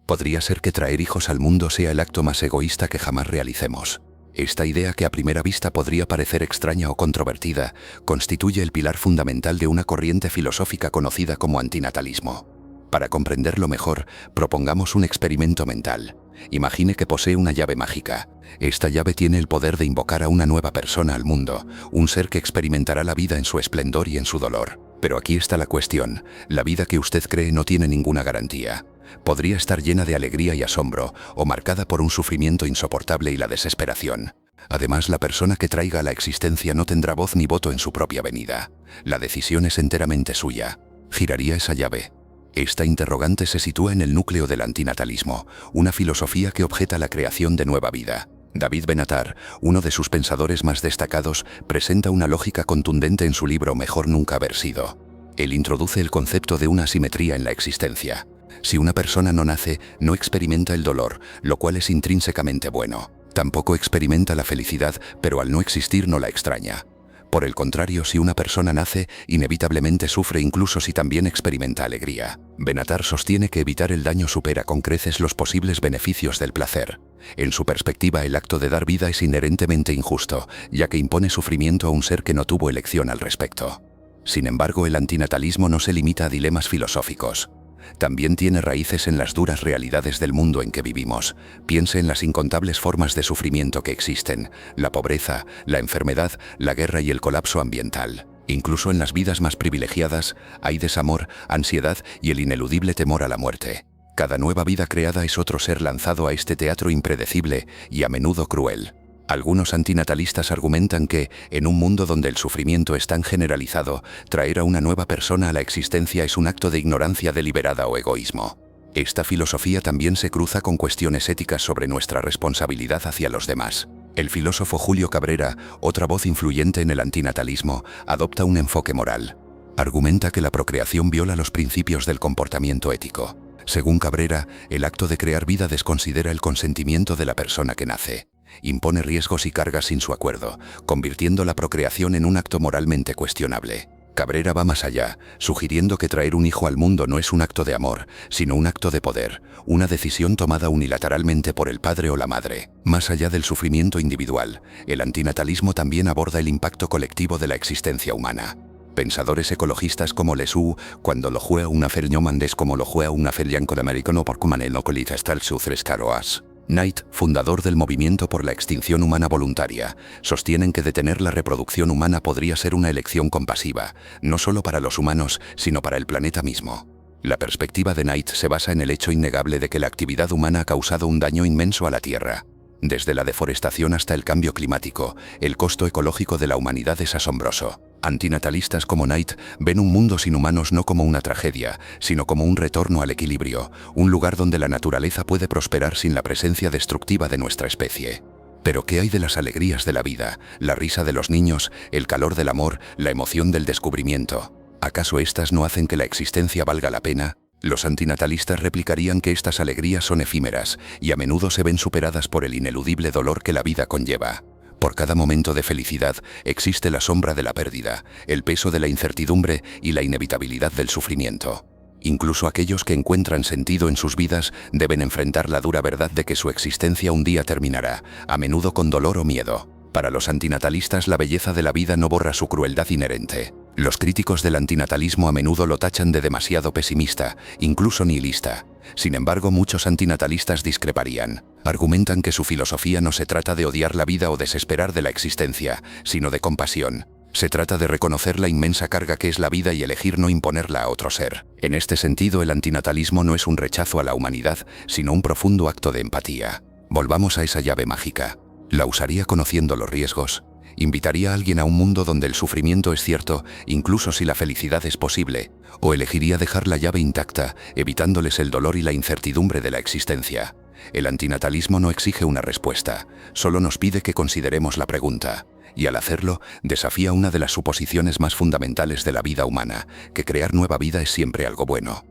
Podría ser que traer hijos al mundo sea el acto más egoísta que jamás realicemos. Esta idea, que a primera vista podría parecer extraña o controvertida, constituye el pilar fundamental de una corriente filosófica conocida como antinatalismo. Para comprenderlo mejor, propongamos un experimento mental. Imagine que posee una llave mágica. Esta llave tiene el poder de invocar a una nueva persona al mundo, un ser que experimentará la vida en su esplendor y en su dolor. Pero aquí está la cuestión: la vida que usted cree no tiene ninguna garantía. Podría estar llena de alegría y asombro, o marcada por un sufrimiento insoportable y la desesperación. Además, la persona que traiga a la existencia no tendrá voz ni voto en su propia venida. La decisión es enteramente suya. ¿Giraría esa llave? Esta interrogante se sitúa en el núcleo del antinatalismo, una filosofía que objeta la creación de nueva vida. David Benatar, uno de sus pensadores más destacados, presenta una lógica contundente en su libro Mejor nunca haber sido. Él introduce el concepto de una asimetría en la existencia. Si una persona no nace, no experimenta el dolor, lo cual es intrínsecamente bueno. Tampoco experimenta la felicidad, pero al no existir no la extraña. Por el contrario, si una persona nace, inevitablemente sufre incluso si también experimenta alegría. Benatar sostiene que evitar el daño supera con creces los posibles beneficios del placer. En su perspectiva, el acto de dar vida es inherentemente injusto, ya que impone sufrimiento a un ser que no tuvo elección al respecto. Sin embargo, el antinatalismo no se limita a dilemas filosóficos. También tiene raíces en las duras realidades del mundo en que vivimos. Piense en las incontables formas de sufrimiento que existen: la pobreza, la enfermedad, la guerra y el colapso ambiental. Incluso en las vidas más privilegiadas hay desamor, ansiedad y el ineludible temor a la muerte. Cada nueva vida creada es otro ser lanzado a este teatro impredecible y a menudo cruel. Algunos antinatalistas argumentan que, en un mundo donde el sufrimiento es tan generalizado, traer a una nueva persona a la existencia es un acto de ignorancia deliberada o egoísmo. Esta filosofía también se cruza con cuestiones éticas sobre nuestra responsabilidad hacia los demás. El filósofo Julio Cabrera, otra voz influyente en el antinatalismo, adopta un enfoque moral. Argumenta que la procreación viola los principios del comportamiento ético. Según Cabrera, el acto de crear vida desconsidera el consentimiento de la persona que nace. Impone riesgos y cargas sin su acuerdo, convirtiendo la procreación en un acto moralmente cuestionable. Cabrera va más allá, sugiriendo que traer un hijo al mundo no es un acto de amor, sino un acto de poder, una decisión tomada unilateralmente por el padre o la madre. Más allá del sufrimiento individual, el antinatalismo también aborda el impacto colectivo de la existencia humana. Pensadores ecologistas como Lesu, cuando lo juega una fer llomandés como lo juega una fer llanco-americano por cumanel no colita hasta el sufres caroas. Knight, fundador del movimiento por la extinción humana voluntaria, sostienen que detener la reproducción humana podría ser una elección compasiva, no solo para los humanos, sino para el planeta mismo. La perspectiva de Knight se basa en el hecho innegable de que la actividad humana ha causado un daño inmenso a la Tierra. Desde la deforestación hasta el cambio climático, el costo ecológico de la humanidad es asombroso. Antinatalistas como Knight ven un mundo sin humanos no como una tragedia, sino como un retorno al equilibrio, un lugar donde la naturaleza puede prosperar sin la presencia destructiva de nuestra especie. Pero ¿qué hay de las alegrías de la vida, la risa de los niños, el calor del amor, la emoción del descubrimiento? ¿Acaso estas no hacen que la existencia valga la pena? Los antinatalistas replicarían que estas alegrías son efímeras y a menudo se ven superadas por el ineludible dolor que la vida conlleva. Por cada momento de felicidad existe la sombra de la pérdida, el peso de la incertidumbre y la inevitabilidad del sufrimiento. Incluso aquellos que encuentran sentido en sus vidas deben enfrentar la dura verdad de que su existencia un día terminará, a menudo con dolor o miedo. Para los antinatalistas, la belleza de la vida no borra su crueldad inherente. Los críticos del antinatalismo a menudo lo tachan de demasiado pesimista, incluso nihilista. Sin embargo, muchos antinatalistas discreparían. Argumentan que su filosofía no se trata de odiar la vida o desesperar de la existencia, sino de compasión. Se trata de reconocer la inmensa carga que es la vida y elegir no imponerla a otro ser. En este sentido, el antinatalismo no es un rechazo a la humanidad, sino un profundo acto de empatía. Volvamos a esa llave mágica. ¿La usaría conociendo los riesgos? ¿Invitaría a alguien a un mundo donde el sufrimiento es cierto, incluso si la felicidad es posible? ¿O elegiría dejar la llave intacta, evitándoles el dolor y la incertidumbre de la existencia? El antinatalismo no exige una respuesta, solo nos pide que consideremos la pregunta. Y al hacerlo, desafía una de las suposiciones más fundamentales de la vida humana, que crear nueva vida es siempre algo bueno.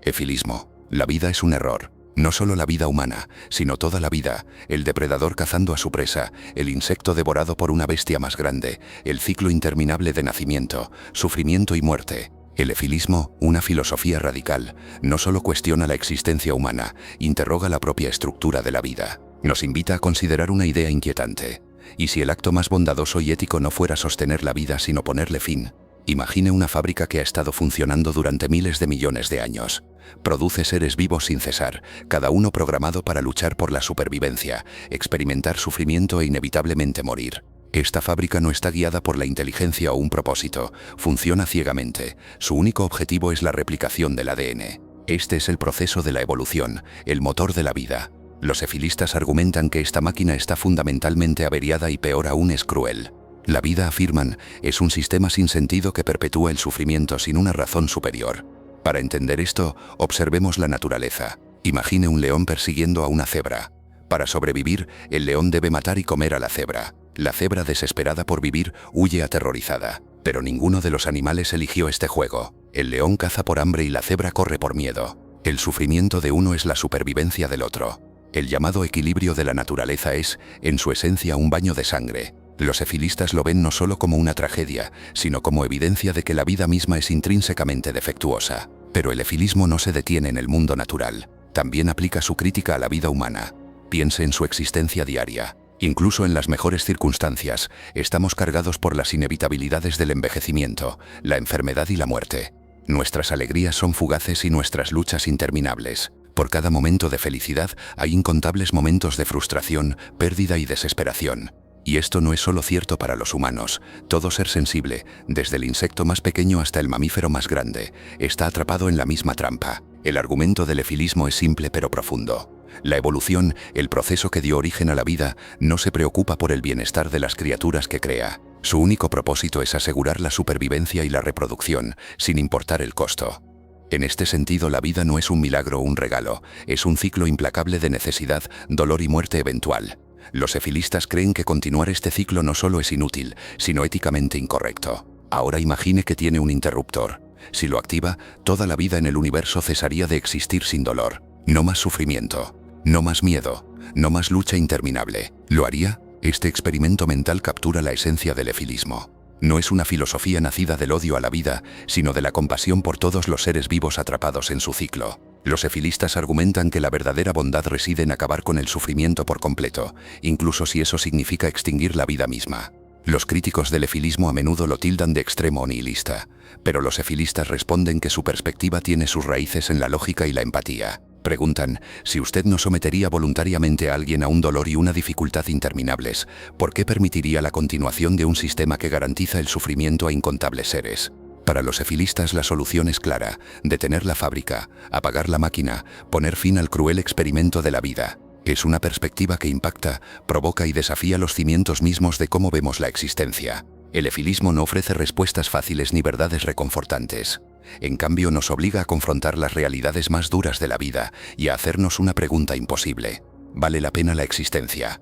Efilismo. La vida es un error. No solo la vida humana, sino toda la vida, el depredador cazando a su presa, el insecto devorado por una bestia más grande, el ciclo interminable de nacimiento, sufrimiento y muerte. El efilismo, una filosofía radical, no solo cuestiona la existencia humana, interroga la propia estructura de la vida. Nos invita a considerar una idea inquietante. ¿Y si el acto más bondadoso y ético no fuera sostener la vida sino ponerle fin? Imagine una fábrica que ha estado funcionando durante miles de millones de años. Produce seres vivos sin cesar, cada uno programado para luchar por la supervivencia, experimentar sufrimiento e inevitablemente morir. Esta fábrica no está guiada por la inteligencia o un propósito, funciona ciegamente. Su único objetivo es la replicación del ADN. Este es el proceso de la evolución, el motor de la vida. Los efilistas argumentan que esta máquina está fundamentalmente averiada y peor aún es cruel. La vida, afirman, es un sistema sin sentido que perpetúa el sufrimiento sin una razón superior. Para entender esto, observemos la naturaleza. Imagine un león persiguiendo a una cebra. Para sobrevivir, el león debe matar y comer a la cebra. La cebra, desesperada por vivir, huye aterrorizada. Pero ninguno de los animales eligió este juego. El león caza por hambre y la cebra corre por miedo. El sufrimiento de uno es la supervivencia del otro. El llamado equilibrio de la naturaleza es, en su esencia, un baño de sangre. Los efilistas lo ven no solo como una tragedia, sino como evidencia de que la vida misma es intrínsecamente defectuosa. Pero el efilismo no se detiene en el mundo natural. También aplica su crítica a la vida humana. Piense en su existencia diaria. Incluso en las mejores circunstancias, estamos cargados por las inevitabilidades del envejecimiento, la enfermedad y la muerte. Nuestras alegrías son fugaces y nuestras luchas interminables. Por cada momento de felicidad hay incontables momentos de frustración, pérdida y desesperación. Y esto no es solo cierto para los humanos. Todo ser sensible, desde el insecto más pequeño hasta el mamífero más grande, está atrapado en la misma trampa. El argumento del efilismo es simple pero profundo. La evolución, el proceso que dio origen a la vida, no se preocupa por el bienestar de las criaturas que crea. Su único propósito es asegurar la supervivencia y la reproducción, sin importar el costo. En este sentido, la vida no es un milagro o un regalo, es un ciclo implacable de necesidad, dolor y muerte eventual. Los efilistas creen que continuar este ciclo no solo es inútil, sino éticamente incorrecto. Ahora imagine que tiene un interruptor. Si lo activa, toda la vida en el universo cesaría de existir sin dolor. No más sufrimiento, no más miedo, no más lucha interminable. ¿Lo haría? Este experimento mental captura la esencia del efilismo. No es una filosofía nacida del odio a la vida, sino de la compasión por todos los seres vivos atrapados en su ciclo. Los efilistas argumentan que la verdadera bondad reside en acabar con el sufrimiento por completo, incluso si eso significa extinguir la vida misma. Los críticos del efilismo a menudo lo tildan de extremo o nihilista, pero los efilistas responden que su perspectiva tiene sus raíces en la lógica y la empatía. Preguntan, si usted no sometería voluntariamente a alguien a un dolor y una dificultad interminables, ¿por qué permitiría la continuación de un sistema que garantiza el sufrimiento a incontables seres? Para los efilistas la solución es clara: detener la fábrica, apagar la máquina, poner fin al cruel experimento de la vida. Es una perspectiva que impacta, provoca y desafía los cimientos mismos de cómo vemos la existencia. El efilismo no ofrece respuestas fáciles ni verdades reconfortantes. En cambio, nos obliga a confrontar las realidades más duras de la vida y a hacernos una pregunta imposible: ¿vale la pena la existencia?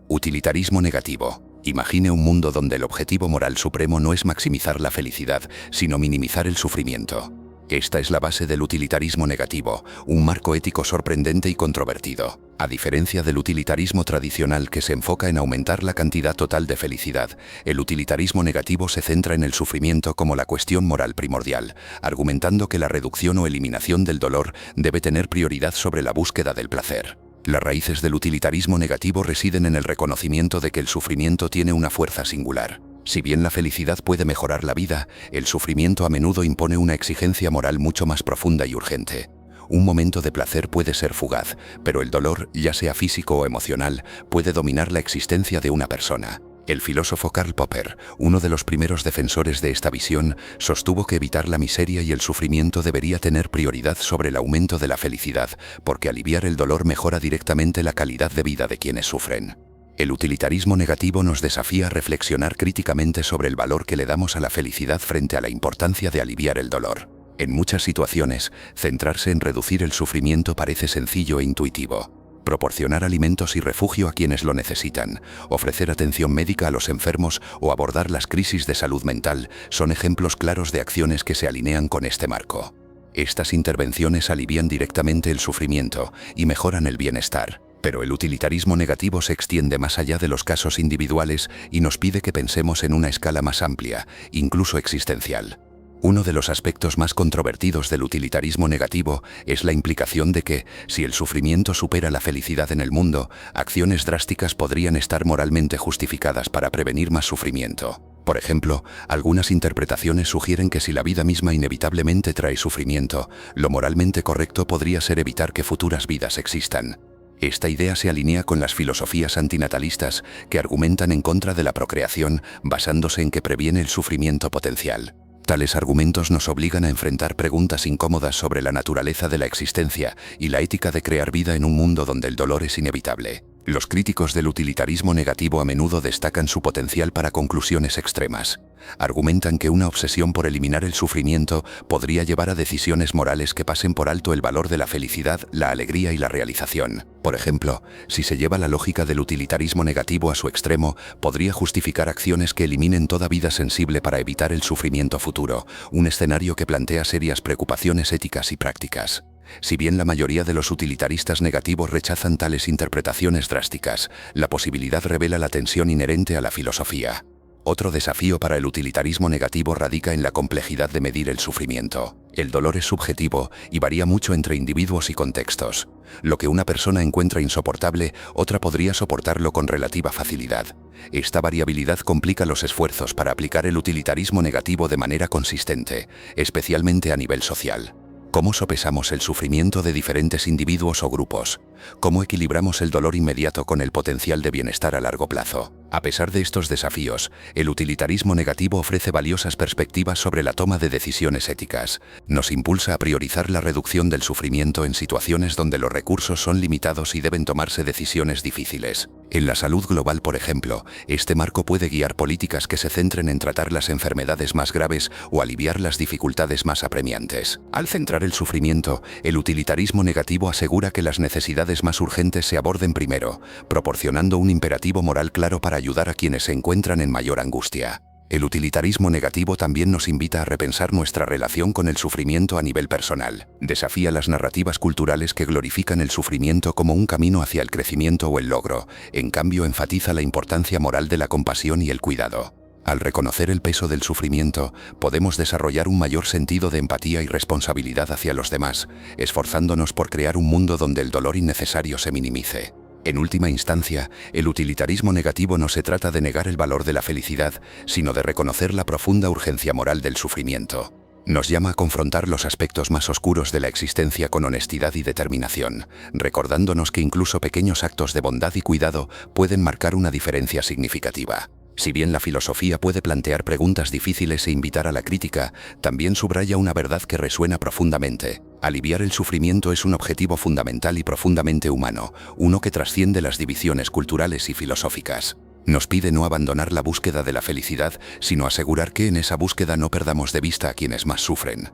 Utilitarismo negativo. Imagine un mundo donde el objetivo moral supremo no es maximizar la felicidad, sino minimizar el sufrimiento. Esta es la base del utilitarismo negativo, un marco ético sorprendente y controvertido. A diferencia del utilitarismo tradicional, que se enfoca en aumentar la cantidad total de felicidad, el utilitarismo negativo se centra en el sufrimiento como la cuestión moral primordial, argumentando que la reducción o eliminación del dolor debe tener prioridad sobre la búsqueda del placer. Las raíces del utilitarismo negativo residen en el reconocimiento de que el sufrimiento tiene una fuerza singular. Si bien la felicidad puede mejorar la vida, el sufrimiento a menudo impone una exigencia moral mucho más profunda y urgente. Un momento de placer puede ser fugaz, pero el dolor, ya sea físico o emocional, puede dominar la existencia de una persona. El filósofo Karl Popper, uno de los primeros defensores de esta visión, sostuvo que evitar la miseria y el sufrimiento debería tener prioridad sobre el aumento de la felicidad, porque aliviar el dolor mejora directamente la calidad de vida de quienes sufren. El utilitarismo negativo nos desafía a reflexionar críticamente sobre el valor que le damos a la felicidad frente a la importancia de aliviar el dolor. En muchas situaciones, centrarse en reducir el sufrimiento parece sencillo e intuitivo. Proporcionar alimentos y refugio a quienes lo necesitan, ofrecer atención médica a los enfermos o abordar las crisis de salud mental son ejemplos claros de acciones que se alinean con este marco. Estas intervenciones alivian directamente el sufrimiento y mejoran el bienestar. Pero el utilitarismo negativo se extiende más allá de los casos individuales y nos pide que pensemos en una escala más amplia, incluso existencial. Uno de los aspectos más controvertidos del utilitarismo negativo es la implicación de que, si el sufrimiento supera la felicidad en el mundo, acciones drásticas podrían estar moralmente justificadas para prevenir más sufrimiento. Por ejemplo, algunas interpretaciones sugieren que si la vida misma inevitablemente trae sufrimiento, lo moralmente correcto podría ser evitar que futuras vidas existan. Esta idea se alinea con las filosofías antinatalistas que argumentan en contra de la procreación basándose en que previene el sufrimiento potencial. Tales argumentos nos obligan a enfrentar preguntas incómodas sobre la naturaleza de la existencia y la ética de crear vida en un mundo donde el dolor es inevitable. Los críticos del utilitarismo negativo a menudo destacan su potencial para conclusiones extremas. Argumentan que una obsesión por eliminar el sufrimiento podría llevar a decisiones morales que pasen por alto el valor de la felicidad, la alegría y la realización. Por ejemplo, si se lleva la lógica del utilitarismo negativo a su extremo, podría justificar acciones que eliminen toda vida sensible para evitar el sufrimiento futuro, un escenario que plantea serias preocupaciones éticas y prácticas. Si bien la mayoría de los utilitaristas negativos rechazan tales interpretaciones drásticas, la posibilidad revela la tensión inherente a la filosofía. Otro desafío para el utilitarismo negativo radica en la complejidad de medir el sufrimiento. El dolor es subjetivo y varía mucho entre individuos y contextos. Lo que una persona encuentra insoportable, otra podría soportarlo con relativa facilidad. Esta variabilidad complica los esfuerzos para aplicar el utilitarismo negativo de manera consistente, especialmente a nivel social. ¿Cómo sopesamos el sufrimiento de diferentes individuos o grupos? ¿Cómo equilibramos el dolor inmediato con el potencial de bienestar a largo plazo? A pesar de estos desafíos, el utilitarismo negativo ofrece valiosas perspectivas sobre la toma de decisiones éticas. Nos impulsa a priorizar la reducción del sufrimiento en situaciones donde los recursos son limitados y deben tomarse decisiones difíciles. En la salud global, por ejemplo, este marco puede guiar políticas que se centren en tratar las enfermedades más graves o aliviar las dificultades más apremiantes. Al centrar el sufrimiento, el utilitarismo negativo asegura que las necesidades más urgentes se aborden primero, proporcionando un imperativo moral claro para ayudar a quienes se encuentran en mayor angustia. El utilitarismo negativo también nos invita a repensar nuestra relación con el sufrimiento a nivel personal. Desafía las narrativas culturales que glorifican el sufrimiento como un camino hacia el crecimiento o el logro. En cambio, enfatiza la importancia moral de la compasión y el cuidado. Al reconocer el peso del sufrimiento, podemos desarrollar un mayor sentido de empatía y responsabilidad hacia los demás, esforzándonos por crear un mundo donde el dolor innecesario se minimice. En última instancia, el utilitarismo negativo no se trata de negar el valor de la felicidad, sino de reconocer la profunda urgencia moral del sufrimiento. Nos llama a confrontar los aspectos más oscuros de la existencia con honestidad y determinación, recordándonos que incluso pequeños actos de bondad y cuidado pueden marcar una diferencia significativa. Si bien la filosofía puede plantear preguntas difíciles e invitar a la crítica, también subraya una verdad que resuena profundamente. Aliviar el sufrimiento es un objetivo fundamental y profundamente humano, uno que trasciende las divisiones culturales y filosóficas. Nos pide no abandonar la búsqueda de la felicidad, sino asegurar que en esa búsqueda no perdamos de vista a quienes más sufren.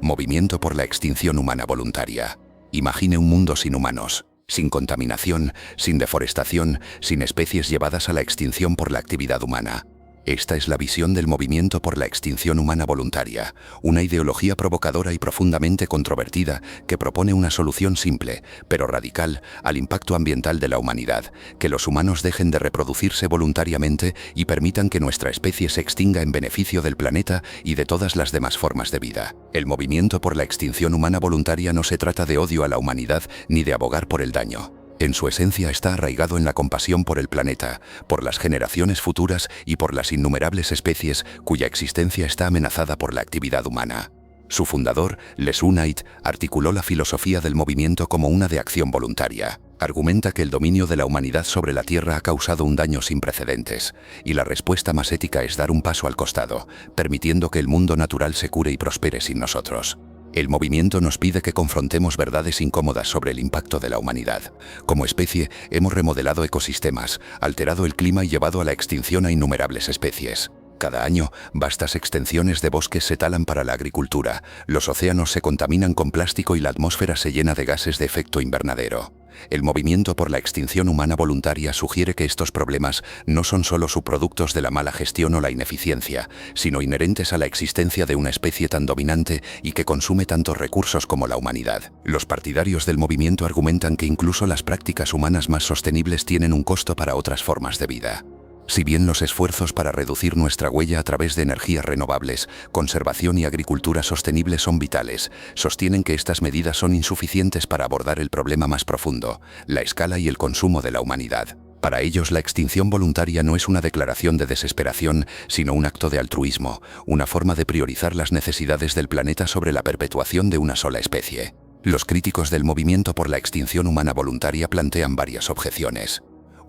Movimiento por la extinción humana voluntaria. Imagine un mundo sin humanos, sin contaminación, sin deforestación, sin especies llevadas a la extinción por la actividad humana. Esta es la visión del movimiento por la extinción humana voluntaria, una ideología provocadora y profundamente controvertida que propone una solución simple, pero radical, al impacto ambiental de la humanidad: que los humanos dejen de reproducirse voluntariamente y permitan que nuestra especie se extinga en beneficio del planeta y de todas las demás formas de vida. El movimiento por la extinción humana voluntaria no se trata de odio a la humanidad ni de abogar por el daño. En su esencia está arraigado en la compasión por el planeta, por las generaciones futuras y por las innumerables especies cuya existencia está amenazada por la actividad humana. Su fundador, Les Unait, articuló la filosofía del movimiento como una de acción voluntaria. Argumenta que el dominio de la humanidad sobre la Tierra ha causado un daño sin precedentes, y la respuesta más ética es dar un paso al costado, permitiendo que el mundo natural se cure y prospere sin nosotros. El movimiento nos pide que confrontemos verdades incómodas sobre el impacto de la humanidad. Como especie, hemos remodelado ecosistemas, alterado el clima y llevado a la extinción a innumerables especies. Cada año, vastas extensiones de bosques se talan para la agricultura, los océanos se contaminan con plástico y la atmósfera se llena de gases de efecto invernadero. El movimiento por la extinción humana voluntaria sugiere que estos problemas no son solo subproductos de la mala gestión o la ineficiencia, sino inherentes a la existencia de una especie tan dominante y que consume tantos recursos como la humanidad. Los partidarios del movimiento argumentan que incluso las prácticas humanas más sostenibles tienen un costo para otras formas de vida. Si bien los esfuerzos para reducir nuestra huella a través de energías renovables, conservación y agricultura sostenible son vitales, sostienen que estas medidas son insuficientes para abordar el problema más profundo, la escala y el consumo de la humanidad. Para ellos, la extinción voluntaria no es una declaración de desesperación, sino un acto de altruismo, una forma de priorizar las necesidades del planeta sobre la perpetuación de una sola especie. Los críticos del movimiento por la extinción humana voluntaria plantean varias objeciones.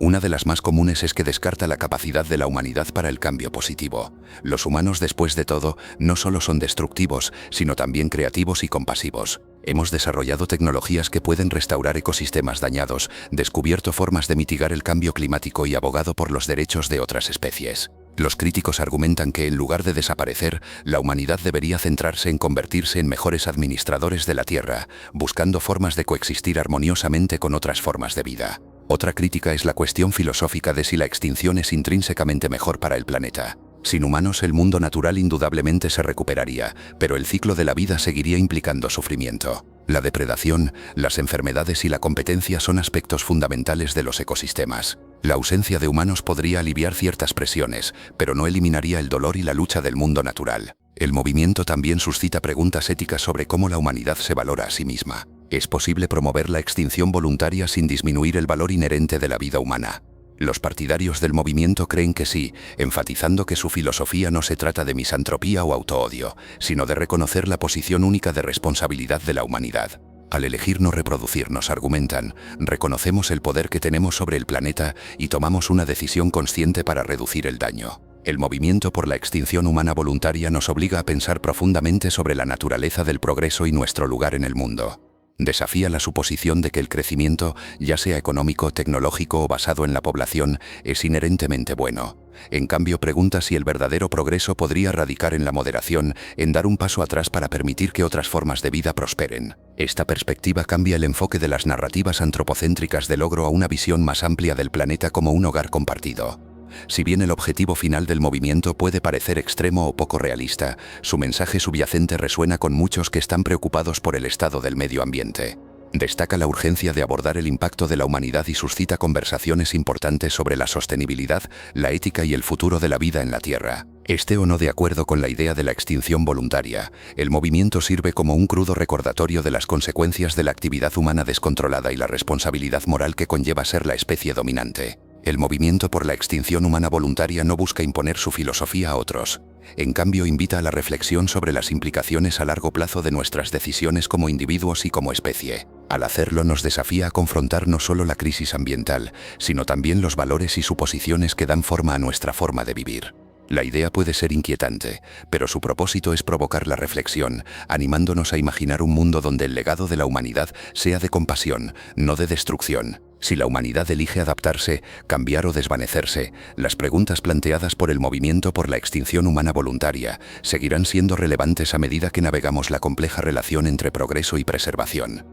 Una de las más comunes es que descarta la capacidad de la humanidad para el cambio positivo. Los humanos, después de todo, no solo son destructivos, sino también creativos y compasivos. Hemos desarrollado tecnologías que pueden restaurar ecosistemas dañados, descubierto formas de mitigar el cambio climático y abogado por los derechos de otras especies. Los críticos argumentan que, en lugar de desaparecer, la humanidad debería centrarse en convertirse en mejores administradores de la Tierra, buscando formas de coexistir armoniosamente con otras formas de vida. Otra crítica es la cuestión filosófica de si la extinción es intrínsecamente mejor para el planeta. Sin humanos, el mundo natural indudablemente se recuperaría, pero el ciclo de la vida seguiría implicando sufrimiento. La depredación, las enfermedades y la competencia son aspectos fundamentales de los ecosistemas. La ausencia de humanos podría aliviar ciertas presiones, pero no eliminaría el dolor y la lucha del mundo natural. El movimiento también suscita preguntas éticas sobre cómo la humanidad se valora a sí misma. ¿Es posible promover la extinción voluntaria sin disminuir el valor inherente de la vida humana? Los partidarios del movimiento creen que sí, enfatizando que su filosofía no se trata de misantropía o autoodio, sino de reconocer la posición única de responsabilidad de la humanidad. Al elegir no reproducirnos, argumentan, reconocemos el poder que tenemos sobre el planeta y tomamos una decisión consciente para reducir el daño. El movimiento por la extinción humana voluntaria nos obliga a pensar profundamente sobre la naturaleza del progreso y nuestro lugar en el mundo. Desafía la suposición de que el crecimiento, ya sea económico, tecnológico o basado en la población, es inherentemente bueno. En cambio, pregunta si el verdadero progreso podría radicar en la moderación, en dar un paso atrás para permitir que otras formas de vida prosperen. Esta perspectiva cambia el enfoque de las narrativas antropocéntricas de logro a una visión más amplia del planeta como un hogar compartido. Si bien el objetivo final del movimiento puede parecer extremo o poco realista, su mensaje subyacente resuena con muchos que están preocupados por el estado del medio ambiente. Destaca la urgencia de abordar el impacto de la humanidad y suscita conversaciones importantes sobre la sostenibilidad, la ética y el futuro de la vida en la Tierra. Esté o no de acuerdo con la idea de la extinción voluntaria, el movimiento sirve como un crudo recordatorio de las consecuencias de la actividad humana descontrolada y la responsabilidad moral que conlleva ser la especie dominante. El movimiento por la extinción humana voluntaria no busca imponer su filosofía a otros. En cambio, invita a la reflexión sobre las implicaciones a largo plazo de nuestras decisiones como individuos y como especie. Al hacerlo, nos desafía a confrontar no solo la crisis ambiental, sino también los valores y suposiciones que dan forma a nuestra forma de vivir. La idea puede ser inquietante, pero su propósito es provocar la reflexión, animándonos a imaginar un mundo donde el legado de la humanidad sea de compasión, no de destrucción. Si la humanidad elige adaptarse, cambiar o desvanecerse, las preguntas planteadas por el movimiento por la extinción humana voluntaria seguirán siendo relevantes a medida que navegamos la compleja relación entre progreso y preservación.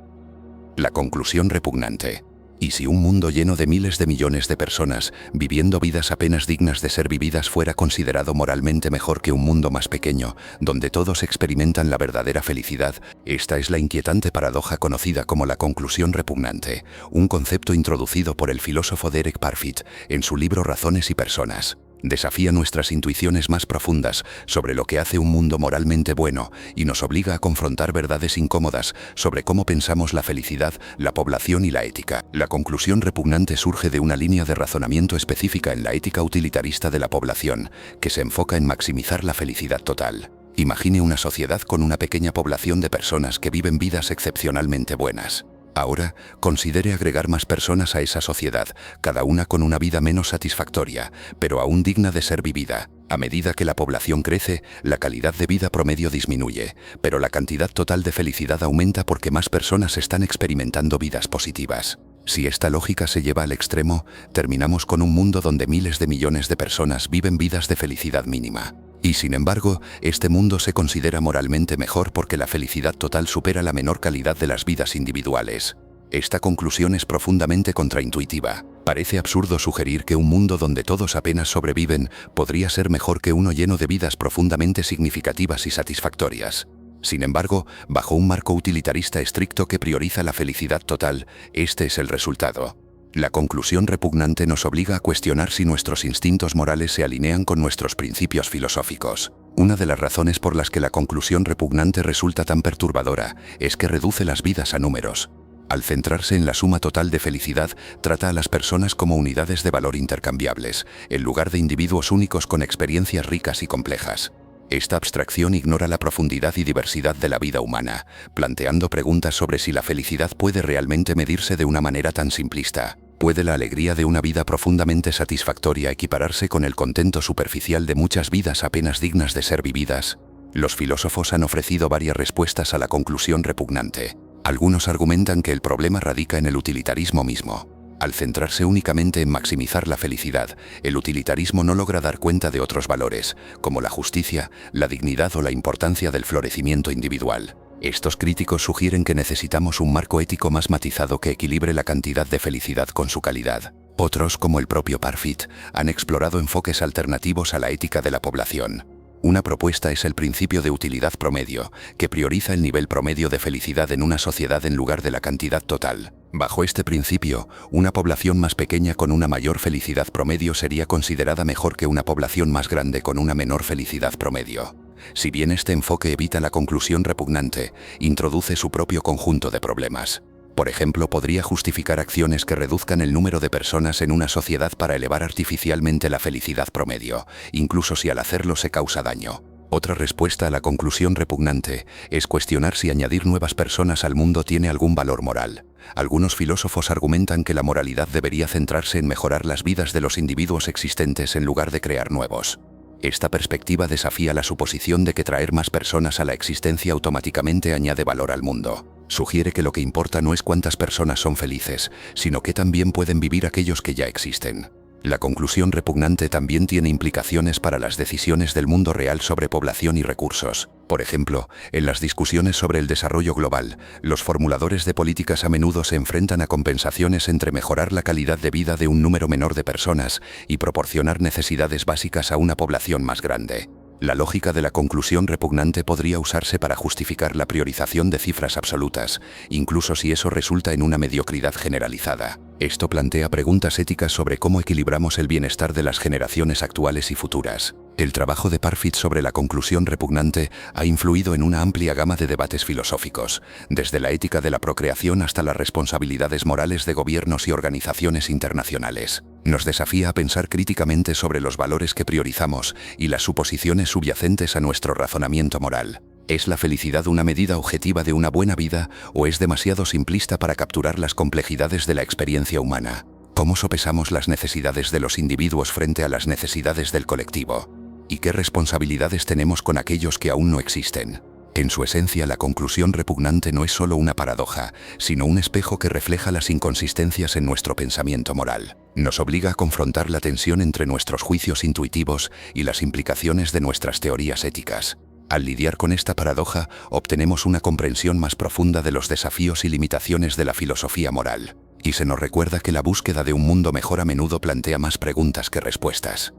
La conclusión repugnante. ¿Y si un mundo lleno de miles de millones de personas, viviendo vidas apenas dignas de ser vividas, fuera considerado moralmente mejor que un mundo más pequeño, donde todos experimentan la verdadera felicidad? Esta es la inquietante paradoja conocida como la conclusión repugnante, un concepto introducido por el filósofo Derek Parfit en su libro Razones y Personas. Desafía nuestras intuiciones más profundas sobre lo que hace un mundo moralmente bueno y nos obliga a confrontar verdades incómodas sobre cómo pensamos la felicidad, la población y la ética. La conclusión repugnante surge de una línea de razonamiento específica en la ética utilitarista de la población, que se enfoca en maximizar la felicidad total. Imagine una sociedad con una pequeña población de personas que viven vidas excepcionalmente buenas. Ahora, considere agregar más personas a esa sociedad, cada una con una vida menos satisfactoria, pero aún digna de ser vivida. A medida que la población crece, la calidad de vida promedio disminuye, pero la cantidad total de felicidad aumenta porque más personas están experimentando vidas positivas. Si esta lógica se lleva al extremo, terminamos con un mundo donde miles de millones de personas viven vidas de felicidad mínima. Y sin embargo, este mundo se considera moralmente mejor porque la felicidad total supera la menor calidad de las vidas individuales. Esta conclusión es profundamente contraintuitiva. Parece absurdo sugerir que un mundo donde todos apenas sobreviven podría ser mejor que uno lleno de vidas profundamente significativas y satisfactorias. Sin embargo, bajo un marco utilitarista estricto que prioriza la felicidad total, este es el resultado. La conclusión repugnante nos obliga a cuestionar si nuestros instintos morales se alinean con nuestros principios filosóficos. Una de las razones por las que la conclusión repugnante resulta tan perturbadora es que reduce las vidas a números. Al centrarse en la suma total de felicidad, trata a las personas como unidades de valor intercambiables, en lugar de individuos únicos con experiencias ricas y complejas. Esta abstracción ignora la profundidad y diversidad de la vida humana, planteando preguntas sobre si la felicidad puede realmente medirse de una manera tan simplista. ¿Puede la alegría de una vida profundamente satisfactoria equipararse con el contento superficial de muchas vidas apenas dignas de ser vividas? Los filósofos han ofrecido varias respuestas a la conclusión repugnante. Algunos argumentan que el problema radica en el utilitarismo mismo. Al centrarse únicamente en maximizar la felicidad, el utilitarismo no logra dar cuenta de otros valores, como la justicia, la dignidad o la importancia del florecimiento individual. Estos críticos sugieren que necesitamos un marco ético más matizado que equilibre la cantidad de felicidad con su calidad. Otros, como el propio Parfit, han explorado enfoques alternativos a la ética de la población. Una propuesta es el principio de utilidad promedio, que prioriza el nivel promedio de felicidad en una sociedad en lugar de la cantidad total. Bajo este principio, una población más pequeña con una mayor felicidad promedio sería considerada mejor que una población más grande con una menor felicidad promedio. Si bien este enfoque evita la conclusión repugnante, introduce su propio conjunto de problemas. Por ejemplo, podría justificar acciones que reduzcan el número de personas en una sociedad para elevar artificialmente la felicidad promedio, incluso si al hacerlo se causa daño. Otra respuesta a la conclusión repugnante es cuestionar si añadir nuevas personas al mundo tiene algún valor moral. Algunos filósofos argumentan que la moralidad debería centrarse en mejorar las vidas de los individuos existentes en lugar de crear nuevos. Esta perspectiva desafía la suposición de que traer más personas a la existencia automáticamente añade valor al mundo. Sugiere que lo que importa no es cuántas personas son felices, sino que también pueden vivir aquellos que ya existen. La conclusión repugnante también tiene implicaciones para las decisiones del mundo real sobre población y recursos. Por ejemplo, en las discusiones sobre el desarrollo global, los formuladores de políticas a menudo se enfrentan a compensaciones entre mejorar la calidad de vida de un número menor de personas y proporcionar necesidades básicas a una población más grande. La lógica de la conclusión repugnante podría usarse para justificar la priorización de cifras absolutas, incluso si eso resulta en una mediocridad generalizada. Esto plantea preguntas éticas sobre cómo equilibramos el bienestar de las generaciones actuales y futuras. El trabajo de Parfit sobre la conclusión repugnante ha influido en una amplia gama de debates filosóficos, desde la ética de la procreación hasta las responsabilidades morales de gobiernos y organizaciones internacionales. Nos desafía a pensar críticamente sobre los valores que priorizamos y las suposiciones subyacentes a nuestro razonamiento moral. ¿Es la felicidad una medida objetiva de una buena vida o es demasiado simplista para capturar las complejidades de la experiencia humana? ¿Cómo sopesamos las necesidades de los individuos frente a las necesidades del colectivo? ¿Y qué responsabilidades tenemos con aquellos que aún no existen? En su esencia, la conclusión repugnante no es solo una paradoja, sino un espejo que refleja las inconsistencias en nuestro pensamiento moral. Nos obliga a confrontar la tensión entre nuestros juicios intuitivos y las implicaciones de nuestras teorías éticas. Al lidiar con esta paradoja, obtenemos una comprensión más profunda de los desafíos y limitaciones de la filosofía moral. Y se nos recuerda que la búsqueda de un mundo mejor a menudo plantea más preguntas que respuestas.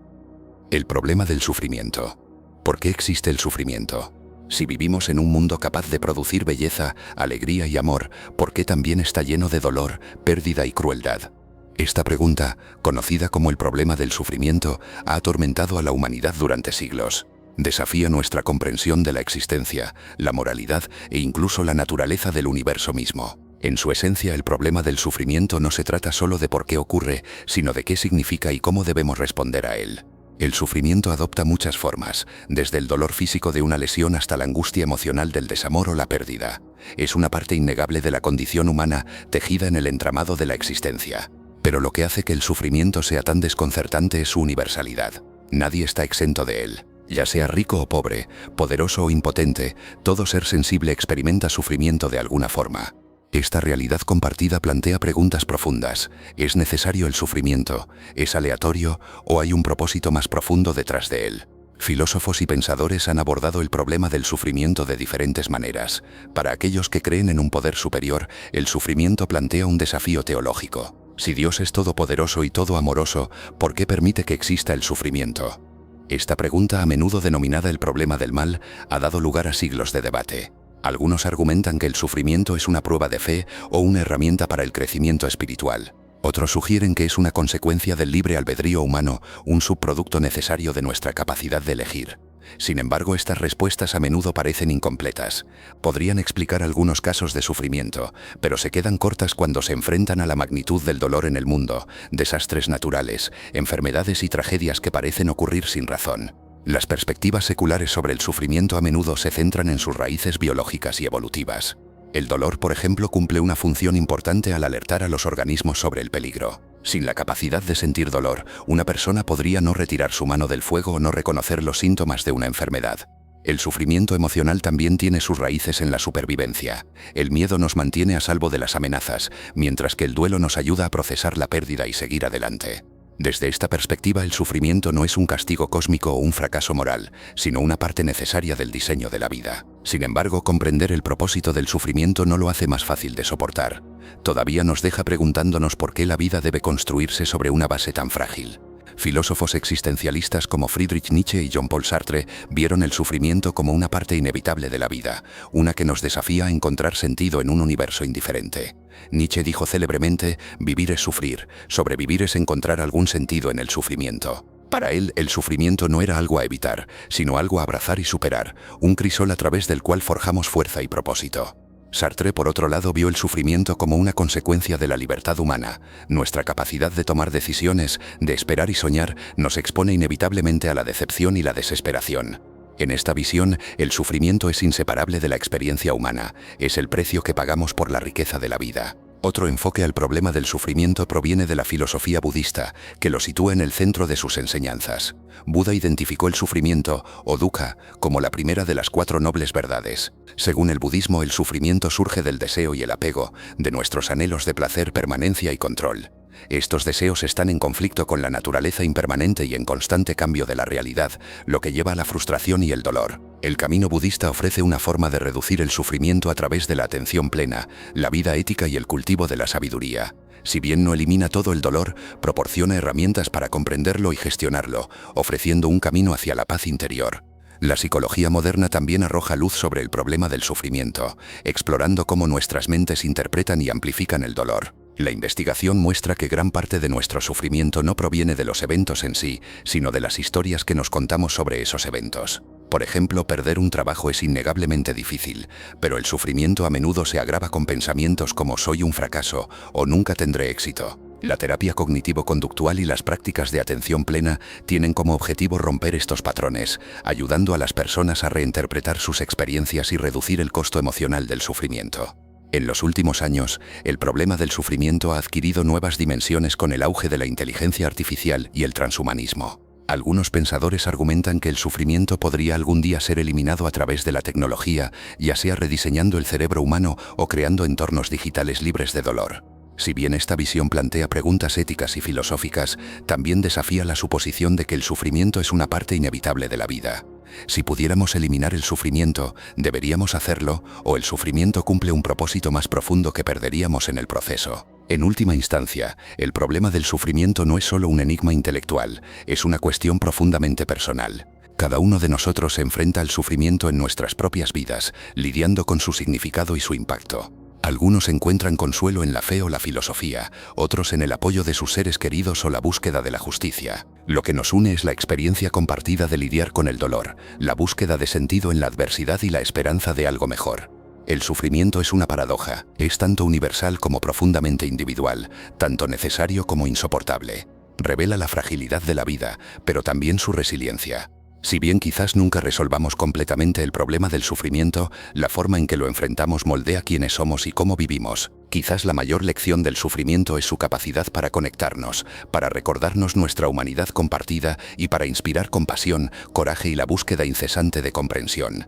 El problema del sufrimiento. ¿Por qué existe el sufrimiento? Si vivimos en un mundo capaz de producir belleza, alegría y amor, ¿por qué también está lleno de dolor, pérdida y crueldad? Esta pregunta, conocida como el problema del sufrimiento, ha atormentado a la humanidad durante siglos. Desafía nuestra comprensión de la existencia, la moralidad e incluso la naturaleza del universo mismo. En su esencia, el problema del sufrimiento no se trata solo de por qué ocurre, sino de qué significa y cómo debemos responder a él. El sufrimiento adopta muchas formas, desde el dolor físico de una lesión hasta la angustia emocional del desamor o la pérdida. Es una parte innegable de la condición humana, tejida en el entramado de la existencia. Pero lo que hace que el sufrimiento sea tan desconcertante es su universalidad. Nadie está exento de él. Ya sea rico o pobre, poderoso o impotente, todo ser sensible experimenta sufrimiento de alguna forma. Esta realidad compartida plantea preguntas profundas. ¿Es necesario el sufrimiento? ¿Es aleatorio? ¿O hay un propósito más profundo detrás de él? Filósofos y pensadores han abordado el problema del sufrimiento de diferentes maneras. Para aquellos que creen en un poder superior, el sufrimiento plantea un desafío teológico. Si Dios es todopoderoso y todo amoroso, ¿por qué permite que exista el sufrimiento? Esta pregunta, a menudo denominada el problema del mal, ha dado lugar a siglos de debate. Algunos argumentan que el sufrimiento es una prueba de fe o una herramienta para el crecimiento espiritual. Otros sugieren que es una consecuencia del libre albedrío humano, un subproducto necesario de nuestra capacidad de elegir. Sin embargo, estas respuestas a menudo parecen incompletas. Podrían explicar algunos casos de sufrimiento, pero se quedan cortas cuando se enfrentan a la magnitud del dolor en el mundo, desastres naturales, enfermedades y tragedias que parecen ocurrir sin razón. Las perspectivas seculares sobre el sufrimiento a menudo se centran en sus raíces biológicas y evolutivas. El dolor, por ejemplo, cumple una función importante al alertar a los organismos sobre el peligro. Sin la capacidad de sentir dolor, una persona podría no retirar su mano del fuego o no reconocer los síntomas de una enfermedad. El sufrimiento emocional también tiene sus raíces en la supervivencia. El miedo nos mantiene a salvo de las amenazas, mientras que el duelo nos ayuda a procesar la pérdida y seguir adelante. Desde esta perspectiva, el sufrimiento no es un castigo cósmico o un fracaso moral, sino una parte necesaria del diseño de la vida. Sin embargo, comprender el propósito del sufrimiento no lo hace más fácil de soportar. Todavía nos deja preguntándonos por qué la vida debe construirse sobre una base tan frágil. Filósofos existencialistas como Friedrich Nietzsche y Jean-Paul Sartre vieron el sufrimiento como una parte inevitable de la vida, una que nos desafía a encontrar sentido en un universo indiferente. Nietzsche dijo célebremente: vivir es sufrir, sobrevivir es encontrar algún sentido en el sufrimiento. Para él, el sufrimiento no era algo a evitar, sino algo a abrazar y superar, un crisol a través del cual forjamos fuerza y propósito. Sartre, por otro lado, vio el sufrimiento como una consecuencia de la libertad humana. Nuestra capacidad de tomar decisiones, de esperar y soñar, nos expone inevitablemente a la decepción y la desesperación. En esta visión, el sufrimiento es inseparable de la experiencia humana, es el precio que pagamos por la riqueza de la vida. Otro enfoque al problema del sufrimiento proviene de la filosofía budista, que lo sitúa en el centro de sus enseñanzas. Buda identificó el sufrimiento, o dukkha, como la primera de las 4 nobles verdades. Según el budismo, el sufrimiento surge del deseo y el apego, de nuestros anhelos de placer, permanencia y control. Estos deseos están en conflicto con la naturaleza impermanente y en constante cambio de la realidad, lo que lleva a la frustración y el dolor. El camino budista ofrece una forma de reducir el sufrimiento a través de la atención plena, la vida ética y el cultivo de la sabiduría. Si bien no elimina todo el dolor, proporciona herramientas para comprenderlo y gestionarlo, ofreciendo un camino hacia la paz interior. La psicología moderna también arroja luz sobre el problema del sufrimiento, explorando cómo nuestras mentes interpretan y amplifican el dolor. La investigación muestra que gran parte de nuestro sufrimiento no proviene de los eventos en sí, sino de las historias que nos contamos sobre esos eventos. Por ejemplo, perder un trabajo es innegablemente difícil, pero el sufrimiento a menudo se agrava con pensamientos como soy un fracaso o nunca tendré éxito. La terapia cognitivo-conductual y las prácticas de atención plena tienen como objetivo romper estos patrones, ayudando a las personas a reinterpretar sus experiencias y reducir el costo emocional del sufrimiento. En los últimos años, el problema del sufrimiento ha adquirido nuevas dimensiones con el auge de la inteligencia artificial y el transhumanismo. Algunos pensadores argumentan que el sufrimiento podría algún día ser eliminado a través de la tecnología, ya sea rediseñando el cerebro humano o creando entornos digitales libres de dolor. Si bien esta visión plantea preguntas éticas y filosóficas, también desafía la suposición de que el sufrimiento es una parte inevitable de la vida. Si pudiéramos eliminar el sufrimiento, ¿deberíamos hacerlo, o el sufrimiento cumple un propósito más profundo que perderíamos en el proceso? En última instancia, el problema del sufrimiento no es solo un enigma intelectual, es una cuestión profundamente personal. Cada uno de nosotros se enfrenta al sufrimiento en nuestras propias vidas, lidiando con su significado y su impacto. Algunos encuentran consuelo en la fe o la filosofía, otros en el apoyo de sus seres queridos o la búsqueda de la justicia. Lo que nos une es la experiencia compartida de lidiar con el dolor, la búsqueda de sentido en la adversidad y la esperanza de algo mejor. El sufrimiento es una paradoja, es tanto universal como profundamente individual, tanto necesario como insoportable. Revela la fragilidad de la vida, pero también su resiliencia. Si bien quizás nunca resolvamos completamente el problema del sufrimiento, la forma en que lo enfrentamos moldea quiénes somos y cómo vivimos. Quizás la mayor lección del sufrimiento es su capacidad para conectarnos, para recordarnos nuestra humanidad compartida y para inspirar compasión, coraje y la búsqueda incesante de comprensión.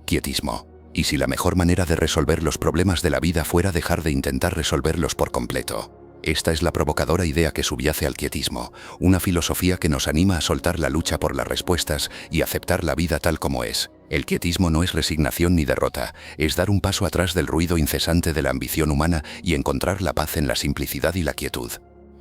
Quietismo. ¿Y si la mejor manera de resolver los problemas de la vida fuera dejar de intentar resolverlos por completo? Esta es la provocadora idea que subyace al quietismo, una filosofía que nos anima a soltar la lucha por las respuestas y aceptar la vida tal como es. El quietismo no es resignación ni derrota, es dar un paso atrás del ruido incesante de la ambición humana y encontrar la paz en la simplicidad y la quietud.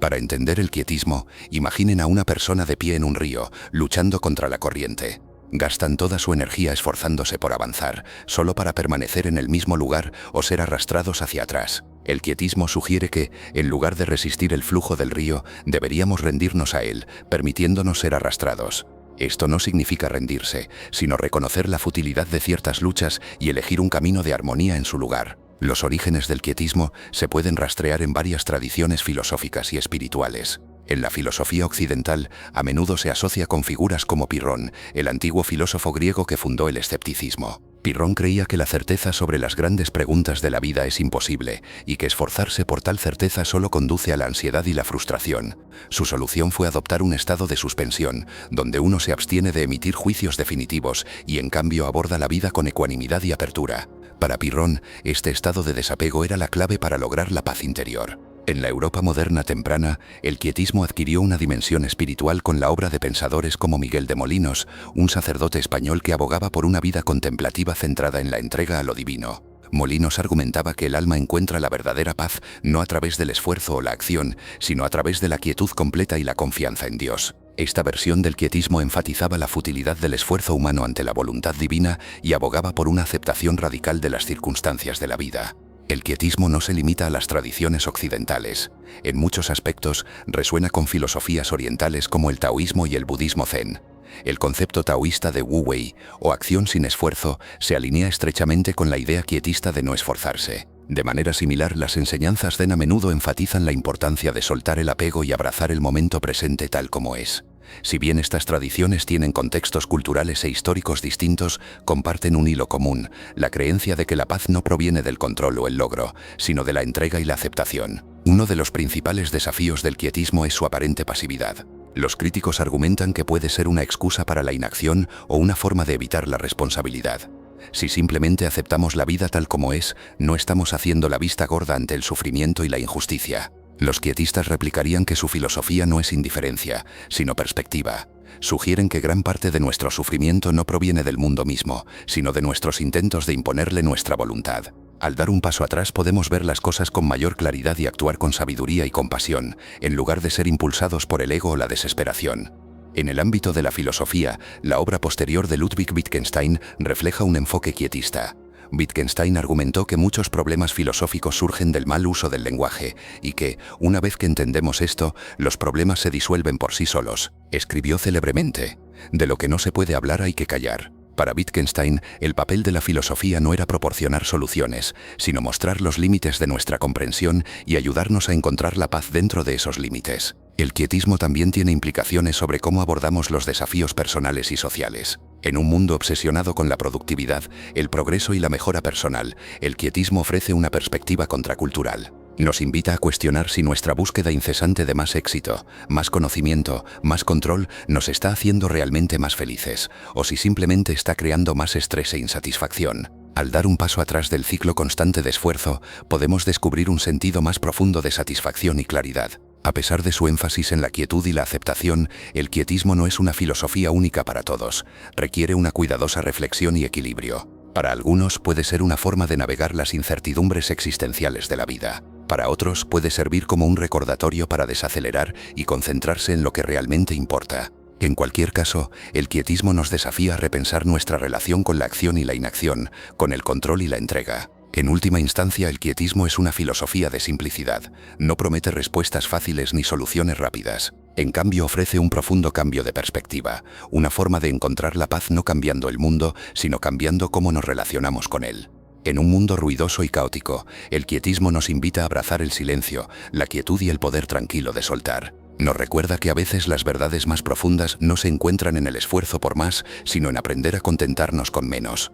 Para entender el quietismo, imaginen a una persona de pie en un río, luchando contra la corriente. Gastan toda su energía esforzándose por avanzar, solo para permanecer en el mismo lugar o ser arrastrados hacia atrás. El quietismo sugiere que, en lugar de resistir el flujo del río, deberíamos rendirnos a él, permitiéndonos ser arrastrados. Esto no significa rendirse, sino reconocer la futilidad de ciertas luchas y elegir un camino de armonía en su lugar. Los orígenes del quietismo se pueden rastrear en varias tradiciones filosóficas y espirituales. En la filosofía occidental, a menudo se asocia con figuras como Pirrón, el antiguo filósofo griego que fundó el escepticismo. Pirrón creía que la certeza sobre las grandes preguntas de la vida es imposible y que esforzarse por tal certeza solo conduce a la ansiedad y la frustración. Su solución fue adoptar un estado de suspensión, donde uno se abstiene de emitir juicios definitivos y en cambio aborda la vida con ecuanimidad y apertura. Para Pirrón, este estado de desapego era la clave para lograr la paz interior. En la Europa moderna temprana, el quietismo adquirió una dimensión espiritual con la obra de pensadores como Miguel de Molinos, un sacerdote español que abogaba por una vida contemplativa centrada en la entrega a lo divino. Molinos argumentaba que el alma encuentra la verdadera paz no a través del esfuerzo o la acción, sino a través de la quietud completa y la confianza en Dios. Esta versión del quietismo enfatizaba la futilidad del esfuerzo humano ante la voluntad divina y abogaba por una aceptación radical de las circunstancias de la vida. El quietismo no se limita a las tradiciones occidentales. En muchos aspectos, resuena con filosofías orientales como el taoísmo y el budismo zen. El concepto taoísta de Wu Wei, o acción sin esfuerzo, se alinea estrechamente con la idea quietista de no esforzarse. De manera similar, las enseñanzas zen a menudo enfatizan la importancia de soltar el apego y abrazar el momento presente tal como es. Si bien estas tradiciones tienen contextos culturales e históricos distintos, comparten un hilo común, la creencia de que la paz no proviene del control o el logro, sino de la entrega y la aceptación. Uno de los principales desafíos del quietismo es su aparente pasividad. Los críticos argumentan que puede ser una excusa para la inacción o una forma de evitar la responsabilidad. Si simplemente aceptamos la vida tal como es, no estamos haciendo la vista gorda ante el sufrimiento y la injusticia. Los quietistas replicarían que su filosofía no es indiferencia, sino perspectiva. Sugieren que gran parte de nuestro sufrimiento no proviene del mundo mismo, sino de nuestros intentos de imponerle nuestra voluntad. Al dar un paso atrás podemos ver las cosas con mayor claridad y actuar con sabiduría y compasión, en lugar de ser impulsados por el ego o la desesperación. En el ámbito de la filosofía, la obra posterior de Ludwig Wittgenstein refleja un enfoque quietista. Wittgenstein argumentó que muchos problemas filosóficos surgen del mal uso del lenguaje y que, una vez que entendemos esto, los problemas se disuelven por sí solos. Escribió célebremente: "De lo que no se puede hablar hay que callar". Para Wittgenstein, el papel de la filosofía no era proporcionar soluciones, sino mostrar los límites de nuestra comprensión y ayudarnos a encontrar la paz dentro de esos límites. El quietismo también tiene implicaciones sobre cómo abordamos los desafíos personales y sociales. En un mundo obsesionado con la productividad, el progreso y la mejora personal, el quietismo ofrece una perspectiva contracultural. Nos invita a cuestionar si nuestra búsqueda incesante de más éxito, más conocimiento, más control nos está haciendo realmente más felices, o si simplemente está creando más estrés e insatisfacción. Al dar un paso atrás del ciclo constante de esfuerzo, podemos descubrir un sentido más profundo de satisfacción y claridad. A pesar de su énfasis en la quietud y la aceptación, el quietismo no es una filosofía única para todos. Requiere una cuidadosa reflexión y equilibrio. Para algunos puede ser una forma de navegar las incertidumbres existenciales de la vida. Para otros puede servir como un recordatorio para desacelerar y concentrarse en lo que realmente importa. En cualquier caso, el quietismo nos desafía a repensar nuestra relación con la acción y la inacción, con el control y la entrega. En última instancia, el quietismo es una filosofía de simplicidad. No promete respuestas fáciles ni soluciones rápidas. En cambio, ofrece un profundo cambio de perspectiva, una forma de encontrar la paz no cambiando el mundo, sino cambiando cómo nos relacionamos con él. En un mundo ruidoso y caótico, el quietismo nos invita a abrazar el silencio, la quietud y el poder tranquilo de soltar. Nos recuerda que a veces las verdades más profundas no se encuentran en el esfuerzo por más, sino en aprender a contentarnos con menos.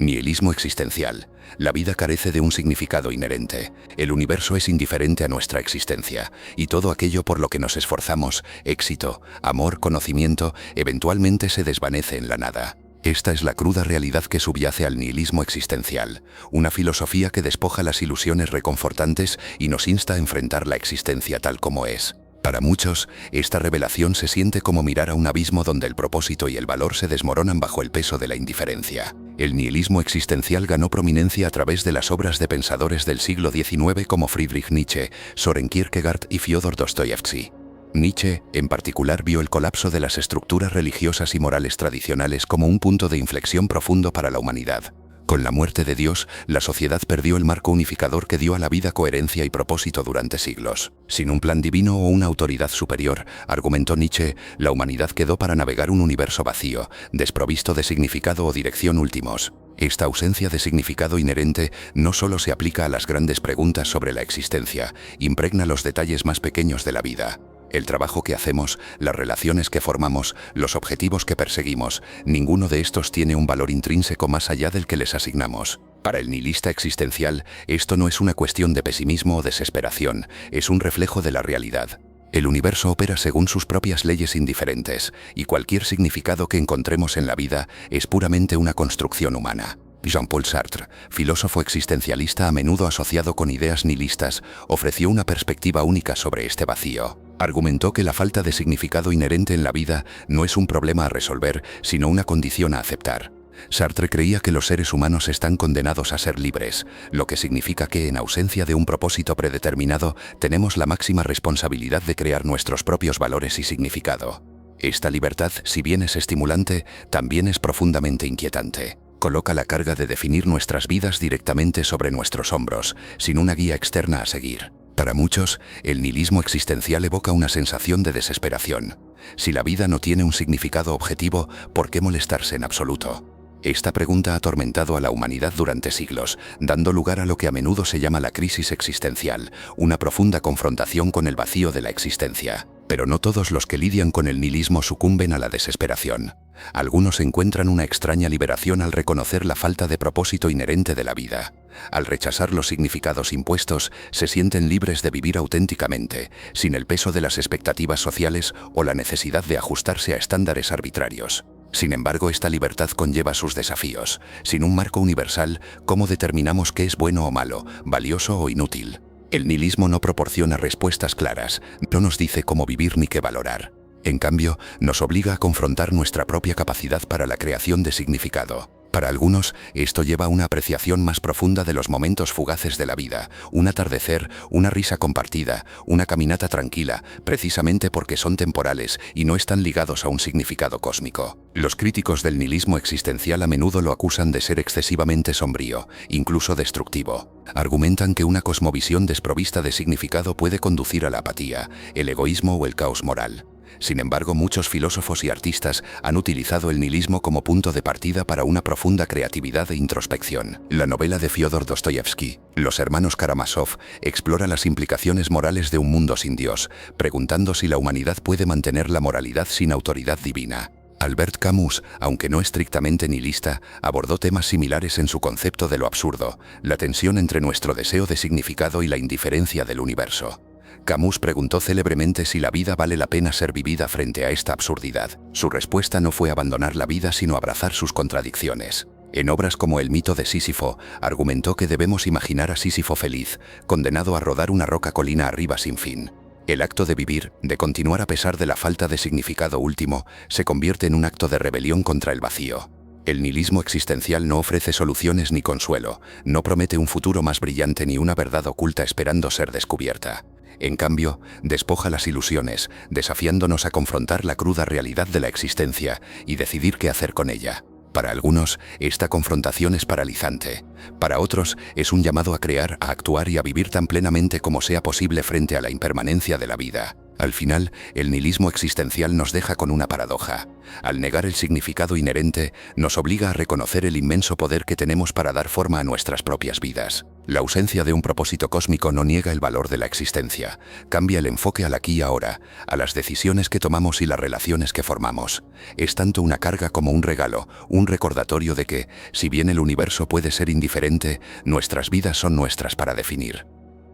Nihilismo existencial. La vida carece de un significado inherente. El universo es indiferente a nuestra existencia, y todo aquello por lo que nos esforzamos, éxito, amor, conocimiento, eventualmente se desvanece en la nada. Esta es la cruda realidad que subyace al nihilismo existencial, una filosofía que despoja las ilusiones reconfortantes y nos insta a enfrentar la existencia tal como es. Para muchos, esta revelación se siente como mirar a un abismo donde el propósito y el valor se desmoronan bajo el peso de la indiferencia. El nihilismo existencial ganó prominencia a través de las obras de pensadores del siglo XIX como Friedrich Nietzsche, Soren Kierkegaard y Fyodor Dostoyevsky. Nietzsche, en particular, vio el colapso de las estructuras religiosas y morales tradicionales como un punto de inflexión profundo para la humanidad. Con la muerte de Dios, la sociedad perdió el marco unificador que dio a la vida coherencia y propósito durante siglos. Sin un plan divino o una autoridad superior, argumentó Nietzsche, la humanidad quedó para navegar un universo vacío, desprovisto de significado o dirección últimos. Esta ausencia de significado inherente no solo se aplica a las grandes preguntas sobre la existencia, impregna los detalles más pequeños de la vida. El trabajo que hacemos, las relaciones que formamos, los objetivos que perseguimos, ninguno de estos tiene un valor intrínseco más allá del que les asignamos. Para el nihilista existencial, esto no es una cuestión de pesimismo o desesperación, es un reflejo de la realidad. El universo opera según sus propias leyes indiferentes, y cualquier significado que encontremos en la vida es puramente una construcción humana. Jean-Paul Sartre, filósofo existencialista a menudo asociado con ideas nihilistas, ofreció una perspectiva única sobre este vacío. Argumentó que la falta de significado inherente en la vida no es un problema a resolver, sino una condición a aceptar. Sartre creía que los seres humanos están condenados a ser libres, lo que significa que, en ausencia de un propósito predeterminado, tenemos la máxima responsabilidad de crear nuestros propios valores y significado. Esta libertad, si bien es estimulante, también es profundamente inquietante. Coloca la carga de definir nuestras vidas directamente sobre nuestros hombros, sin una guía externa a seguir. Para muchos, el nihilismo existencial evoca una sensación de desesperación. Si la vida no tiene un significado objetivo, ¿por qué molestarse en absoluto? Esta pregunta ha atormentado a la humanidad durante siglos, dando lugar a lo que a menudo se llama la crisis existencial, una profunda confrontación con el vacío de la existencia. Pero no todos los que lidian con el nihilismo sucumben a la desesperación. Algunos encuentran una extraña liberación al reconocer la falta de propósito inherente de la vida. Al rechazar los significados impuestos, se sienten libres de vivir auténticamente, sin el peso de las expectativas sociales o la necesidad de ajustarse a estándares arbitrarios. Sin embargo, esta libertad conlleva sus desafíos. Sin un marco universal, ¿cómo determinamos qué es bueno o malo, valioso o inútil? El nihilismo no proporciona respuestas claras, no nos dice cómo vivir ni qué valorar. En cambio, nos obliga a confrontar nuestra propia capacidad para la creación de significado. Para algunos, esto lleva a una apreciación más profunda de los momentos fugaces de la vida, un atardecer, una risa compartida, una caminata tranquila, precisamente porque son temporales y no están ligados a un significado cósmico. Los críticos del nihilismo existencial a menudo lo acusan de ser excesivamente sombrío, incluso destructivo. Argumentan que una cosmovisión desprovista de significado puede conducir a la apatía, el egoísmo o el caos moral. Sin embargo, muchos filósofos y artistas han utilizado el nihilismo como punto de partida para una profunda creatividad e introspección. La novela de Fyodor Dostoyevsky, Los hermanos Karamazov, explora las implicaciones morales de un mundo sin Dios, preguntando si la humanidad puede mantener la moralidad sin autoridad divina. Albert Camus, aunque no estrictamente nihilista, abordó temas similares en su concepto de lo absurdo, la tensión entre nuestro deseo de significado y la indiferencia del universo. Camus preguntó célebremente si la vida vale la pena ser vivida frente a esta absurdidad. Su respuesta no fue abandonar la vida sino abrazar sus contradicciones. En obras como El mito de Sísifo, argumentó que debemos imaginar a Sísifo feliz, condenado a rodar una roca colina arriba sin fin. El acto de vivir, de continuar a pesar de la falta de significado último, se convierte en un acto de rebelión contra el vacío. El nihilismo existencial no ofrece soluciones ni consuelo, no promete un futuro más brillante ni una verdad oculta esperando ser descubierta. En cambio, despoja las ilusiones, desafiándonos a confrontar la cruda realidad de la existencia y decidir qué hacer con ella. Para algunos, esta confrontación es paralizante. Para otros, es un llamado a crear, a actuar y a vivir tan plenamente como sea posible frente a la impermanencia de la vida. Al final, el nihilismo existencial nos deja con una paradoja. Al negar el significado inherente, nos obliga a reconocer el inmenso poder que tenemos para dar forma a nuestras propias vidas. La ausencia de un propósito cósmico no niega el valor de la existencia, cambia el enfoque al aquí y ahora, a las decisiones que tomamos y las relaciones que formamos. Es tanto una carga como un regalo, un recordatorio de que, si bien el universo puede ser indiferente, nuestras vidas son nuestras para definir.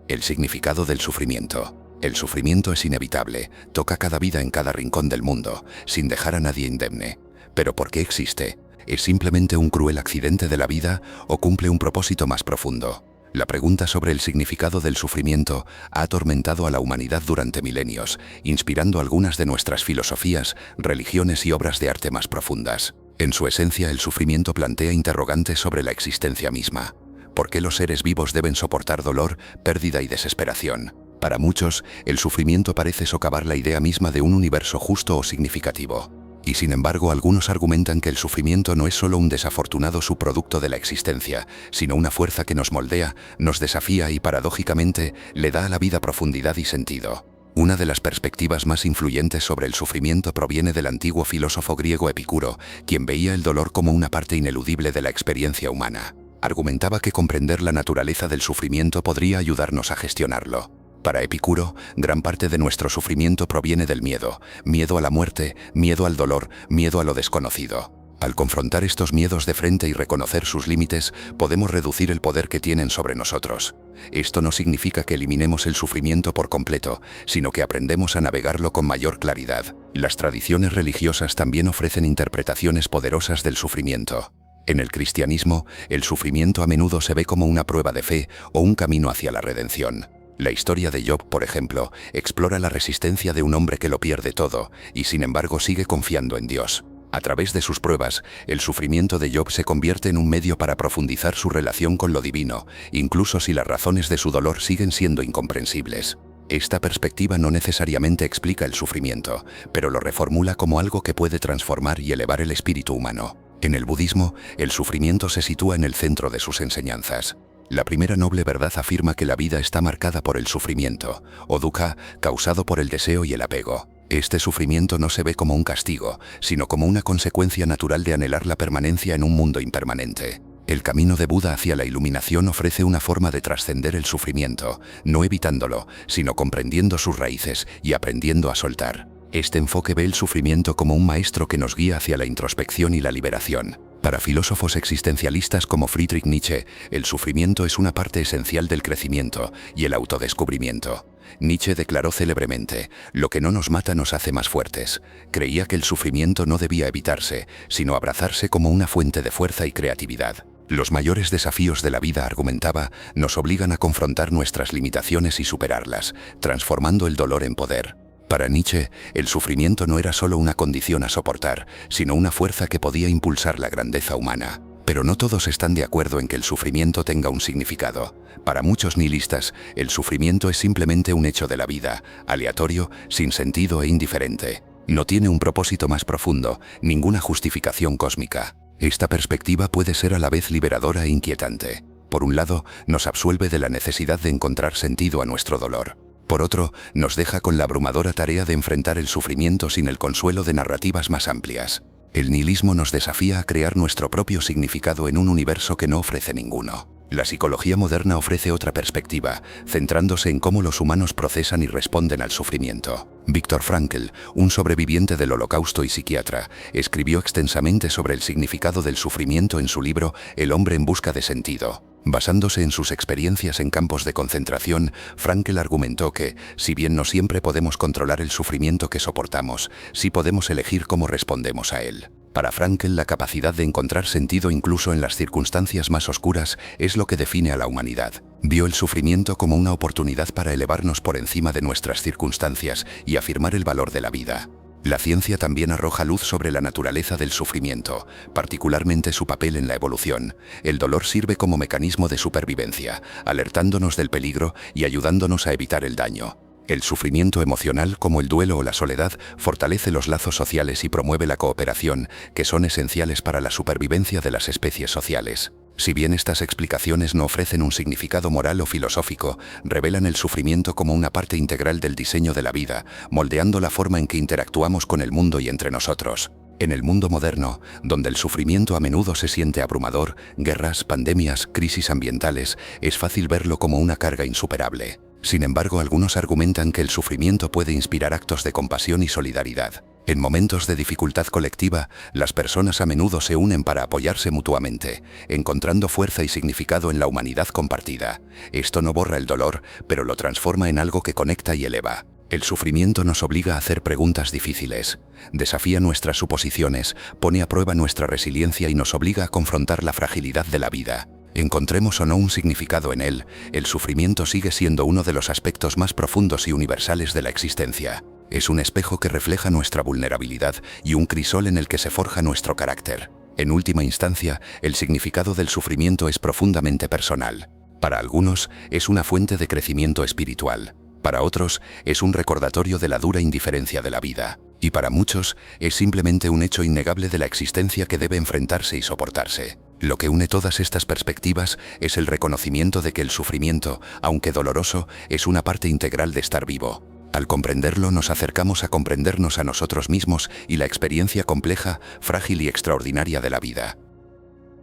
El significado del sufrimiento. El sufrimiento es inevitable, toca cada vida en cada rincón del mundo, sin dejar a nadie indemne. ¿Pero por qué existe? ¿Es simplemente un cruel accidente de la vida o cumple un propósito más profundo? La pregunta sobre el significado del sufrimiento ha atormentado a la humanidad durante milenios, inspirando algunas de nuestras filosofías, religiones y obras de arte más profundas. En su esencia, el sufrimiento plantea interrogantes sobre la existencia misma. ¿Por qué los seres vivos deben soportar dolor, pérdida y desesperación? Para muchos, el sufrimiento parece socavar la idea misma de un universo justo o significativo. Y sin embargo, algunos argumentan que el sufrimiento no es solo un desafortunado subproducto de la existencia, sino una fuerza que nos moldea, nos desafía y, paradójicamente, le da a la vida profundidad y sentido. Una de las perspectivas más influyentes sobre el sufrimiento proviene del antiguo filósofo griego Epicuro, quien veía el dolor como una parte ineludible de la experiencia humana. Argumentaba que comprender la naturaleza del sufrimiento podría ayudarnos a gestionarlo. Para Epicuro, gran parte de nuestro sufrimiento proviene del miedo, miedo a la muerte, miedo al dolor, miedo a lo desconocido. Al confrontar estos miedos de frente y reconocer sus límites, podemos reducir el poder que tienen sobre nosotros. Esto no significa que eliminemos el sufrimiento por completo, sino que aprendemos a navegarlo con mayor claridad. Las tradiciones religiosas también ofrecen interpretaciones poderosas del sufrimiento. En el cristianismo, el sufrimiento a menudo se ve como una prueba de fe o un camino hacia la redención. La historia de Job, por ejemplo, explora la resistencia de un hombre que lo pierde todo y sin embargo sigue confiando en Dios. A través de sus pruebas, el sufrimiento de Job se convierte en un medio para profundizar su relación con lo divino, incluso si las razones de su dolor siguen siendo incomprensibles. Esta perspectiva no necesariamente explica el sufrimiento, pero lo reformula como algo que puede transformar y elevar el espíritu humano. En el budismo, el sufrimiento se sitúa en el centro de sus enseñanzas. La primera noble verdad afirma que la vida está marcada por el sufrimiento, o dukkha, causado por el deseo y el apego. Este sufrimiento no se ve como un castigo, sino como una consecuencia natural de anhelar la permanencia en un mundo impermanente. El camino de Buda hacia la iluminación ofrece una forma de trascender el sufrimiento, no evitándolo, sino comprendiendo sus raíces y aprendiendo a soltar. Este enfoque ve el sufrimiento como un maestro que nos guía hacia la introspección y la liberación. Para filósofos existencialistas como Friedrich Nietzsche, el sufrimiento es una parte esencial del crecimiento y el autodescubrimiento. Nietzsche declaró célebremente: «Lo que no nos mata nos hace más fuertes». Creía que el sufrimiento no debía evitarse, sino abrazarse como una fuente de fuerza y creatividad. Los mayores desafíos de la vida, argumentaba, nos obligan a confrontar nuestras limitaciones y superarlas, transformando el dolor en poder. Para Nietzsche, el sufrimiento no era solo una condición a soportar, sino una fuerza que podía impulsar la grandeza humana. Pero no todos están de acuerdo en que el sufrimiento tenga un significado. Para muchos nihilistas, el sufrimiento es simplemente un hecho de la vida, aleatorio, sin sentido e indiferente. No tiene un propósito más profundo, ninguna justificación cósmica. Esta perspectiva puede ser a la vez liberadora e inquietante. Por un lado, nos absuelve de la necesidad de encontrar sentido a nuestro dolor. Por otro, nos deja con la abrumadora tarea de enfrentar el sufrimiento sin el consuelo de narrativas más amplias. El nihilismo nos desafía a crear nuestro propio significado en un universo que no ofrece ninguno. La psicología moderna ofrece otra perspectiva, centrándose en cómo los humanos procesan y responden al sufrimiento. Viktor Frankl, un sobreviviente del Holocausto y psiquiatra, escribió extensamente sobre el significado del sufrimiento en su libro El hombre en busca de sentido. Basándose en sus experiencias en campos de concentración, Frankl argumentó que, si bien no siempre podemos controlar el sufrimiento que soportamos, sí podemos elegir cómo respondemos a él. Para Frankl, la capacidad de encontrar sentido incluso en las circunstancias más oscuras es lo que define a la humanidad. Vio el sufrimiento como una oportunidad para elevarnos por encima de nuestras circunstancias y afirmar el valor de la vida. La ciencia también arroja luz sobre la naturaleza del sufrimiento, particularmente su papel en la evolución. El dolor sirve como mecanismo de supervivencia, alertándonos del peligro y ayudándonos a evitar el daño. El sufrimiento emocional, como el duelo o la soledad, fortalece los lazos sociales y promueve la cooperación, que son esenciales para la supervivencia de las especies sociales. Si bien estas explicaciones no ofrecen un significado moral o filosófico, revelan el sufrimiento como una parte integral del diseño de la vida, moldeando la forma en que interactuamos con el mundo y entre nosotros. En el mundo moderno, donde el sufrimiento a menudo se siente abrumador, guerras, pandemias, crisis ambientales, es fácil verlo como una carga insuperable. Sin embargo, algunos argumentan que el sufrimiento puede inspirar actos de compasión y solidaridad. En momentos de dificultad colectiva, las personas a menudo se unen para apoyarse mutuamente, encontrando fuerza y significado en la humanidad compartida. Esto no borra el dolor, pero lo transforma en algo que conecta y eleva. El sufrimiento nos obliga a hacer preguntas difíciles, desafía nuestras suposiciones, pone a prueba nuestra resiliencia y nos obliga a confrontar la fragilidad de la vida. Encontremos o no un significado en él, el sufrimiento sigue siendo uno de los aspectos más profundos y universales de la existencia. Es un espejo que refleja nuestra vulnerabilidad y un crisol en el que se forja nuestro carácter. En última instancia, el significado del sufrimiento es profundamente personal. Para algunos, es una fuente de crecimiento espiritual. Para otros, es un recordatorio de la dura indiferencia de la vida. Y para muchos, es simplemente un hecho innegable de la existencia que debe enfrentarse y soportarse. Lo que une todas estas perspectivas es el reconocimiento de que el sufrimiento, aunque doloroso, es una parte integral de estar vivo. Al comprenderlo, nos acercamos a comprendernos a nosotros mismos y la experiencia compleja, frágil y extraordinaria de la vida.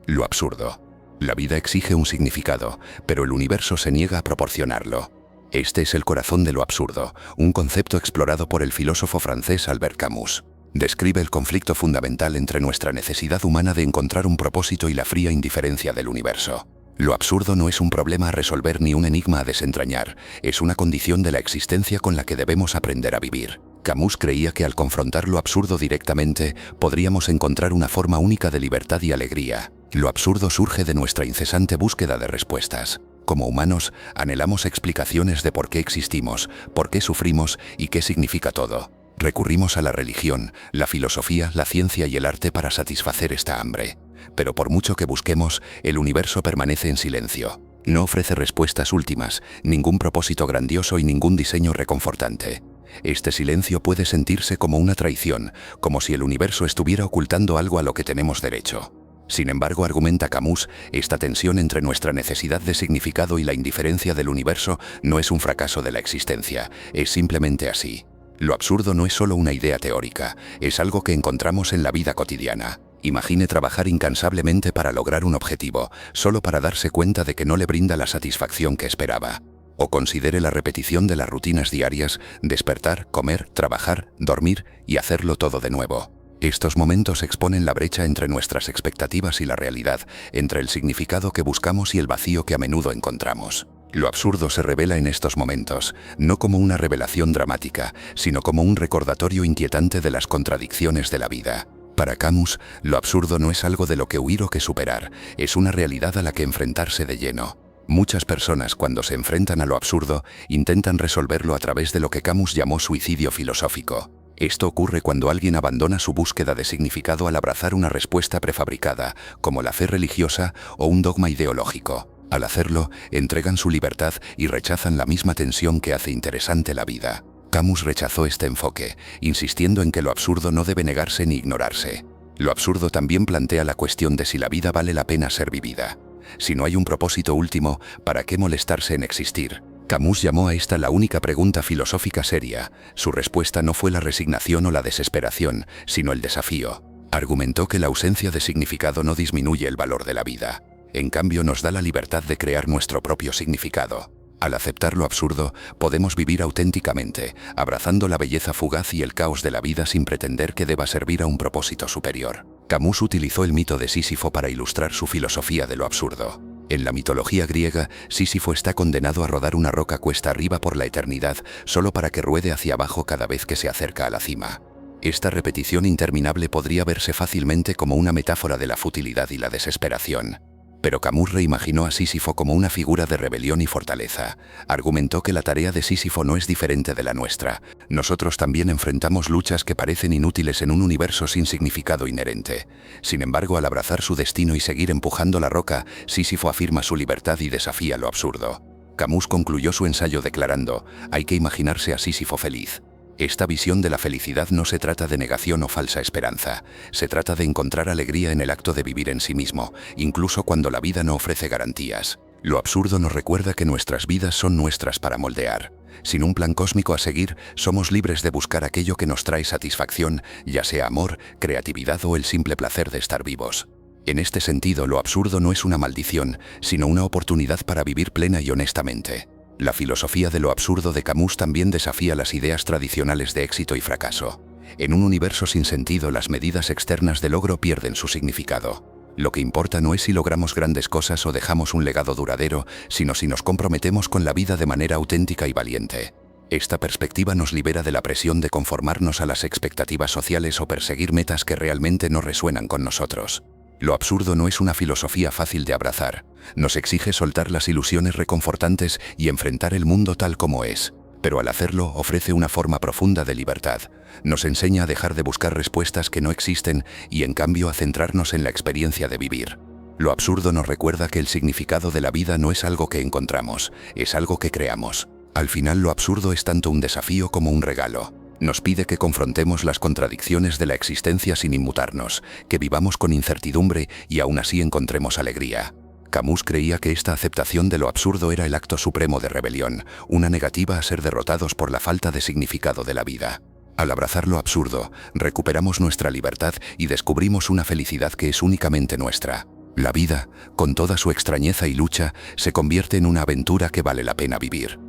Lo absurdo. La vida exige un significado, pero el universo se niega a proporcionarlo. Este es el corazón de lo absurdo, un concepto explorado por el filósofo francés Albert Camus. Describe el conflicto fundamental entre nuestra necesidad humana de encontrar un propósito y la fría indiferencia del universo. Lo absurdo no es un problema a resolver ni un enigma a desentrañar, es una condición de la existencia con la que debemos aprender a vivir. Camus creía que al confrontar lo absurdo directamente, podríamos encontrar una forma única de libertad y alegría. Lo absurdo surge de nuestra incesante búsqueda de respuestas. Como humanos, anhelamos explicaciones de por qué existimos, por qué sufrimos y qué significa todo. Recurrimos a la religión, la filosofía, la ciencia y el arte para satisfacer esta hambre. Pero por mucho que busquemos, el universo permanece en silencio. No ofrece respuestas últimas, ningún propósito grandioso y ningún diseño reconfortante. Este silencio puede sentirse como una traición, como si el universo estuviera ocultando algo a lo que tenemos derecho. Sin embargo, argumenta Camus, esta tensión entre nuestra necesidad de significado y la indiferencia del universo no es un fracaso de la existencia, es simplemente así. Lo absurdo no es solo una idea teórica, es algo que encontramos en la vida cotidiana. Imagine trabajar incansablemente para lograr un objetivo, solo para darse cuenta de que no le brinda la satisfacción que esperaba. O considere la repetición de las rutinas diarias, despertar, comer, trabajar, dormir y hacerlo todo de nuevo. Estos momentos exponen la brecha entre nuestras expectativas y la realidad, entre el significado que buscamos y el vacío que a menudo encontramos. Lo absurdo se revela en estos momentos, no como una revelación dramática, sino como un recordatorio inquietante de las contradicciones de la vida. Para Camus, lo absurdo no es algo de lo que huir o que superar, es una realidad a la que enfrentarse de lleno. Muchas personas, cuando se enfrentan a lo absurdo, intentan resolverlo a través de lo que Camus llamó suicidio filosófico. Esto ocurre cuando alguien abandona su búsqueda de significado al abrazar una respuesta prefabricada, como la fe religiosa o un dogma ideológico. Al hacerlo, entregan su libertad y rechazan la misma tensión que hace interesante la vida. Camus rechazó este enfoque, insistiendo en que lo absurdo no debe negarse ni ignorarse. Lo absurdo también plantea la cuestión de si la vida vale la pena ser vivida. Si no hay un propósito último, ¿para qué molestarse en existir? Camus llamó a esta la única pregunta filosófica seria. Su respuesta no fue la resignación o la desesperación, sino el desafío. Argumentó que la ausencia de significado no disminuye el valor de la vida. En cambio, nos da la libertad de crear nuestro propio significado. Al aceptar lo absurdo, podemos vivir auténticamente, abrazando la belleza fugaz y el caos de la vida sin pretender que deba servir a un propósito superior. Camus utilizó el mito de Sísifo para ilustrar su filosofía de lo absurdo. En la mitología griega, Sísifo está condenado a rodar una roca cuesta arriba por la eternidad, solo para que ruede hacia abajo cada vez que se acerca a la cima. Esta repetición interminable podría verse fácilmente como una metáfora de la futilidad y la desesperación. Pero Camus reimaginó a Sísifo como una figura de rebelión y fortaleza. Argumentó que la tarea de Sísifo no es diferente de la nuestra. Nosotros también enfrentamos luchas que parecen inútiles en un universo sin significado inherente. Sin embargo, al abrazar su destino y seguir empujando la roca, Sísifo afirma su libertad y desafía lo absurdo. Camus concluyó su ensayo declarando: hay que imaginarse a Sísifo feliz. Esta visión de la felicidad no se trata de negación o falsa esperanza, se trata de encontrar alegría en el acto de vivir en sí mismo, incluso cuando la vida no ofrece garantías. Lo absurdo nos recuerda que nuestras vidas son nuestras para moldear. Sin un plan cósmico a seguir, somos libres de buscar aquello que nos trae satisfacción, ya sea amor, creatividad o el simple placer de estar vivos. En este sentido, lo absurdo no es una maldición, sino una oportunidad para vivir plena y honestamente. La filosofía de lo absurdo de Camus también desafía las ideas tradicionales de éxito y fracaso. En un universo sin sentido, las medidas externas de logro pierden su significado. Lo que importa no es si logramos grandes cosas o dejamos un legado duradero, sino si nos comprometemos con la vida de manera auténtica y valiente. Esta perspectiva nos libera de la presión de conformarnos a las expectativas sociales o perseguir metas que realmente no resuenan con nosotros. Lo absurdo no es una filosofía fácil de abrazar. Nos exige soltar las ilusiones reconfortantes y enfrentar el mundo tal como es. Pero al hacerlo, ofrece una forma profunda de libertad. Nos enseña a dejar de buscar respuestas que no existen y, en cambio, a centrarnos en la experiencia de vivir. Lo absurdo nos recuerda que el significado de la vida no es algo que encontramos, es algo que creamos. Al final lo absurdo es tanto un desafío como un regalo. Nos pide que confrontemos las contradicciones de la existencia sin inmutarnos, que vivamos con incertidumbre y aún así encontremos alegría. Camus creía que esta aceptación de lo absurdo era el acto supremo de rebelión, una negativa a ser derrotados por la falta de significado de la vida. Al abrazar lo absurdo, recuperamos nuestra libertad y descubrimos una felicidad que es únicamente nuestra. La vida, con toda su extrañeza y lucha, se convierte en una aventura que vale la pena vivir.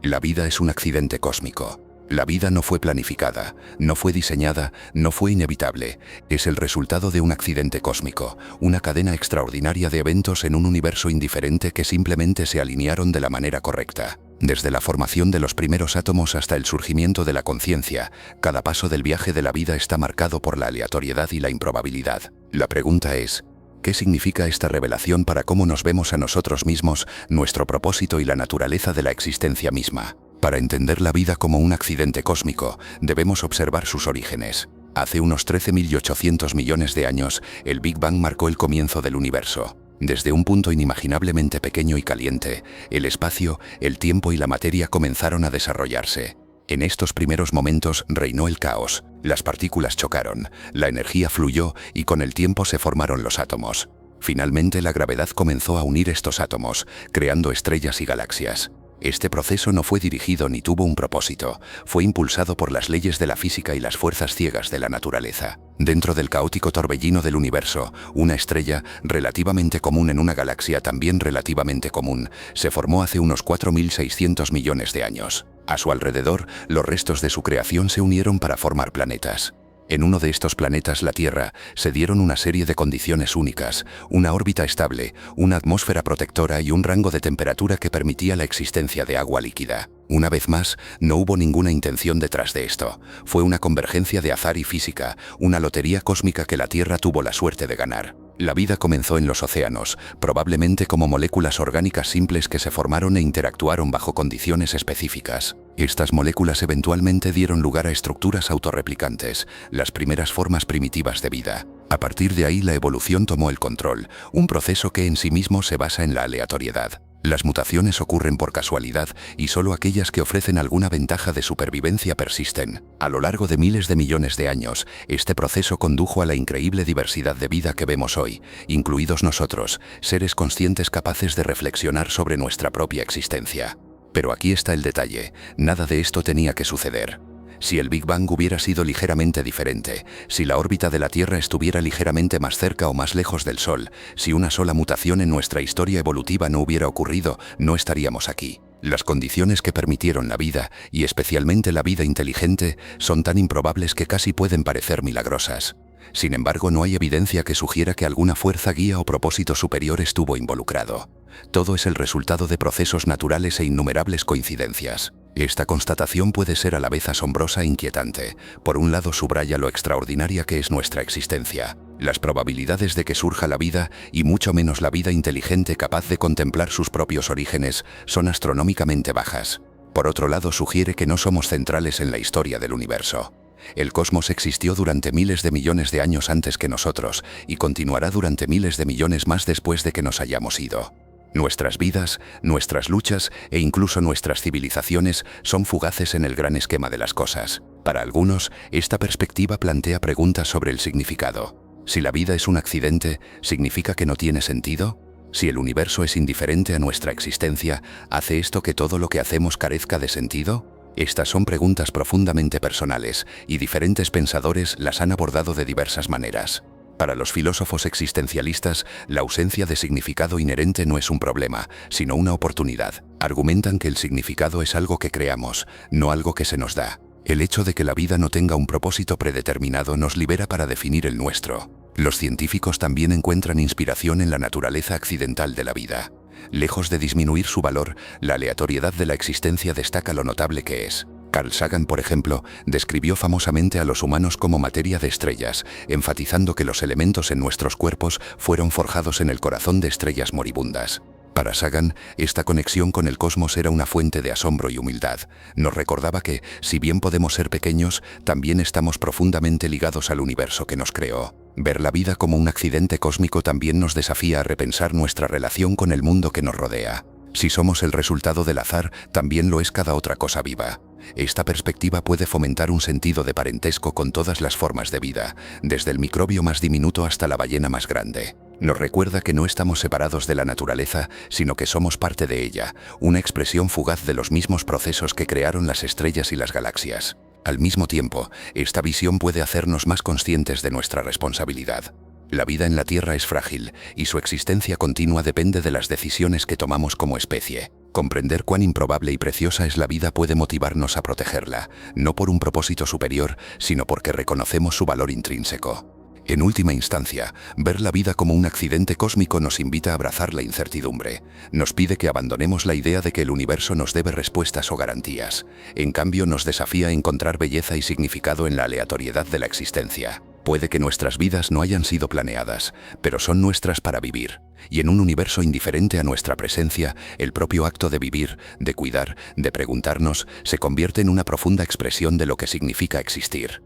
La vida es un accidente cósmico. La vida no fue planificada, no fue diseñada, no fue inevitable. Es el resultado de un accidente cósmico, una cadena extraordinaria de eventos en un universo indiferente que simplemente se alinearon de la manera correcta. Desde la formación de los primeros átomos hasta el surgimiento de la conciencia, cada paso del viaje de la vida está marcado por la aleatoriedad y la improbabilidad. La pregunta es, ¿qué significa esta revelación para cómo nos vemos a nosotros mismos, nuestro propósito y la naturaleza de la existencia misma? Para entender la vida como un accidente cósmico, debemos observar sus orígenes. Hace unos 13.800 millones de años, el Big Bang marcó el comienzo del universo. Desde un punto inimaginablemente pequeño y caliente, el espacio, el tiempo y la materia comenzaron a desarrollarse. En estos primeros momentos reinó el caos, las partículas chocaron, la energía fluyó y con el tiempo se formaron los átomos. Finalmente la gravedad comenzó a unir estos átomos, creando estrellas y galaxias. Este proceso no fue dirigido ni tuvo un propósito, fue impulsado por las leyes de la física y las fuerzas ciegas de la naturaleza. Dentro del caótico torbellino del universo, una estrella, relativamente común en una galaxia también relativamente común, se formó hace unos 4.600 millones de años. A su alrededor, los restos de su creación se unieron para formar planetas. En uno de estos planetas, la Tierra, se dieron una serie de condiciones únicas, una órbita estable, una atmósfera protectora y un rango de temperatura que permitía la existencia de agua líquida. Una vez más, no hubo ninguna intención detrás de esto. Fue una convergencia de azar y física, una lotería cósmica que la Tierra tuvo la suerte de ganar. La vida comenzó en los océanos, probablemente como moléculas orgánicas simples que se formaron e interactuaron bajo condiciones específicas. Estas moléculas eventualmente dieron lugar a estructuras autorreplicantes, las primeras formas primitivas de vida. A partir de ahí la evolución tomó el control, un proceso que en sí mismo se basa en la aleatoriedad. Las mutaciones ocurren por casualidad y solo aquellas que ofrecen alguna ventaja de supervivencia persisten. A lo largo de miles de millones de años, este proceso condujo a la increíble diversidad de vida que vemos hoy, incluidos nosotros, seres conscientes capaces de reflexionar sobre nuestra propia existencia. Pero aquí está el detalle, nada de esto tenía que suceder. Si el Big Bang hubiera sido ligeramente diferente, si la órbita de la Tierra estuviera ligeramente más cerca o más lejos del Sol, si una sola mutación en nuestra historia evolutiva no hubiera ocurrido, no estaríamos aquí. Las condiciones que permitieron la vida, y especialmente la vida inteligente, son tan improbables que casi pueden parecer milagrosas. Sin embargo, no hay evidencia que sugiera que alguna fuerza guía o propósito superior estuvo involucrado. Todo es el resultado de procesos naturales e innumerables coincidencias. Esta constatación puede ser a la vez asombrosa e inquietante. Por un lado subraya lo extraordinaria que es nuestra existencia. Las probabilidades de que surja la vida, y mucho menos la vida inteligente capaz de contemplar sus propios orígenes, son astronómicamente bajas. Por otro lado sugiere que no somos centrales en la historia del universo. El cosmos existió durante miles de millones de años antes que nosotros, y continuará durante miles de millones más después de que nos hayamos ido. Nuestras vidas, nuestras luchas e incluso nuestras civilizaciones son fugaces en el gran esquema de las cosas. Para algunos, esta perspectiva plantea preguntas sobre el significado. Si la vida es un accidente, ¿significa que no tiene sentido? Si el universo es indiferente a nuestra existencia, ¿hace esto que todo lo que hacemos carezca de sentido? Estas son preguntas profundamente personales, y diferentes pensadores las han abordado de diversas maneras. Para los filósofos existencialistas, la ausencia de significado inherente no es un problema, sino una oportunidad. Argumentan que el significado es algo que creamos, no algo que se nos da. El hecho de que la vida no tenga un propósito predeterminado nos libera para definir el nuestro. Los científicos también encuentran inspiración en la naturaleza accidental de la vida. Lejos de disminuir su valor, la aleatoriedad de la existencia destaca lo notable que es. Carl Sagan, por ejemplo, describió famosamente a los humanos como materia de estrellas, enfatizando que los elementos en nuestros cuerpos fueron forjados en el corazón de estrellas moribundas. Para Sagan, esta conexión con el cosmos era una fuente de asombro y humildad. Nos recordaba que, si bien podemos ser pequeños, también estamos profundamente ligados al universo que nos creó. Ver la vida como un accidente cósmico también nos desafía a repensar nuestra relación con el mundo que nos rodea. Si somos el resultado del azar, también lo es cada otra cosa viva. Esta perspectiva puede fomentar un sentido de parentesco con todas las formas de vida, desde el microbio más diminuto hasta la ballena más grande. Nos recuerda que no estamos separados de la naturaleza, sino que somos parte de ella, una expresión fugaz de los mismos procesos que crearon las estrellas y las galaxias. Al mismo tiempo, esta visión puede hacernos más conscientes de nuestra responsabilidad. La vida en la Tierra es frágil, y su existencia continua depende de las decisiones que tomamos como especie. Comprender cuán improbable y preciosa es la vida puede motivarnos a protegerla, no por un propósito superior, sino porque reconocemos su valor intrínseco. En última instancia, ver la vida como un accidente cósmico nos invita a abrazar la incertidumbre. Nos pide que abandonemos la idea de que el universo nos debe respuestas o garantías. En cambio, nos desafía a encontrar belleza y significado en la aleatoriedad de la existencia. Puede que nuestras vidas no hayan sido planeadas, pero son nuestras para vivir. Y en un universo indiferente a nuestra presencia, el propio acto de vivir, de cuidar, de preguntarnos, se convierte en una profunda expresión de lo que significa existir.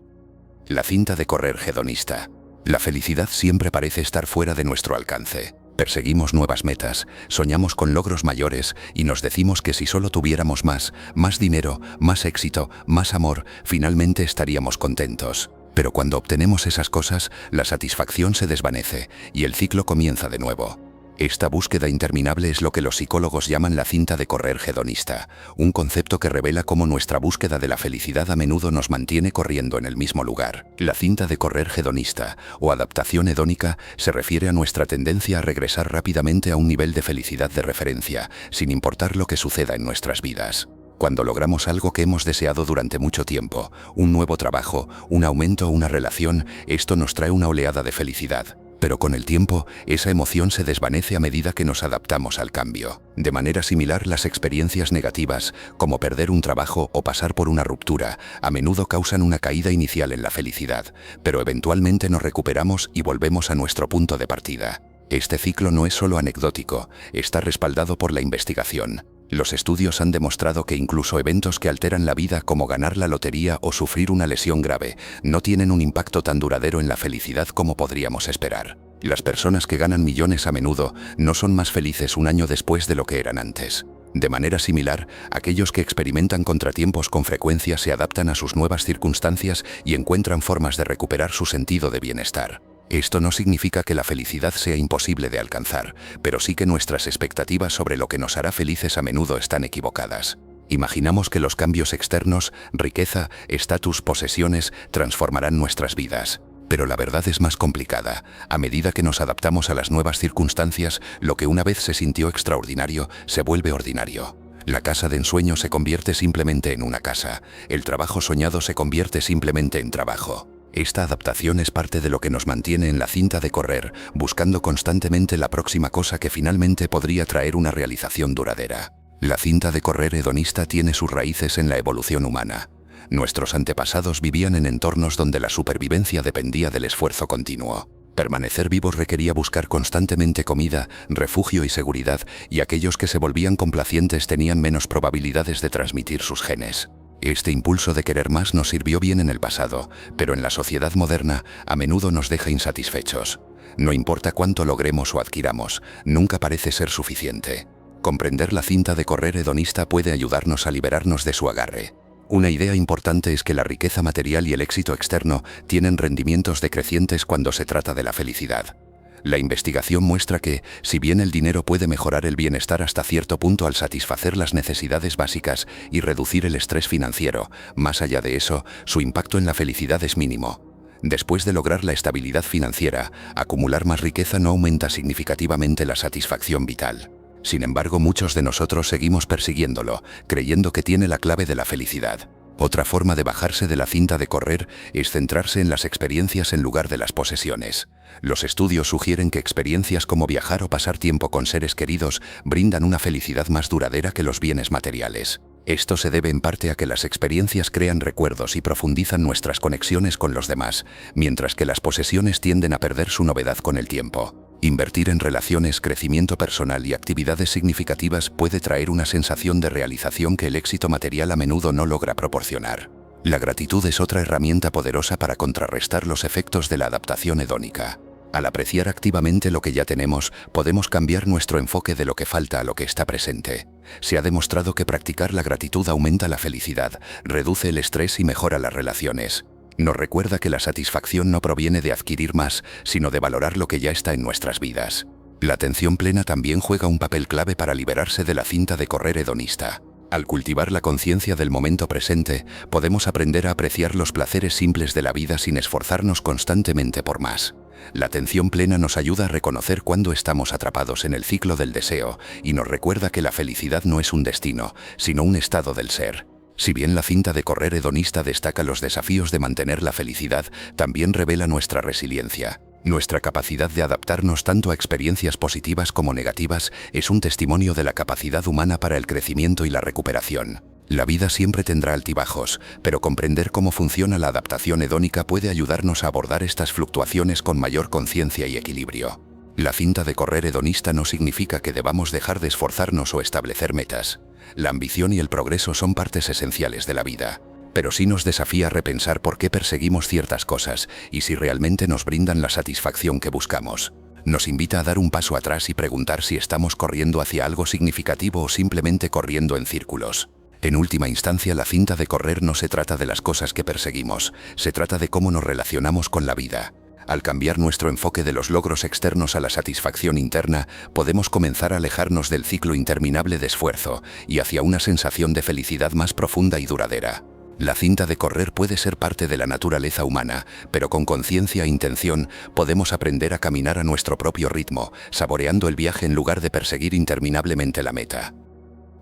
La cinta de correr hedonista. La felicidad siempre parece estar fuera de nuestro alcance. Perseguimos nuevas metas, soñamos con logros mayores y nos decimos que si solo tuviéramos más dinero, más éxito, más amor, finalmente estaríamos contentos. Pero cuando obtenemos esas cosas, la satisfacción se desvanece y el ciclo comienza de nuevo. Esta búsqueda interminable es lo que los psicólogos llaman la cinta de correr hedonista, un concepto que revela cómo nuestra búsqueda de la felicidad a menudo nos mantiene corriendo en el mismo lugar. La cinta de correr hedonista, o adaptación hedónica, se refiere a nuestra tendencia a regresar rápidamente a un nivel de felicidad de referencia, sin importar lo que suceda en nuestras vidas. Cuando logramos algo que hemos deseado durante mucho tiempo, un nuevo trabajo, un aumento o una relación, esto nos trae una oleada de felicidad. Pero con el tiempo, esa emoción se desvanece a medida que nos adaptamos al cambio. De manera similar, las experiencias negativas, como perder un trabajo o pasar por una ruptura, a menudo causan una caída inicial en la felicidad, pero eventualmente nos recuperamos y volvemos a nuestro punto de partida. Este ciclo no es solo anecdótico, está respaldado por la investigación. Los estudios han demostrado que incluso eventos que alteran la vida como ganar la lotería o sufrir una lesión grave no tienen un impacto tan duradero en la felicidad como podríamos esperar. Las personas que ganan millones a menudo no son más felices un año después de lo que eran antes. De manera similar, aquellos que experimentan contratiempos con frecuencia se adaptan a sus nuevas circunstancias y encuentran formas de recuperar su sentido de bienestar. Esto no significa que la felicidad sea imposible de alcanzar, pero sí que nuestras expectativas sobre lo que nos hará felices a menudo están equivocadas. Imaginamos que los cambios externos, riqueza, estatus, posesiones, transformarán nuestras vidas. Pero la verdad es más complicada. A medida que nos adaptamos a las nuevas circunstancias, lo que una vez se sintió extraordinario se vuelve ordinario. La casa de ensueño se convierte simplemente en una casa. El trabajo soñado se convierte simplemente en trabajo. Esta adaptación es parte de lo que nos mantiene en la cinta de correr, buscando constantemente la próxima cosa que finalmente podría traer una realización duradera. La cinta de correr hedonista tiene sus raíces en la evolución humana. Nuestros antepasados vivían en entornos donde la supervivencia dependía del esfuerzo continuo. Permanecer vivos requería buscar constantemente comida, refugio y seguridad, y aquellos que se volvían complacientes tenían menos probabilidades de transmitir sus genes. Este impulso de querer más nos sirvió bien en el pasado, pero en la sociedad moderna a menudo nos deja insatisfechos. No importa cuánto logremos o adquiramos, nunca parece ser suficiente. Comprender la cinta de correr hedonista puede ayudarnos a liberarnos de su agarre. Una idea importante es que la riqueza material y el éxito externo tienen rendimientos decrecientes cuando se trata de la felicidad. La investigación muestra que, si bien el dinero puede mejorar el bienestar hasta cierto punto al satisfacer las necesidades básicas y reducir el estrés financiero, más allá de eso, su impacto en la felicidad es mínimo. Después de lograr la estabilidad financiera, acumular más riqueza no aumenta significativamente la satisfacción vital. Sin embargo, muchos de nosotros seguimos persiguiéndolo, creyendo que tiene la clave de la felicidad. Otra forma de bajarse de la cinta de correr es centrarse en las experiencias en lugar de las posesiones. Los estudios sugieren que experiencias como viajar o pasar tiempo con seres queridos brindan una felicidad más duradera que los bienes materiales. Esto se debe en parte a que las experiencias crean recuerdos y profundizan nuestras conexiones con los demás, mientras que las posesiones tienden a perder su novedad con el tiempo. Invertir en relaciones, crecimiento personal y actividades significativas puede traer una sensación de realización que el éxito material a menudo no logra proporcionar. La gratitud es otra herramienta poderosa para contrarrestar los efectos de la adaptación hedónica. Al apreciar activamente lo que ya tenemos, podemos cambiar nuestro enfoque de lo que falta a lo que está presente. Se ha demostrado que practicar la gratitud aumenta la felicidad, reduce el estrés y mejora las relaciones. Nos recuerda que la satisfacción no proviene de adquirir más, sino de valorar lo que ya está en nuestras vidas. La atención plena también juega un papel clave para liberarse de la cinta de correr hedonista. Al cultivar la conciencia del momento presente, podemos aprender a apreciar los placeres simples de la vida sin esforzarnos constantemente por más. La atención plena nos ayuda a reconocer cuando estamos atrapados en el ciclo del deseo y nos recuerda que la felicidad no es un destino, sino un estado del ser. Si bien la cinta de correr hedonista destaca los desafíos de mantener la felicidad, también revela nuestra resiliencia. Nuestra capacidad de adaptarnos tanto a experiencias positivas como negativas es un testimonio de la capacidad humana para el crecimiento y la recuperación. La vida siempre tendrá altibajos, pero comprender cómo funciona la adaptación hedónica puede ayudarnos a abordar estas fluctuaciones con mayor conciencia y equilibrio. La cinta de correr hedonista no significa que debamos dejar de esforzarnos o establecer metas. La ambición y el progreso son partes esenciales de la vida, pero sí nos desafía a repensar por qué perseguimos ciertas cosas y si realmente nos brindan la satisfacción que buscamos. Nos invita a dar un paso atrás y preguntar si estamos corriendo hacia algo significativo o simplemente corriendo en círculos. En última instancia, la cinta de correr no se trata de las cosas que perseguimos, se trata de cómo nos relacionamos con la vida. Al cambiar nuestro enfoque de los logros externos a la satisfacción interna, podemos comenzar a alejarnos del ciclo interminable de esfuerzo y hacia una sensación de felicidad más profunda y duradera. La cinta de correr puede ser parte de la naturaleza humana, pero con conciencia e intención podemos aprender a caminar a nuestro propio ritmo, saboreando el viaje en lugar de perseguir interminablemente la meta.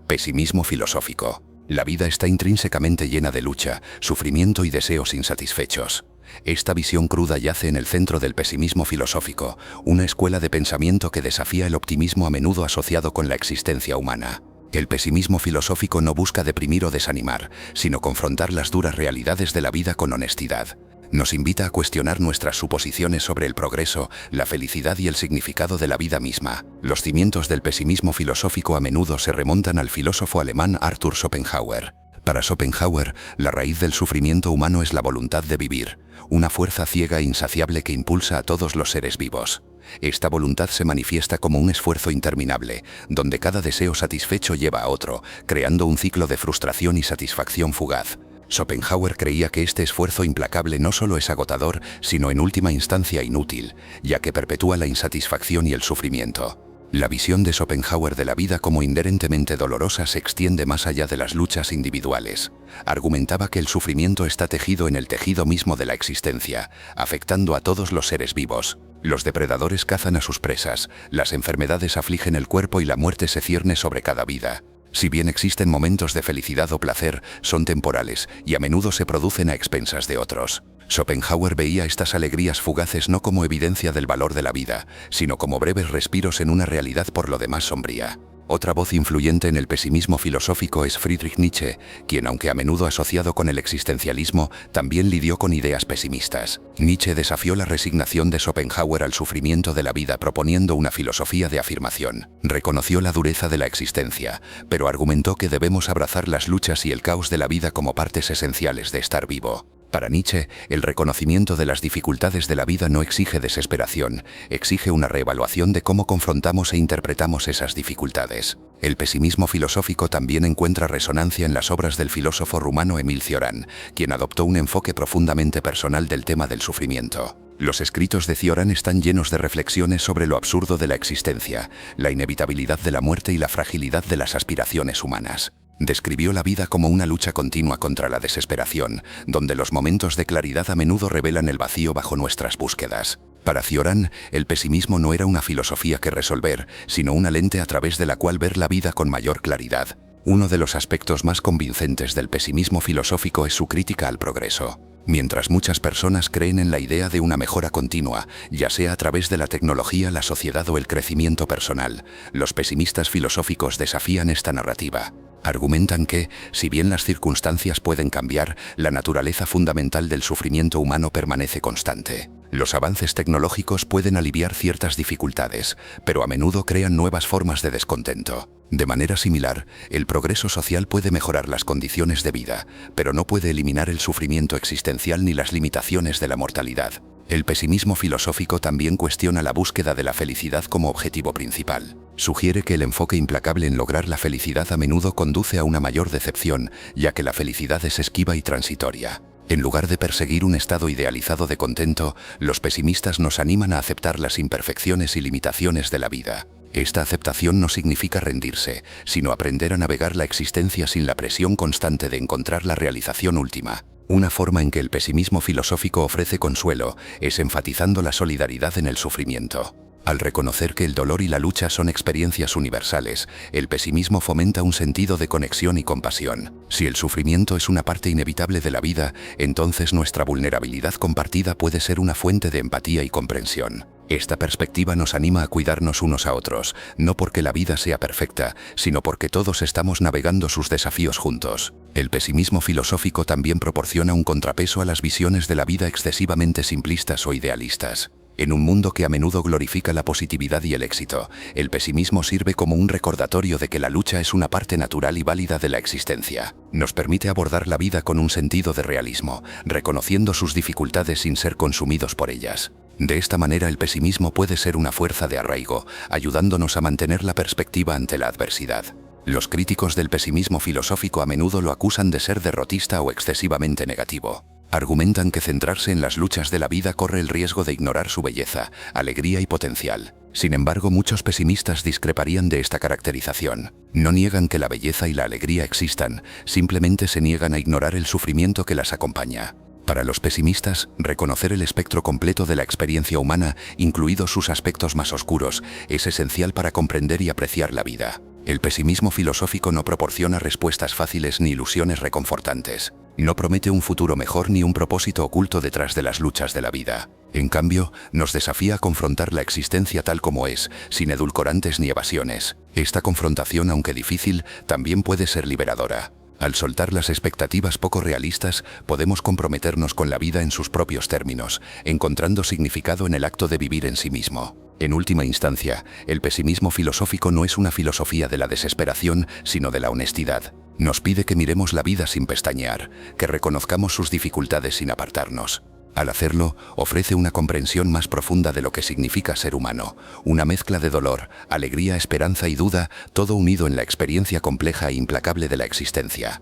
Pesimismo filosófico. La vida está intrínsecamente llena de lucha, sufrimiento y deseos insatisfechos. Esta visión cruda yace en el centro del pesimismo filosófico, una escuela de pensamiento que desafía el optimismo a menudo asociado con la existencia humana. El pesimismo filosófico no busca deprimir o desanimar, sino confrontar las duras realidades de la vida con honestidad. Nos invita a cuestionar nuestras suposiciones sobre el progreso, la felicidad y el significado de la vida misma. Los cimientos del pesimismo filosófico a menudo se remontan al filósofo alemán Arthur Schopenhauer. Para Schopenhauer, la raíz del sufrimiento humano es la voluntad de vivir, una fuerza ciega e insaciable que impulsa a todos los seres vivos. Esta voluntad se manifiesta como un esfuerzo interminable, donde cada deseo satisfecho lleva a otro, creando un ciclo de frustración y satisfacción fugaz. Schopenhauer creía que este esfuerzo implacable no solo es agotador, sino en última instancia inútil, ya que perpetúa la insatisfacción y el sufrimiento. La visión de Schopenhauer de la vida como inherentemente dolorosa se extiende más allá de las luchas individuales. Argumentaba que el sufrimiento está tejido en el tejido mismo de la existencia, afectando a todos los seres vivos. Los depredadores cazan a sus presas, las enfermedades afligen el cuerpo y la muerte se cierne sobre cada vida. Si bien existen momentos de felicidad o placer, son temporales y a menudo se producen a expensas de otros. Schopenhauer veía estas alegrías fugaces no como evidencia del valor de la vida, sino como breves respiros en una realidad por lo demás sombría. Otra voz influyente en el pesimismo filosófico es Friedrich Nietzsche, quien, aunque a menudo asociado con el existencialismo, también lidió con ideas pesimistas. Nietzsche desafió la resignación de Schopenhauer al sufrimiento de la vida proponiendo una filosofía de afirmación. Reconoció la dureza de la existencia, pero argumentó que debemos abrazar las luchas y el caos de la vida como partes esenciales de estar vivo. Para Nietzsche, el reconocimiento de las dificultades de la vida no exige desesperación, exige una reevaluación de cómo confrontamos e interpretamos esas dificultades. El pesimismo filosófico también encuentra resonancia en las obras del filósofo rumano Émile Cioran, quien adoptó un enfoque profundamente personal del tema del sufrimiento. Los escritos de Cioran están llenos de reflexiones sobre lo absurdo de la existencia, la inevitabilidad de la muerte y la fragilidad de las aspiraciones humanas. Describió la vida como una lucha continua contra la desesperación, donde los momentos de claridad a menudo revelan el vacío bajo nuestras búsquedas. Para Cioran, el pesimismo no era una filosofía que resolver, sino una lente a través de la cual ver la vida con mayor claridad. Uno de los aspectos más convincentes del pesimismo filosófico es su crítica al progreso. Mientras muchas personas creen en la idea de una mejora continua, ya sea a través de la tecnología, la sociedad o el crecimiento personal, los pesimistas filosóficos desafían esta narrativa. Argumentan que, si bien las circunstancias pueden cambiar, la naturaleza fundamental del sufrimiento humano permanece constante. Los avances tecnológicos pueden aliviar ciertas dificultades, pero a menudo crean nuevas formas de descontento. De manera similar, el progreso social puede mejorar las condiciones de vida, pero no puede eliminar el sufrimiento existencial ni las limitaciones de la mortalidad. El pesimismo filosófico también cuestiona la búsqueda de la felicidad como objetivo principal. Sugiere que el enfoque implacable en lograr la felicidad a menudo conduce a una mayor decepción, ya que la felicidad es esquiva y transitoria. En lugar de perseguir un estado idealizado de contento, los pesimistas nos animan a aceptar las imperfecciones y limitaciones de la vida. Esta aceptación no significa rendirse, sino aprender a navegar la existencia sin la presión constante de encontrar la realización última. Una forma en que el pesimismo filosófico ofrece consuelo es enfatizando la solidaridad en el sufrimiento. Al reconocer que el dolor y la lucha son experiencias universales, el pesimismo fomenta un sentido de conexión y compasión. Si el sufrimiento es una parte inevitable de la vida, entonces nuestra vulnerabilidad compartida puede ser una fuente de empatía y comprensión. Esta perspectiva nos anima a cuidarnos unos a otros, no porque la vida sea perfecta, sino porque todos estamos navegando sus desafíos juntos. El pesimismo filosófico también proporciona un contrapeso a las visiones de la vida excesivamente simplistas o idealistas. En un mundo que a menudo glorifica la positividad y el éxito, el pesimismo sirve como un recordatorio de que la lucha es una parte natural y válida de la existencia. Nos permite abordar la vida con un sentido de realismo, reconociendo sus dificultades sin ser consumidos por ellas. De esta manera el pesimismo puede ser una fuerza de arraigo, ayudándonos a mantener la perspectiva ante la adversidad. Los críticos del pesimismo filosófico a menudo lo acusan de ser derrotista o excesivamente negativo. Argumentan que centrarse en las luchas de la vida corre el riesgo de ignorar su belleza, alegría y potencial. Sin embargo, muchos pesimistas discreparían de esta caracterización. No niegan que la belleza y la alegría existan, simplemente se niegan a ignorar el sufrimiento que las acompaña. Para los pesimistas, reconocer el espectro completo de la experiencia humana, incluidos sus aspectos más oscuros, es esencial para comprender y apreciar la vida. El pesimismo filosófico no proporciona respuestas fáciles ni ilusiones reconfortantes. No promete un futuro mejor ni un propósito oculto detrás de las luchas de la vida. En cambio, nos desafía a confrontar la existencia tal como es, sin edulcorantes ni evasiones. Esta confrontación, aunque difícil, también puede ser liberadora. Al soltar las expectativas poco realistas, podemos comprometernos con la vida en sus propios términos, encontrando significado en el acto de vivir en sí mismo. En última instancia, el pesimismo filosófico no es una filosofía de la desesperación, sino de la honestidad. Nos pide que miremos la vida sin pestañear, que reconozcamos sus dificultades sin apartarnos. Al hacerlo, ofrece una comprensión más profunda de lo que significa ser humano, una mezcla de dolor, alegría, esperanza y duda, todo unido en la experiencia compleja e implacable de la existencia.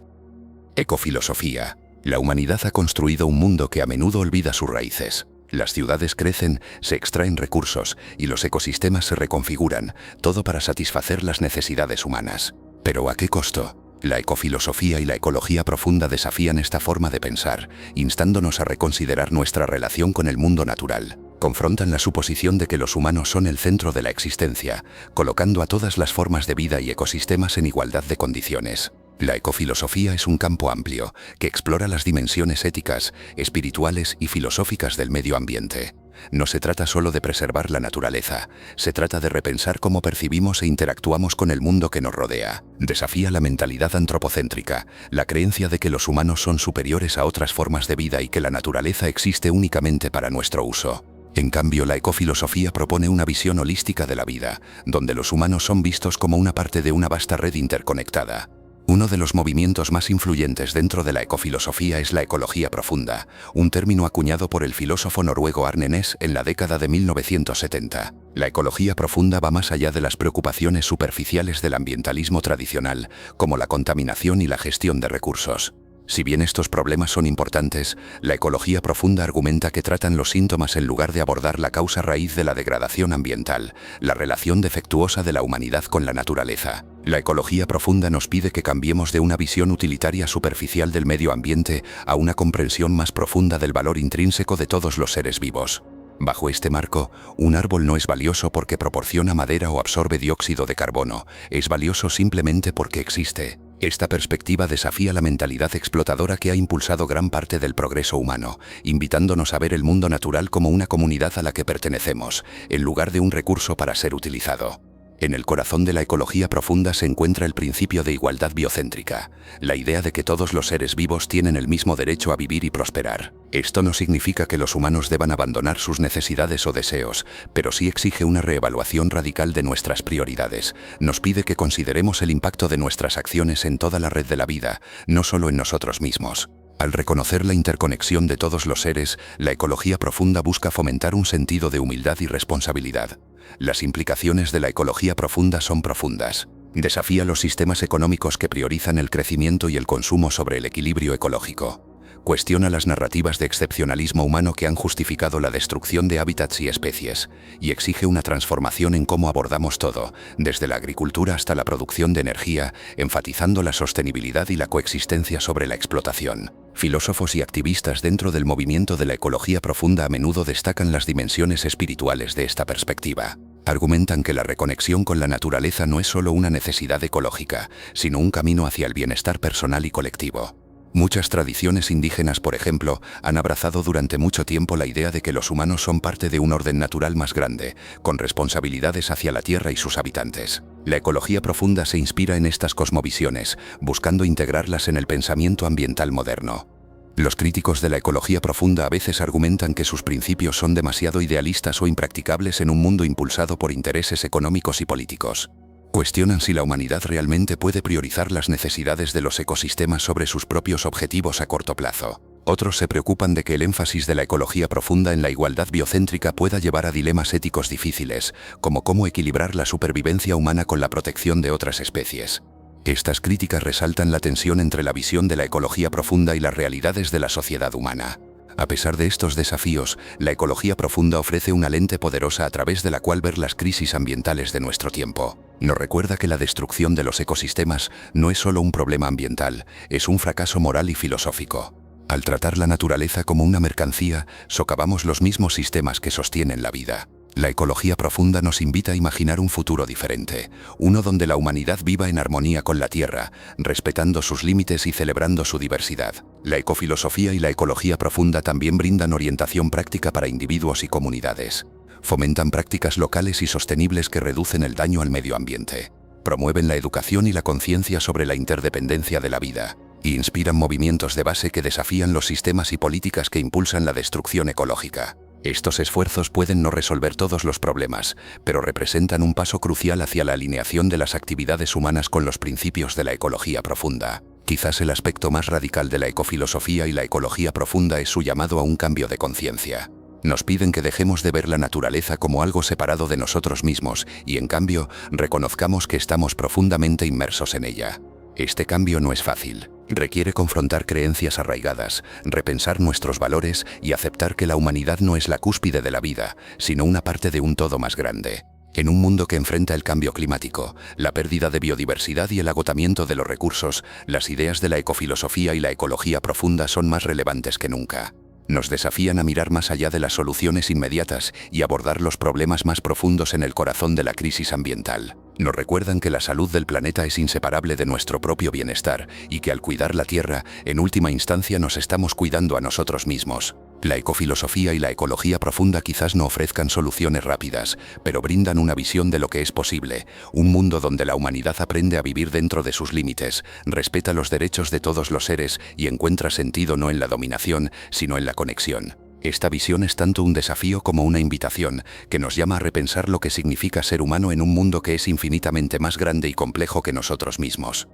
Ecofilosofía. La humanidad ha construido un mundo que a menudo olvida sus raíces. Las ciudades crecen, se extraen recursos y los ecosistemas se reconfiguran, todo para satisfacer las necesidades humanas. ¿Pero a qué costo? La ecofilosofía y la ecología profunda desafían esta forma de pensar, instándonos a reconsiderar nuestra relación con el mundo natural. Confrontan la suposición de que los humanos son el centro de la existencia, colocando a todas las formas de vida y ecosistemas en igualdad de condiciones. La ecofilosofía es un campo amplio, que explora las dimensiones éticas, espirituales y filosóficas del medio ambiente. No se trata solo de preservar la naturaleza, se trata de repensar cómo percibimos e interactuamos con el mundo que nos rodea. Desafía la mentalidad antropocéntrica, la creencia de que los humanos son superiores a otras formas de vida y que la naturaleza existe únicamente para nuestro uso. En cambio, la ecofilosofía propone una visión holística de la vida, donde los humanos son vistos como una parte de una vasta red interconectada. Uno de los movimientos más influyentes dentro de la ecofilosofía es la ecología profunda, un término acuñado por el filósofo noruego Arne Næss en la década de 1970. La ecología profunda va más allá de las preocupaciones superficiales del ambientalismo tradicional, como la contaminación y la gestión de recursos. Si bien estos problemas son importantes, la ecología profunda argumenta que tratan los síntomas en lugar de abordar la causa raíz de la degradación ambiental, la relación defectuosa de la humanidad con la naturaleza. La ecología profunda nos pide que cambiemos de una visión utilitaria superficial del medio ambiente a una comprensión más profunda del valor intrínseco de todos los seres vivos. Bajo este marco, un árbol no es valioso porque proporciona madera o absorbe dióxido de carbono, es valioso simplemente porque existe. Esta perspectiva desafía la mentalidad explotadora que ha impulsado gran parte del progreso humano, invitándonos a ver el mundo natural como una comunidad a la que pertenecemos, en lugar de un recurso para ser utilizado. En el corazón de la ecología profunda se encuentra el principio de igualdad biocéntrica, la idea de que todos los seres vivos tienen el mismo derecho a vivir y prosperar. Esto no significa que los humanos deban abandonar sus necesidades o deseos, pero sí exige una reevaluación radical de nuestras prioridades. Nos pide que consideremos el impacto de nuestras acciones en toda la red de la vida, no solo en nosotros mismos. Al reconocer la interconexión de todos los seres, la ecología profunda busca fomentar un sentido de humildad y responsabilidad. Las implicaciones de la ecología profunda son profundas. Desafía los sistemas económicos que priorizan el crecimiento y el consumo sobre el equilibrio ecológico. Cuestiona las narrativas de excepcionalismo humano que han justificado la destrucción de hábitats y especies, y exige una transformación en cómo abordamos todo, desde la agricultura hasta la producción de energía, enfatizando la sostenibilidad y la coexistencia sobre la explotación. Filósofos y activistas dentro del movimiento de la ecología profunda a menudo destacan las dimensiones espirituales de esta perspectiva. Argumentan que la reconexión con la naturaleza no es solo una necesidad ecológica, sino un camino hacia el bienestar personal y colectivo. Muchas tradiciones indígenas, por ejemplo, han abrazado durante mucho tiempo la idea de que los humanos son parte de un orden natural más grande, con responsabilidades hacia la tierra y sus habitantes. La ecología profunda se inspira en estas cosmovisiones, buscando integrarlas en el pensamiento ambiental moderno. Los críticos de la ecología profunda a veces argumentan que sus principios son demasiado idealistas o impracticables en un mundo impulsado por intereses económicos y políticos. Cuestionan si la humanidad realmente puede priorizar las necesidades de los ecosistemas sobre sus propios objetivos a corto plazo. Otros se preocupan de que el énfasis de la ecología profunda en la igualdad biocéntrica pueda llevar a dilemas éticos difíciles, como cómo equilibrar la supervivencia humana con la protección de otras especies. Estas críticas resaltan la tensión entre la visión de la ecología profunda y las realidades de la sociedad humana. A pesar de estos desafíos, la ecología profunda ofrece una lente poderosa a través de la cual ver las crisis ambientales de nuestro tiempo. Nos recuerda que la destrucción de los ecosistemas no es solo un problema ambiental, es un fracaso moral y filosófico. Al tratar la naturaleza como una mercancía, socavamos los mismos sistemas que sostienen la vida. La ecología profunda nos invita a imaginar un futuro diferente, uno donde la humanidad viva en armonía con la Tierra, respetando sus límites y celebrando su diversidad. La ecofilosofía y la ecología profunda también brindan orientación práctica para individuos y comunidades. Fomentan prácticas locales y sostenibles que reducen el daño al medio ambiente. Promueven la educación y la conciencia sobre la interdependencia de la vida, e inspiran movimientos de base que desafían los sistemas y políticas que impulsan la destrucción ecológica. Estos esfuerzos pueden no resolver todos los problemas, pero representan un paso crucial hacia la alineación de las actividades humanas con los principios de la ecología profunda. Quizás el aspecto más radical de la ecofilosofía y la ecología profunda es su llamado a un cambio de conciencia. Nos piden que dejemos de ver la naturaleza como algo separado de nosotros mismos y, en cambio, reconozcamos que estamos profundamente inmersos en ella. Este cambio no es fácil. Requiere confrontar creencias arraigadas, repensar nuestros valores y aceptar que la humanidad no es la cúspide de la vida, sino una parte de un todo más grande. En un mundo que enfrenta el cambio climático, la pérdida de biodiversidad y el agotamiento de los recursos, las ideas de la ecofilosofía y la ecología profunda son más relevantes que nunca. Nos desafían a mirar más allá de las soluciones inmediatas y abordar los problemas más profundos en el corazón de la crisis ambiental. Nos recuerdan que la salud del planeta es inseparable de nuestro propio bienestar y que al cuidar la Tierra, en última instancia nos estamos cuidando a nosotros mismos. La ecofilosofía y la ecología profunda quizás no ofrezcan soluciones rápidas, pero brindan una visión de lo que es posible, un mundo donde la humanidad aprende a vivir dentro de sus límites, respeta los derechos de todos los seres y encuentra sentido no en la dominación, sino en la conexión. Esta visión es tanto un desafío como una invitación, que nos llama a repensar lo que significa ser humano en un mundo que es infinitamente más grande y complejo que nosotros mismos.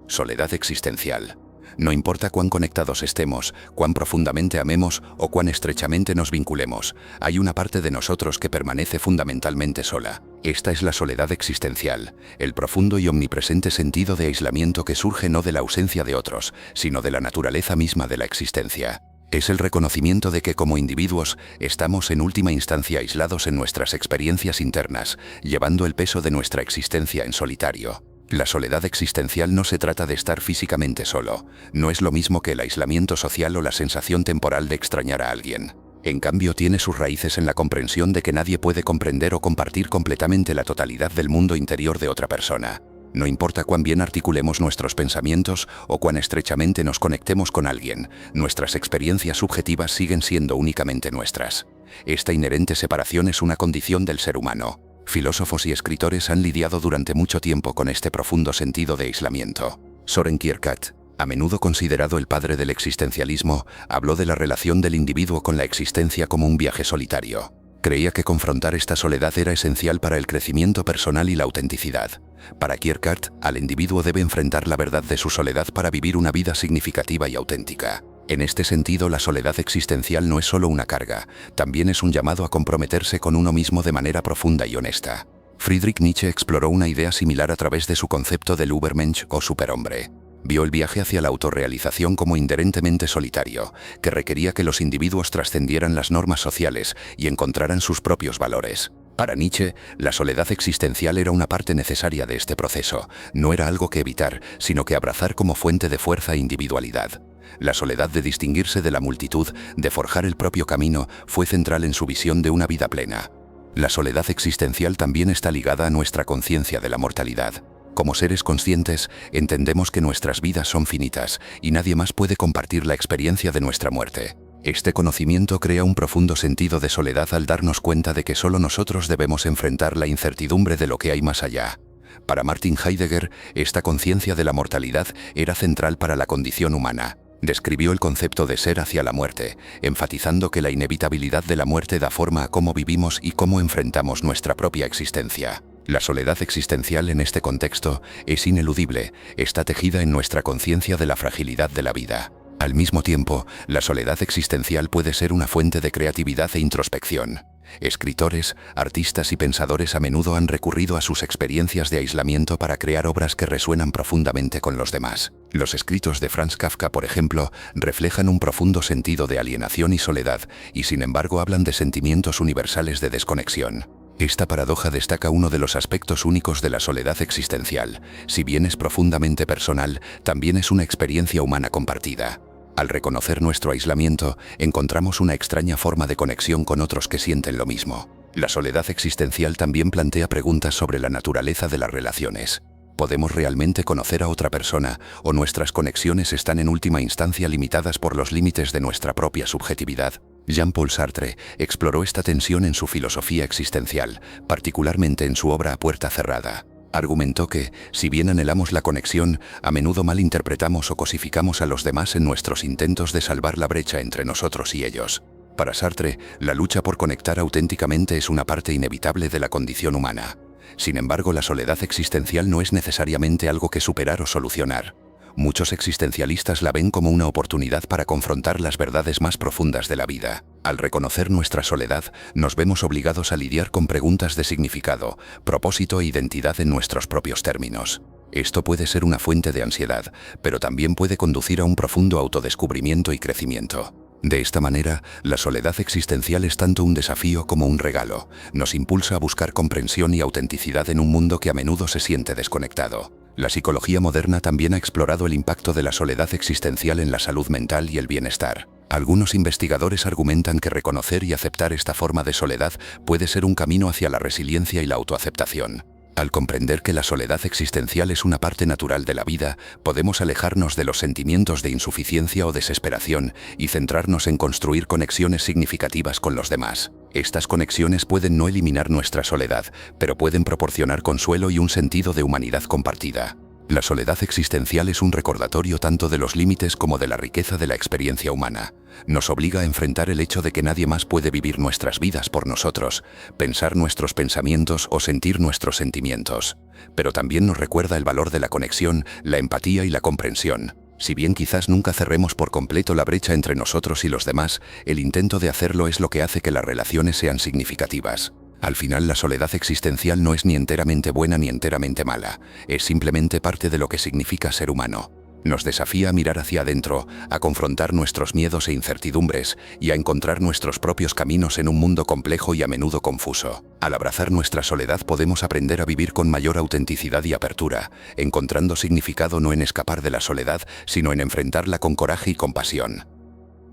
Soledad existencial. No importa cuán conectados estemos, cuán profundamente amemos o cuán estrechamente nos vinculemos, hay una parte de nosotros que permanece fundamentalmente sola. Esta es la soledad existencial, el profundo y omnipresente sentido de aislamiento que surge no de la ausencia de otros, sino de la naturaleza misma de la existencia. Es el reconocimiento de que como individuos estamos en última instancia aislados en nuestras experiencias internas, llevando el peso de nuestra existencia en solitario. La soledad existencial no se trata de estar físicamente solo, no es lo mismo que el aislamiento social o la sensación temporal de extrañar a alguien. En cambio, tiene sus raíces en la comprensión de que nadie puede comprender o compartir completamente la totalidad del mundo interior de otra persona. No importa cuán bien articulemos nuestros pensamientos o cuán estrechamente nos conectemos con alguien, nuestras experiencias subjetivas siguen siendo únicamente nuestras. Esta inherente separación es una condición del ser humano. Filósofos y escritores han lidiado durante mucho tiempo con este profundo sentido de aislamiento. Søren Kierkegaard, a menudo considerado el padre del existencialismo, habló de la relación del individuo con la existencia como un viaje solitario. Creía que confrontar esta soledad era esencial para el crecimiento personal y la autenticidad. Para Kierkegaard, al individuo debe enfrentar la verdad de su soledad para vivir una vida significativa y auténtica. En este sentido, la soledad existencial no es solo una carga, también es un llamado a comprometerse con uno mismo de manera profunda y honesta. Friedrich Nietzsche exploró una idea similar a través de su concepto del Übermensch o superhombre. Vio el viaje hacia la autorrealización como inherentemente solitario, que requería que los individuos trascendieran las normas sociales y encontraran sus propios valores. Para Nietzsche, la soledad existencial era una parte necesaria de este proceso, no era algo que evitar, sino que abrazar como fuente de fuerza e individualidad. La soledad de distinguirse de la multitud, de forjar el propio camino, fue central en su visión de una vida plena. La soledad existencial también está ligada a nuestra conciencia de la mortalidad. Como seres conscientes, entendemos que nuestras vidas son finitas y nadie más puede compartir la experiencia de nuestra muerte. Este conocimiento crea un profundo sentido de soledad al darnos cuenta de que solo nosotros debemos enfrentar la incertidumbre de lo que hay más allá. Para Martin Heidegger, esta conciencia de la mortalidad era central para la condición humana. Describió el concepto de ser hacia la muerte, enfatizando que la inevitabilidad de la muerte da forma a cómo vivimos y cómo enfrentamos nuestra propia existencia. La soledad existencial en este contexto es ineludible, está tejida en nuestra conciencia de la fragilidad de la vida. Al mismo tiempo, la soledad existencial puede ser una fuente de creatividad e introspección. Escritores, artistas y pensadores a menudo han recurrido a sus experiencias de aislamiento para crear obras que resuenan profundamente con los demás. Los escritos de Franz Kafka, por ejemplo, reflejan un profundo sentido de alienación y soledad, y sin embargo hablan de sentimientos universales de desconexión. Esta paradoja destaca uno de los aspectos únicos de la soledad existencial. Si bien es profundamente personal, también es una experiencia humana compartida. Al reconocer nuestro aislamiento, encontramos una extraña forma de conexión con otros que sienten lo mismo. La soledad existencial también plantea preguntas sobre la naturaleza de las relaciones. ¿Podemos realmente conocer a otra persona, o nuestras conexiones están en última instancia limitadas por los límites de nuestra propia subjetividad? Jean-Paul Sartre exploró esta tensión en su filosofía existencial, particularmente en su obra A Puerta Cerrada. Argumentó que, si bien anhelamos la conexión, a menudo malinterpretamos o cosificamos a los demás en nuestros intentos de salvar la brecha entre nosotros y ellos. Para Sartre, la lucha por conectar auténticamente es una parte inevitable de la condición humana. Sin embargo, la soledad existencial no es necesariamente algo que superar o solucionar. Muchos existencialistas la ven como una oportunidad para confrontar las verdades más profundas de la vida. Al reconocer nuestra soledad, nos vemos obligados a lidiar con preguntas de significado, propósito e identidad en nuestros propios términos. Esto puede ser una fuente de ansiedad, pero también puede conducir a un profundo autodescubrimiento y crecimiento. De esta manera, la soledad existencial es tanto un desafío como un regalo. Nos impulsa a buscar comprensión y autenticidad en un mundo que a menudo se siente desconectado. La psicología moderna también ha explorado el impacto de la soledad existencial en la salud mental y el bienestar. Algunos investigadores argumentan que reconocer y aceptar esta forma de soledad puede ser un camino hacia la resiliencia y la autoaceptación. Al comprender que la soledad existencial es una parte natural de la vida, podemos alejarnos de los sentimientos de insuficiencia o desesperación y centrarnos en construir conexiones significativas con los demás. Estas conexiones pueden no eliminar nuestra soledad, pero pueden proporcionar consuelo y un sentido de humanidad compartida. La soledad existencial es un recordatorio tanto de los límites como de la riqueza de la experiencia humana. Nos obliga a enfrentar el hecho de que nadie más puede vivir nuestras vidas por nosotros, pensar nuestros pensamientos o sentir nuestros sentimientos. Pero también nos recuerda el valor de la conexión, la empatía y la comprensión. Si bien quizás nunca cerremos por completo la brecha entre nosotros y los demás, el intento de hacerlo es lo que hace que las relaciones sean significativas. Al final, la soledad existencial no es ni enteramente buena ni enteramente mala, es simplemente parte de lo que significa ser humano. Nos desafía a mirar hacia adentro, a confrontar nuestros miedos e incertidumbres y a encontrar nuestros propios caminos en un mundo complejo y a menudo confuso. Al abrazar nuestra soledad podemos aprender a vivir con mayor autenticidad y apertura, encontrando significado no en escapar de la soledad, sino en enfrentarla con coraje y compasión.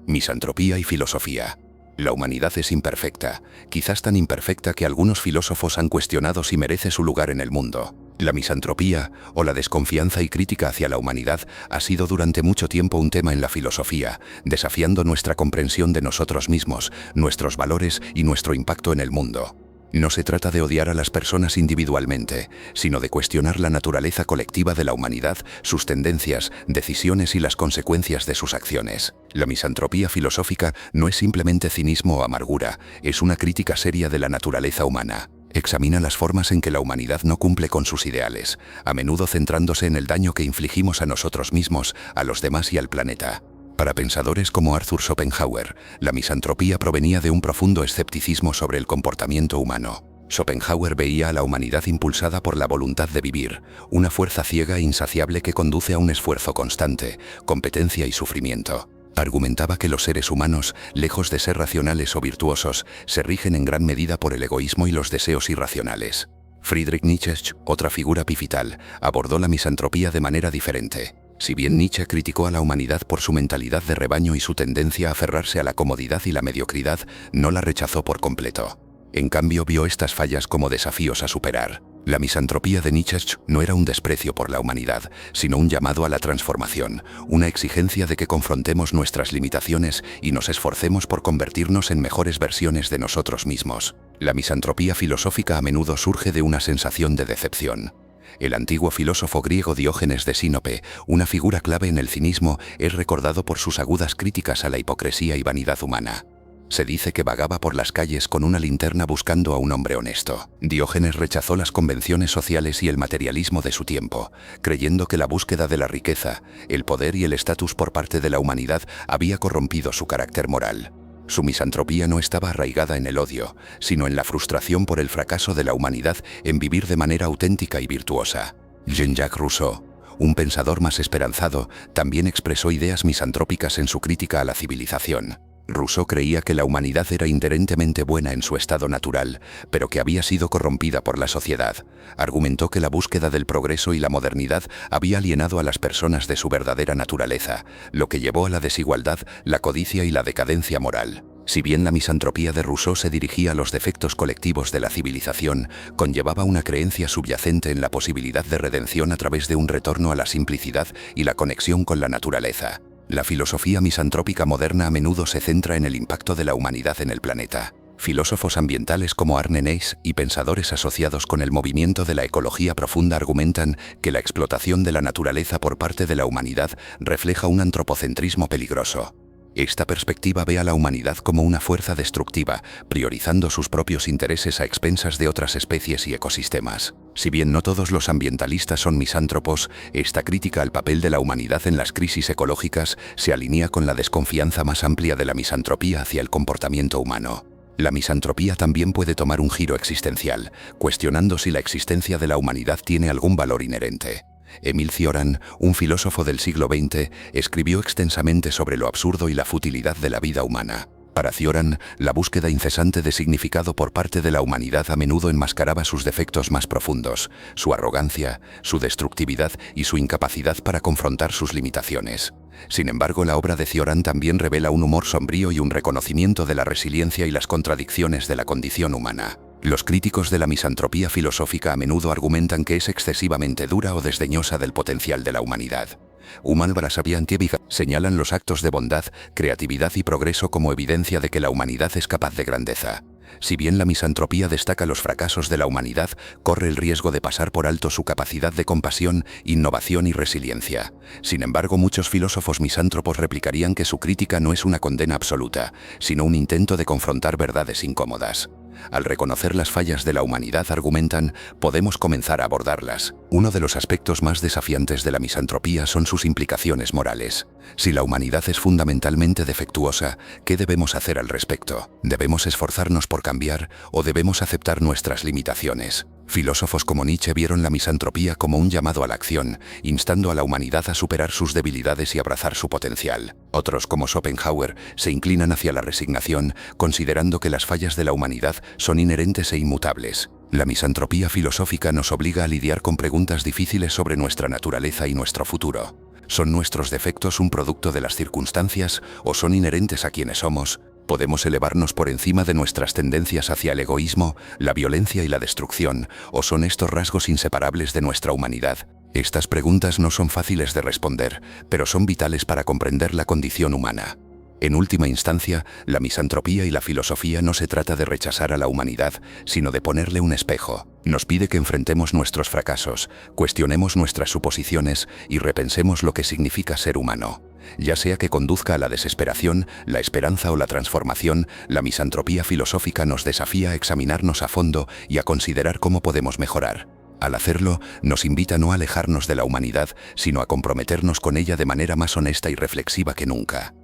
Misantropía y filosofía. La humanidad es imperfecta, quizás tan imperfecta que algunos filósofos han cuestionado si merece su lugar en el mundo. La misantropía, o la desconfianza y crítica hacia la humanidad, ha sido durante mucho tiempo un tema en la filosofía, desafiando nuestra comprensión de nosotros mismos, nuestros valores y nuestro impacto en el mundo. No se trata de odiar a las personas individualmente, sino de cuestionar la naturaleza colectiva de la humanidad, sus tendencias, decisiones y las consecuencias de sus acciones. La misantropía filosófica no es simplemente cinismo o amargura, es una crítica seria de la naturaleza humana. Examina las formas en que la humanidad no cumple con sus ideales, a menudo centrándose en el daño que infligimos a nosotros mismos, a los demás y al planeta. Para pensadores como Arthur Schopenhauer, la misantropía provenía de un profundo escepticismo sobre el comportamiento humano. Schopenhauer veía a la humanidad impulsada por la voluntad de vivir, una fuerza ciega e insaciable que conduce a un esfuerzo constante, competencia y sufrimiento. Argumentaba que los seres humanos, lejos de ser racionales o virtuosos, se rigen en gran medida por el egoísmo y los deseos irracionales. Friedrich Nietzsche, otra figura pivotal, abordó la misantropía de manera diferente. Si bien Nietzsche criticó a la humanidad por su mentalidad de rebaño y su tendencia a aferrarse a la comodidad y la mediocridad, no la rechazó por completo. En cambio, vio estas fallas como desafíos a superar. La misantropía de Nietzsche no era un desprecio por la humanidad, sino un llamado a la transformación, una exigencia de que confrontemos nuestras limitaciones y nos esforcemos por convertirnos en mejores versiones de nosotros mismos. La misantropía filosófica a menudo surge de una sensación de decepción. El antiguo filósofo griego Diógenes de Sinope, una figura clave en el cinismo, es recordado por sus agudas críticas a la hipocresía y vanidad humana. Se dice que vagaba por las calles con una linterna buscando a un hombre honesto. Diógenes rechazó las convenciones sociales y el materialismo de su tiempo, creyendo que la búsqueda de la riqueza, el poder y el estatus por parte de la humanidad había corrompido su carácter moral. Su misantropía no estaba arraigada en el odio, sino en la frustración por el fracaso de la humanidad en vivir de manera auténtica y virtuosa. Jean-Jacques Rousseau, un pensador más esperanzado, también expresó ideas misantrópicas en su crítica a la civilización. Rousseau creía que la humanidad era inherentemente buena en su estado natural, pero que había sido corrompida por la sociedad. Argumentó que la búsqueda del progreso y la modernidad había alienado a las personas de su verdadera naturaleza, lo que llevó a la desigualdad, la codicia y la decadencia moral. Si bien la misantropía de Rousseau se dirigía a los defectos colectivos de la civilización, conllevaba una creencia subyacente en la posibilidad de redención a través de un retorno a la simplicidad y la conexión con la naturaleza. La filosofía misantrópica moderna a menudo se centra en el impacto de la humanidad en el planeta. Filósofos ambientales como Arne Naess y pensadores asociados con el movimiento de la ecología profunda argumentan que la explotación de la naturaleza por parte de la humanidad refleja un antropocentrismo peligroso. Esta perspectiva ve a la humanidad como una fuerza destructiva, priorizando sus propios intereses a expensas de otras especies y ecosistemas. Si bien no todos los ambientalistas son misántropos, esta crítica al papel de la humanidad en las crisis ecológicas se alinea con la desconfianza más amplia de la misantropía hacia el comportamiento humano. La misantropía también puede tomar un giro existencial, cuestionando si la existencia de la humanidad tiene algún valor inherente. Émile Cioran, un filósofo del siglo XX, escribió extensamente sobre lo absurdo y la futilidad de la vida humana. Para Cioran, la búsqueda incesante de significado por parte de la humanidad a menudo enmascaraba sus defectos más profundos, su arrogancia, su destructividad y su incapacidad para confrontar sus limitaciones. Sin embargo, la obra de Cioran también revela un humor sombrío y un reconocimiento de la resiliencia y las contradicciones de la condición humana. Los críticos de la misantropía filosófica a menudo argumentan que es excesivamente dura o desdeñosa del potencial de la humanidad. Human Brasabiantievich señalan los actos de bondad, creatividad y progreso como evidencia de que la humanidad es capaz de grandeza. Si bien la misantropía destaca los fracasos de la humanidad, corre el riesgo de pasar por alto su capacidad de compasión, innovación y resiliencia. Sin embargo, muchos filósofos misántropos replicarían que su crítica no es una condena absoluta, sino un intento de confrontar verdades incómodas. Al reconocer las fallas de la humanidad, argumentan, podemos comenzar a abordarlas. Uno de los aspectos más desafiantes de la misantropía son sus implicaciones morales. Si la humanidad es fundamentalmente defectuosa, ¿qué debemos hacer al respecto? ¿Debemos esforzarnos por cambiar o debemos aceptar nuestras limitaciones? Filósofos como Nietzsche vieron la misantropía como un llamado a la acción, instando a la humanidad a superar sus debilidades y abrazar su potencial. Otros, como Schopenhauer, se inclinan hacia la resignación, considerando que las fallas de la humanidad son inherentes e inmutables. La misantropía filosófica nos obliga a lidiar con preguntas difíciles sobre nuestra naturaleza y nuestro futuro. ¿Son nuestros defectos un producto de las circunstancias o son inherentes a quienes somos? ¿Podemos elevarnos por encima de nuestras tendencias hacia el egoísmo, la violencia y la destrucción, o son estos rasgos inseparables de nuestra humanidad? Estas preguntas no son fáciles de responder, pero son vitales para comprender la condición humana. En última instancia, la misantropía y la filosofía no se trata de rechazar a la humanidad, sino de ponerle un espejo. Nos pide que enfrentemos nuestros fracasos, cuestionemos nuestras suposiciones y repensemos lo que significa ser humano. Ya sea que conduzca a la desesperación, la esperanza o la transformación, la misantropía filosófica nos desafía a examinarnos a fondo y a considerar cómo podemos mejorar. Al hacerlo, nos invita no a alejarnos de la humanidad, sino a comprometernos con ella de manera más honesta y reflexiva que nunca.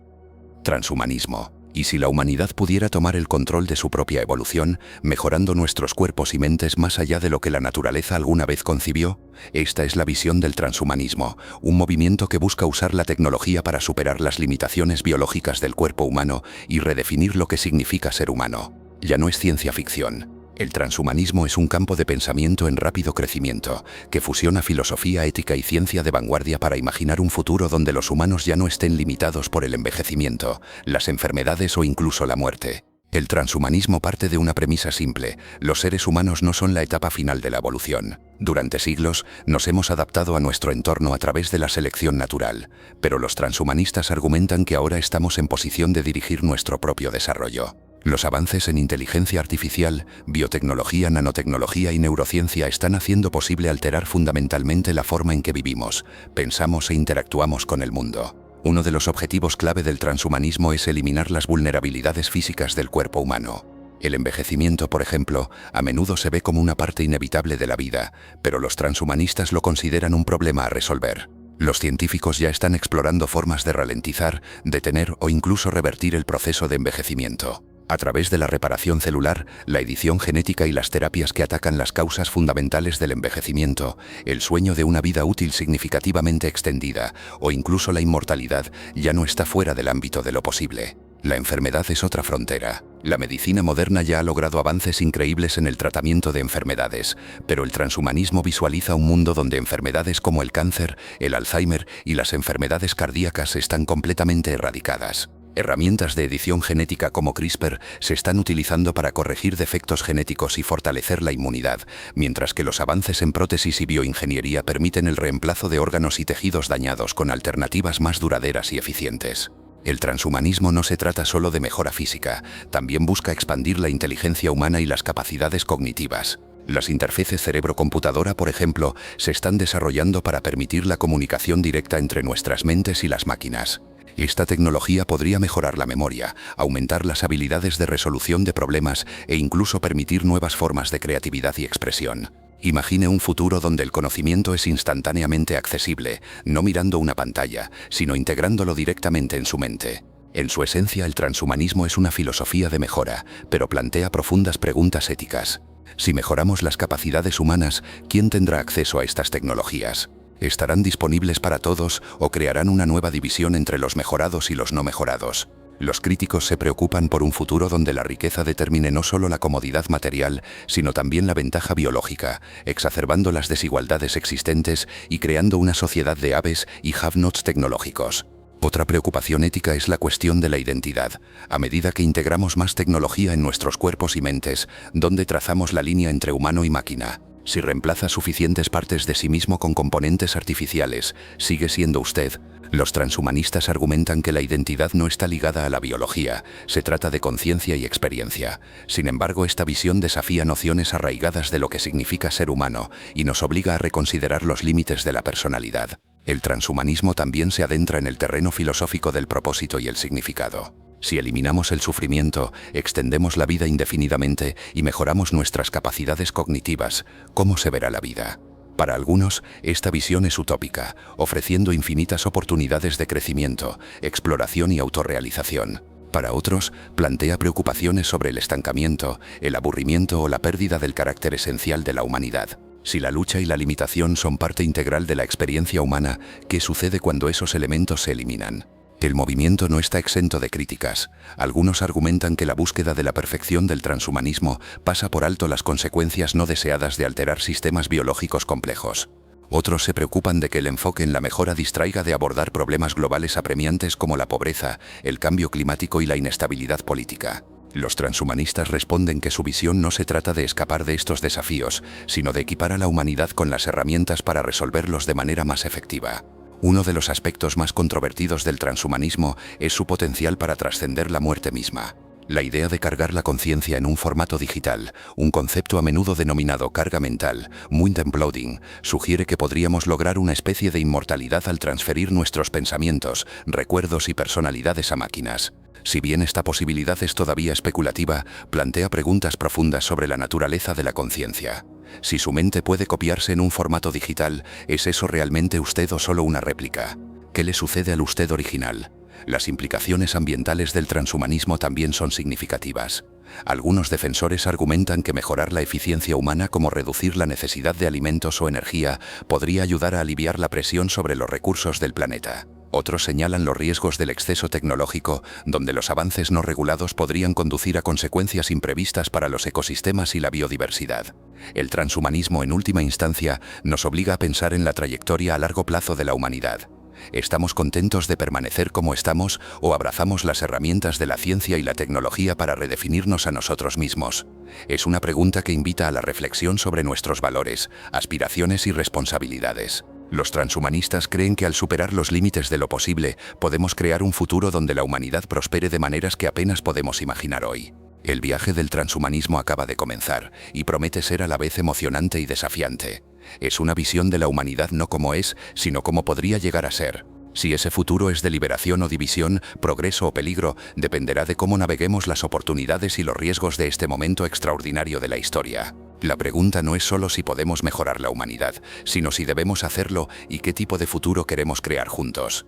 Transhumanismo. ¿Y si la humanidad pudiera tomar el control de su propia evolución, mejorando nuestros cuerpos y mentes más allá de lo que la naturaleza alguna vez concibió? Esta es la visión del transhumanismo, un movimiento que busca usar la tecnología para superar las limitaciones biológicas del cuerpo humano y redefinir lo que significa ser humano. Ya no es ciencia ficción. El transhumanismo es un campo de pensamiento en rápido crecimiento, que fusiona filosofía, ética y ciencia de vanguardia para imaginar un futuro donde los humanos ya no estén limitados por el envejecimiento, las enfermedades o incluso la muerte. El transhumanismo parte de una premisa simple: los seres humanos no son la etapa final de la evolución. Durante siglos, nos hemos adaptado a nuestro entorno a través de la selección natural, pero los transhumanistas argumentan que ahora estamos en posición de dirigir nuestro propio desarrollo. Los avances en inteligencia artificial, biotecnología, nanotecnología y neurociencia están haciendo posible alterar fundamentalmente la forma en que vivimos, pensamos e interactuamos con el mundo. Uno de los objetivos clave del transhumanismo es eliminar las vulnerabilidades físicas del cuerpo humano. El envejecimiento, por ejemplo, a menudo se ve como una parte inevitable de la vida, pero los transhumanistas lo consideran un problema a resolver. Los científicos ya están explorando formas de ralentizar, detener o incluso revertir el proceso de envejecimiento. A través de la reparación celular, la edición genética y las terapias que atacan las causas fundamentales del envejecimiento, el sueño de una vida útil significativamente extendida o incluso la inmortalidad ya no está fuera del ámbito de lo posible. La enfermedad es otra frontera. La medicina moderna ya ha logrado avances increíbles en el tratamiento de enfermedades, pero el transhumanismo visualiza un mundo donde enfermedades como el cáncer, el Alzheimer y las enfermedades cardíacas están completamente erradicadas. Herramientas de edición genética como CRISPR se están utilizando para corregir defectos genéticos y fortalecer la inmunidad, mientras que los avances en prótesis y bioingeniería permiten el reemplazo de órganos y tejidos dañados con alternativas más duraderas y eficientes. El transhumanismo no se trata solo de mejora física, también busca expandir la inteligencia humana y las capacidades cognitivas. Las interfaces cerebro-computadora, por ejemplo, se están desarrollando para permitir la comunicación directa entre nuestras mentes y las máquinas. Esta tecnología podría mejorar la memoria, aumentar las habilidades de resolución de problemas e incluso permitir nuevas formas de creatividad y expresión. Imagine un futuro donde el conocimiento es instantáneamente accesible, no mirando una pantalla, sino integrándolo directamente en su mente. En su esencia, el transhumanismo es una filosofía de mejora, pero plantea profundas preguntas éticas. Si mejoramos las capacidades humanas, ¿quién tendrá acceso a estas tecnologías? ¿Estarán disponibles para todos o crearán una nueva división entre los mejorados y los no mejorados? Los críticos se preocupan por un futuro donde la riqueza determine no solo la comodidad material, sino también la ventaja biológica, exacerbando las desigualdades existentes y creando una sociedad de haves y have-nots tecnológicos. Otra preocupación ética es la cuestión de la identidad. A medida que integramos más tecnología en nuestros cuerpos y mentes, ¿dónde trazamos la línea entre humano y máquina? Si reemplaza suficientes partes de sí mismo con componentes artificiales, ¿sigue siendo usted? Los transhumanistas argumentan que la identidad no está ligada a la biología, se trata de conciencia y experiencia. Sin embargo, esta visión desafía nociones arraigadas de lo que significa ser humano y nos obliga a reconsiderar los límites de la personalidad. El transhumanismo también se adentra en el terreno filosófico del propósito y el significado. Si eliminamos el sufrimiento, extendemos la vida indefinidamente y mejoramos nuestras capacidades cognitivas, ¿cómo se verá la vida? Para algunos, esta visión es utópica, ofreciendo infinitas oportunidades de crecimiento, exploración y autorrealización. Para otros, plantea preocupaciones sobre el estancamiento, el aburrimiento o la pérdida del carácter esencial de la humanidad. Si la lucha y la limitación son parte integral de la experiencia humana, ¿qué sucede cuando esos elementos se eliminan? El movimiento no está exento de críticas. Algunos argumentan que la búsqueda de la perfección del transhumanismo pasa por alto las consecuencias no deseadas de alterar sistemas biológicos complejos. Otros se preocupan de que el enfoque en la mejora distraiga de abordar problemas globales apremiantes como la pobreza, el cambio climático y la inestabilidad política. Los transhumanistas responden que su visión no se trata de escapar de estos desafíos, sino de equipar a la humanidad con las herramientas para resolverlos de manera más efectiva. Uno de los aspectos más controvertidos del transhumanismo es su potencial para trascender la muerte misma. La idea de cargar la conciencia en un formato digital, un concepto a menudo denominado carga mental, mind uploading, sugiere que podríamos lograr una especie de inmortalidad al transferir nuestros pensamientos, recuerdos y personalidades a máquinas. Si bien esta posibilidad es todavía especulativa, plantea preguntas profundas sobre la naturaleza de la conciencia. Si su mente puede copiarse en un formato digital, ¿es eso realmente usted o solo una réplica? ¿Qué le sucede al usted original? Las implicaciones ambientales del transhumanismo también son significativas. Algunos defensores argumentan que mejorar la eficiencia humana, como reducir la necesidad de alimentos o energía, podría ayudar a aliviar la presión sobre los recursos del planeta. Otros señalan los riesgos del exceso tecnológico, donde los avances no regulados podrían conducir a consecuencias imprevistas para los ecosistemas y la biodiversidad. El transhumanismo, en última instancia, nos obliga a pensar en la trayectoria a largo plazo de la humanidad. ¿Estamos contentos de permanecer como estamos o abrazamos las herramientas de la ciencia y la tecnología para redefinirnos a nosotros mismos? Es una pregunta que invita a la reflexión sobre nuestros valores, aspiraciones y responsabilidades. Los transhumanistas creen que al superar los límites de lo posible, podemos crear un futuro donde la humanidad prospere de maneras que apenas podemos imaginar hoy. El viaje del transhumanismo acaba de comenzar y promete ser a la vez emocionante y desafiante. Es una visión de la humanidad no como es, sino como podría llegar a ser. Si ese futuro es de liberación o división, progreso o peligro, dependerá de cómo naveguemos las oportunidades y los riesgos de este momento extraordinario de la historia. La pregunta no es solo si podemos mejorar la humanidad, sino si debemos hacerlo y qué tipo de futuro queremos crear juntos.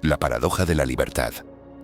La paradoja de la libertad.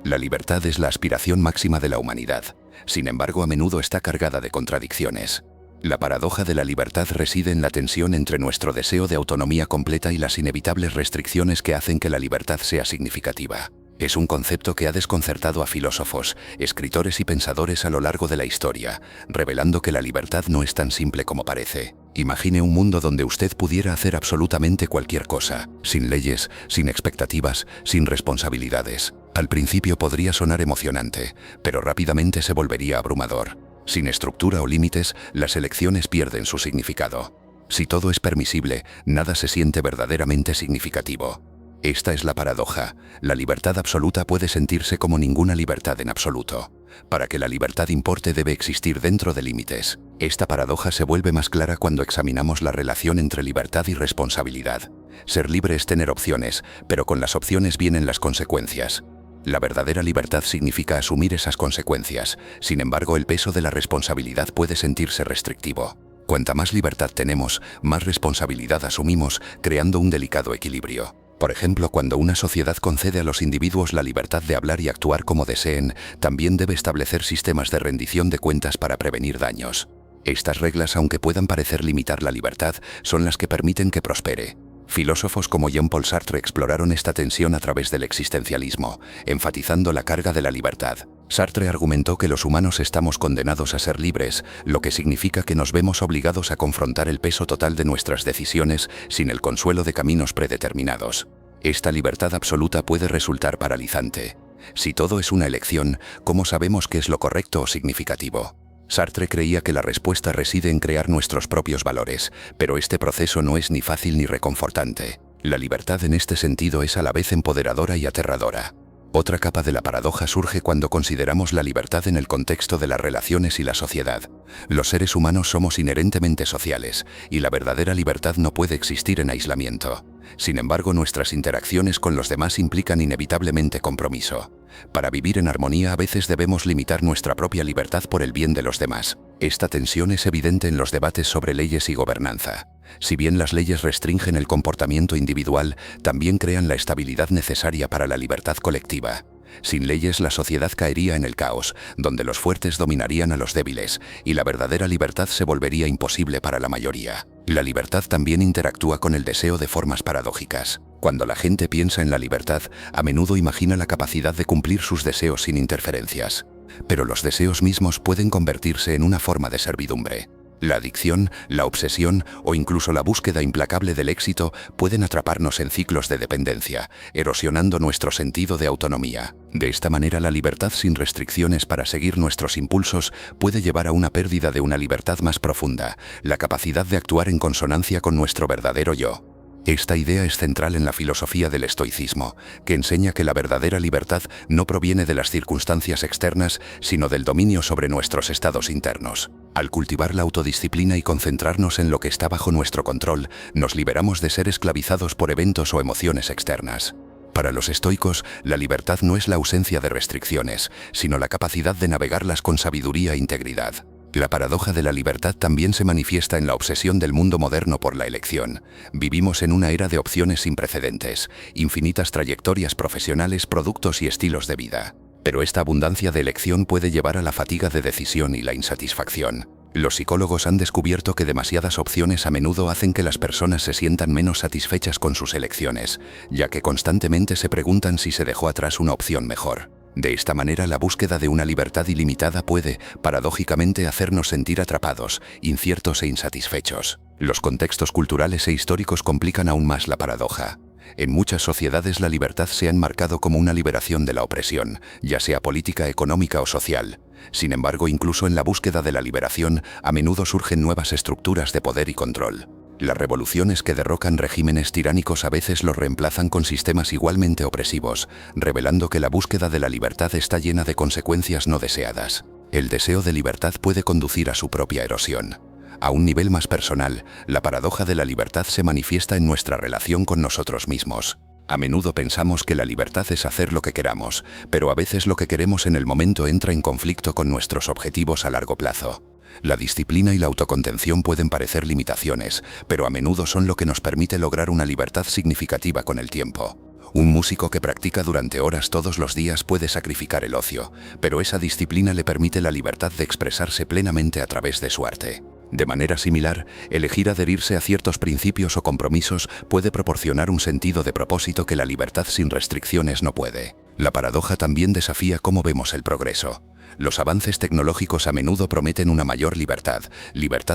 La libertad es la aspiración máxima de la humanidad. Sin embargo, a menudo está cargada de contradicciones. La paradoja de la libertad reside en la tensión entre nuestro deseo de autonomía completa y las inevitables restricciones que hacen que la libertad sea significativa. Es un concepto que ha desconcertado a filósofos, escritores y pensadores a lo largo de la historia, revelando que la libertad no es tan simple como parece. Imagine un mundo donde usted pudiera hacer absolutamente cualquier cosa, sin leyes, sin expectativas, sin responsabilidades. Al principio podría sonar emocionante, pero rápidamente se volvería abrumador. Sin estructura o límites, las elecciones pierden su significado. Si todo es permisible, nada se siente verdaderamente significativo. Esta es la paradoja. La libertad absoluta puede sentirse como ninguna libertad en absoluto. Para que la libertad importe debe existir dentro de límites. Esta paradoja se vuelve más clara cuando examinamos la relación entre libertad y responsabilidad. Ser libre es tener opciones, pero con las opciones vienen las consecuencias. La verdadera libertad significa asumir esas consecuencias. Sin embargo, el peso de la responsabilidad puede sentirse restrictivo. Cuanta más libertad tenemos, más responsabilidad asumimos, creando un delicado equilibrio. Por ejemplo, cuando una sociedad concede a los individuos la libertad de hablar y actuar como deseen, también debe establecer sistemas de rendición de cuentas para prevenir daños. Estas reglas, aunque puedan parecer limitar la libertad, son las que permiten que prospere. Filósofos como Jean-Paul Sartre exploraron esta tensión a través del existencialismo, enfatizando la carga de la libertad. Sartre argumentó que los humanos estamos condenados a ser libres, lo que significa que nos vemos obligados a confrontar el peso total de nuestras decisiones sin el consuelo de caminos predeterminados. Esta libertad absoluta puede resultar paralizante. Si todo es una elección, ¿cómo sabemos qué es lo correcto o significativo? Sartre creía que la respuesta reside en crear nuestros propios valores, pero este proceso no es ni fácil ni reconfortante. La libertad en este sentido es a la vez empoderadora y aterradora. Otra capa de la paradoja surge cuando consideramos la libertad en el contexto de las relaciones y la sociedad. Los seres humanos somos inherentemente sociales, y la verdadera libertad no puede existir en aislamiento. Sin embargo, nuestras interacciones con los demás implican inevitablemente compromiso. Para vivir en armonía a veces debemos limitar nuestra propia libertad por el bien de los demás. Esta tensión es evidente en los debates sobre leyes y gobernanza. Si bien las leyes restringen el comportamiento individual, también crean la estabilidad necesaria para la libertad colectiva. Sin leyes, la sociedad caería en el caos, donde los fuertes dominarían a los débiles, y la verdadera libertad se volvería imposible para la mayoría. La libertad también interactúa con el deseo de formas paradójicas. Cuando la gente piensa en la libertad, a menudo imagina la capacidad de cumplir sus deseos sin interferencias. Pero los deseos mismos pueden convertirse en una forma de servidumbre. La adicción, la obsesión o incluso la búsqueda implacable del éxito pueden atraparnos en ciclos de dependencia, erosionando nuestro sentido de autonomía. De esta manera, la libertad sin restricciones para seguir nuestros impulsos puede llevar a una pérdida de una libertad más profunda, la capacidad de actuar en consonancia con nuestro verdadero yo. Esta idea es central en la filosofía del estoicismo, que enseña que la verdadera libertad no proviene de las circunstancias externas, sino del dominio sobre nuestros estados internos. Al cultivar la autodisciplina y concentrarnos en lo que está bajo nuestro control, nos liberamos de ser esclavizados por eventos o emociones externas. Para los estoicos, la libertad no es la ausencia de restricciones, sino la capacidad de navegarlas con sabiduría e integridad. La paradoja de la libertad también se manifiesta en la obsesión del mundo moderno por la elección. Vivimos en una era de opciones sin precedentes, infinitas trayectorias profesionales, productos y estilos de vida. Pero esta abundancia de elección puede llevar a la fatiga de decisión y la insatisfacción. Los psicólogos han descubierto que demasiadas opciones a menudo hacen que las personas se sientan menos satisfechas con sus elecciones, ya que constantemente se preguntan si se dejó atrás una opción mejor. De esta manera, la búsqueda de una libertad ilimitada puede, paradójicamente, hacernos sentir atrapados, inciertos e insatisfechos. Los contextos culturales e históricos complican aún más la paradoja. En muchas sociedades la libertad se ha enmarcado como una liberación de la opresión, ya sea política, económica o social. Sin embargo, incluso en la búsqueda de la liberación, a menudo surgen nuevas estructuras de poder y control. Las revoluciones que derrocan regímenes tiránicos a veces los reemplazan con sistemas igualmente opresivos, revelando que la búsqueda de la libertad está llena de consecuencias no deseadas. El deseo de libertad puede conducir a su propia erosión. A un nivel más personal, la paradoja de la libertad se manifiesta en nuestra relación con nosotros mismos. A menudo pensamos que la libertad es hacer lo que queramos, pero a veces lo que queremos en el momento entra en conflicto con nuestros objetivos a largo plazo. La disciplina y la autocontención pueden parecer limitaciones, pero a menudo son lo que nos permite lograr una libertad significativa con el tiempo. Un músico que practica durante horas todos los días puede sacrificar el ocio, pero esa disciplina le permite la libertad de expresarse plenamente a través de su arte. De manera similar, elegir adherirse a ciertos principios o compromisos puede proporcionar un sentido de propósito que la libertad sin restricciones no puede. La paradoja también desafía cómo vemos el progreso. Los avances tecnológicos a menudo prometen una mayor libertad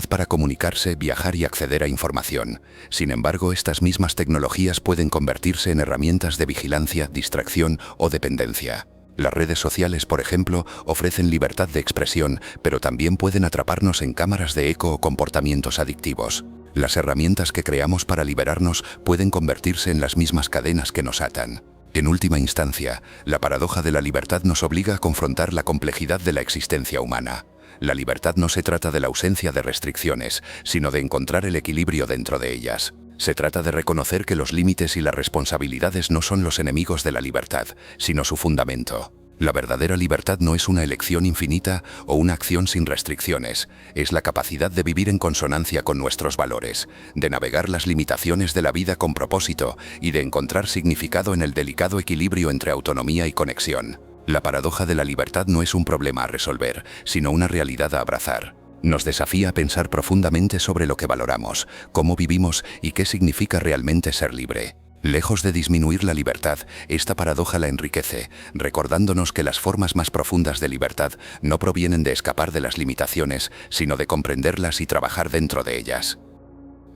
para comunicarse, viajar y acceder a información. Sin embargo, estas mismas tecnologías pueden convertirse en herramientas de vigilancia, distracción o dependencia. Las redes sociales, por ejemplo, ofrecen libertad de expresión, pero también pueden atraparnos en cámaras de eco o comportamientos adictivos. Las herramientas que creamos para liberarnos pueden convertirse en las mismas cadenas que nos atan. En última instancia, la paradoja de la libertad nos obliga a confrontar la complejidad de la existencia humana. La libertad no se trata de la ausencia de restricciones, sino de encontrar el equilibrio dentro de ellas. Se trata de reconocer que los límites y las responsabilidades no son los enemigos de la libertad, sino su fundamento. La verdadera libertad no es una elección infinita o una acción sin restricciones, es la capacidad de vivir en consonancia con nuestros valores, de navegar las limitaciones de la vida con propósito y de encontrar significado en el delicado equilibrio entre autonomía y conexión. La paradoja de la libertad no es un problema a resolver, sino una realidad a abrazar. Nos desafía a pensar profundamente sobre lo que valoramos, cómo vivimos y qué significa realmente ser libre. Lejos de disminuir la libertad, esta paradoja la enriquece, recordándonos que las formas más profundas de libertad no provienen de escapar de las limitaciones, sino de comprenderlas y trabajar dentro de ellas.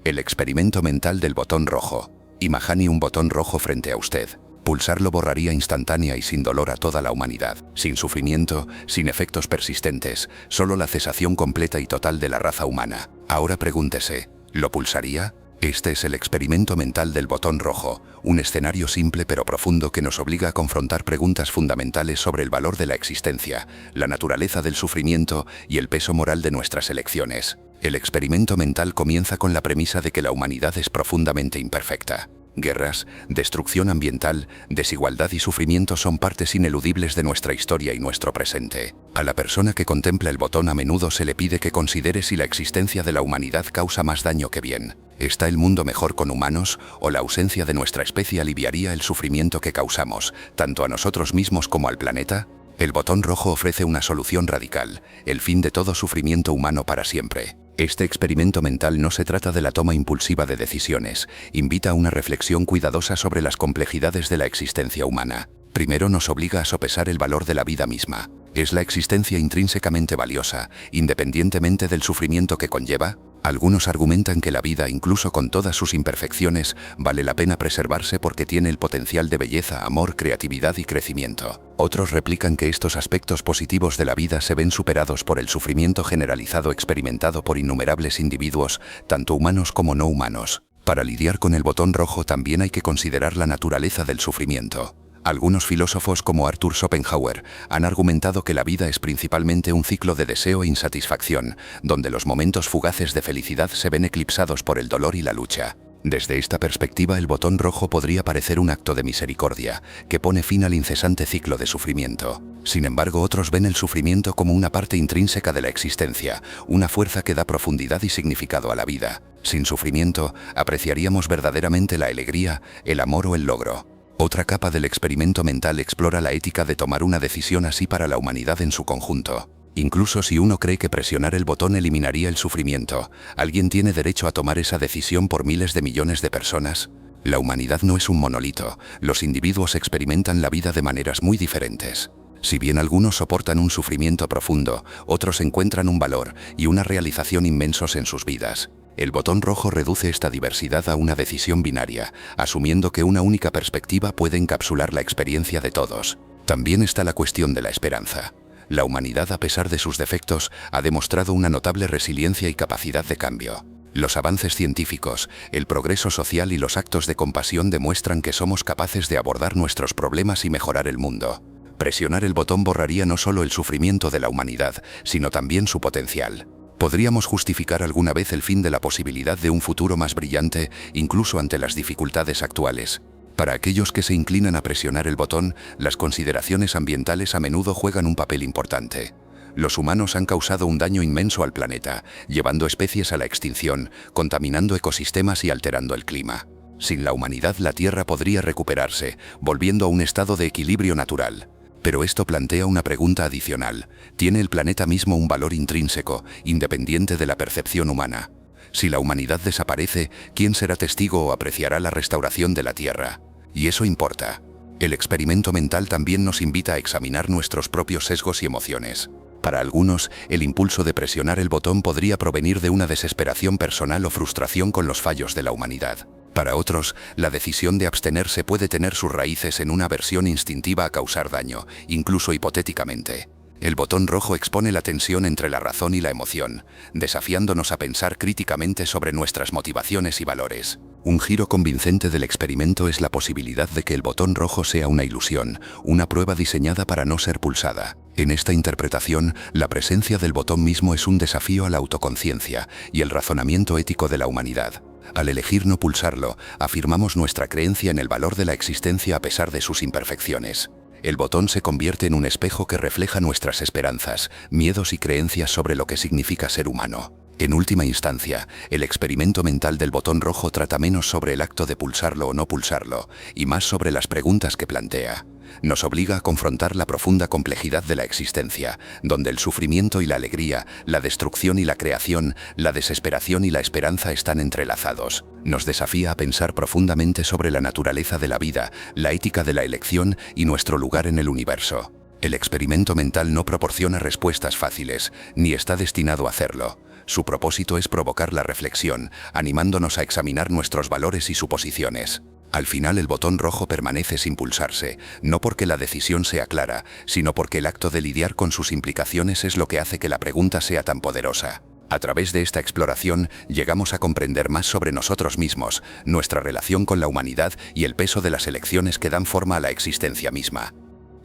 El experimento mental del botón rojo. Imagine un botón rojo frente a usted. Pulsarlo borraría instantánea y sin dolor a toda la humanidad, sin sufrimiento, sin efectos persistentes, solo la cesación completa y total de la raza humana. Ahora pregúntese, ¿lo pulsaría? Este es el experimento mental del botón rojo, un escenario simple pero profundo que nos obliga a confrontar preguntas fundamentales sobre el valor de la existencia, la naturaleza del sufrimiento y el peso moral de nuestras elecciones. El experimento mental comienza con la premisa de que la humanidad es profundamente imperfecta. Guerras, destrucción ambiental, desigualdad y sufrimiento son partes ineludibles de nuestra historia y nuestro presente. A la persona que contempla el botón a menudo se le pide que considere si la existencia de la humanidad causa más daño que bien. ¿Está el mundo mejor con humanos o la ausencia de nuestra especie aliviaría el sufrimiento que causamos, tanto a nosotros mismos como al planeta? El botón rojo ofrece una solución radical, el fin de todo sufrimiento humano para siempre. Este experimento mental no se trata de la toma impulsiva de decisiones, invita a una reflexión cuidadosa sobre las complejidades de la existencia humana. Primero nos obliga a sopesar el valor de la vida misma. ¿Es la existencia intrínsecamente valiosa, independientemente del sufrimiento que conlleva? Algunos argumentan que la vida, incluso con todas sus imperfecciones, vale la pena preservarse porque tiene el potencial de belleza, amor, creatividad y crecimiento. Otros replican que estos aspectos positivos de la vida se ven superados por el sufrimiento generalizado experimentado por innumerables individuos, tanto humanos como no humanos. Para lidiar con el botón rojo también hay que considerar la naturaleza del sufrimiento. Algunos filósofos como Arthur Schopenhauer han argumentado que la vida es principalmente un ciclo de deseo e insatisfacción, donde los momentos fugaces de felicidad se ven eclipsados por el dolor y la lucha. Desde esta perspectiva, el botón rojo podría parecer un acto de misericordia, que pone fin al incesante ciclo de sufrimiento. Sin embargo, otros ven el sufrimiento como una parte intrínseca de la existencia, una fuerza que da profundidad y significado a la vida. Sin sufrimiento, apreciaríamos verdaderamente la alegría, el amor o el logro. Otra capa del experimento mental explora la ética de tomar una decisión así para la humanidad en su conjunto. Incluso si uno cree que presionar el botón eliminaría el sufrimiento, ¿alguien tiene derecho a tomar esa decisión por miles de millones de personas? La humanidad no es un monolito, los individuos experimentan la vida de maneras muy diferentes. Si bien algunos soportan un sufrimiento profundo, otros encuentran un valor y una realización inmensos en sus vidas. El botón rojo reduce esta diversidad a una decisión binaria, asumiendo que una única perspectiva puede encapsular la experiencia de todos. También está la cuestión de la esperanza. La humanidad, a pesar de sus defectos, ha demostrado una notable resiliencia y capacidad de cambio. Los avances científicos, el progreso social y los actos de compasión demuestran que somos capaces de abordar nuestros problemas y mejorar el mundo. Presionar el botón borraría no solo el sufrimiento de la humanidad, sino también su potencial. ¿Podríamos justificar alguna vez el fin de la posibilidad de un futuro más brillante, incluso ante las dificultades actuales? Para aquellos que se inclinan a presionar el botón, las consideraciones ambientales a menudo juegan un papel importante. Los humanos han causado un daño inmenso al planeta, llevando especies a la extinción, contaminando ecosistemas y alterando el clima. Sin la humanidad, la Tierra podría recuperarse, volviendo a un estado de equilibrio natural. Pero esto plantea una pregunta adicional. ¿Tiene el planeta mismo un valor intrínseco, independiente de la percepción humana? Si la humanidad desaparece, ¿quién será testigo o apreciará la restauración de la Tierra? Y eso importa. El experimento mental también nos invita a examinar nuestros propios sesgos y emociones. Para algunos, el impulso de presionar el botón podría provenir de una desesperación personal o frustración con los fallos de la humanidad. Para otros, la decisión de abstenerse puede tener sus raíces en una aversión instintiva a causar daño, incluso hipotéticamente. El botón rojo expone la tensión entre la razón y la emoción, desafiándonos a pensar críticamente sobre nuestras motivaciones y valores. Un giro convincente del experimento es la posibilidad de que el botón rojo sea una ilusión, una prueba diseñada para no ser pulsada. En esta interpretación, la presencia del botón mismo es un desafío a la autoconciencia y el razonamiento ético de la humanidad. Al elegir no pulsarlo, afirmamos nuestra creencia en el valor de la existencia a pesar de sus imperfecciones. El botón se convierte en un espejo que refleja nuestras esperanzas, miedos y creencias sobre lo que significa ser humano. En última instancia, el experimento mental del botón rojo trata menos sobre el acto de pulsarlo o no pulsarlo, y más sobre las preguntas que plantea. Nos obliga a confrontar la profunda complejidad de la existencia, donde el sufrimiento y la alegría, la destrucción y la creación, la desesperación y la esperanza están entrelazados. Nos desafía a pensar profundamente sobre la naturaleza de la vida, la ética de la elección y nuestro lugar en el universo. El experimento mental no proporciona respuestas fáciles, ni está destinado a hacerlo. Su propósito es provocar la reflexión, animándonos a examinar nuestros valores y suposiciones. Al final, el botón rojo permanece sin pulsarse, no porque la decisión sea clara, sino porque el acto de lidiar con sus implicaciones es lo que hace que la pregunta sea tan poderosa. A través de esta exploración, llegamos a comprender más sobre nosotros mismos, nuestra relación con la humanidad y el peso de las elecciones que dan forma a la existencia misma.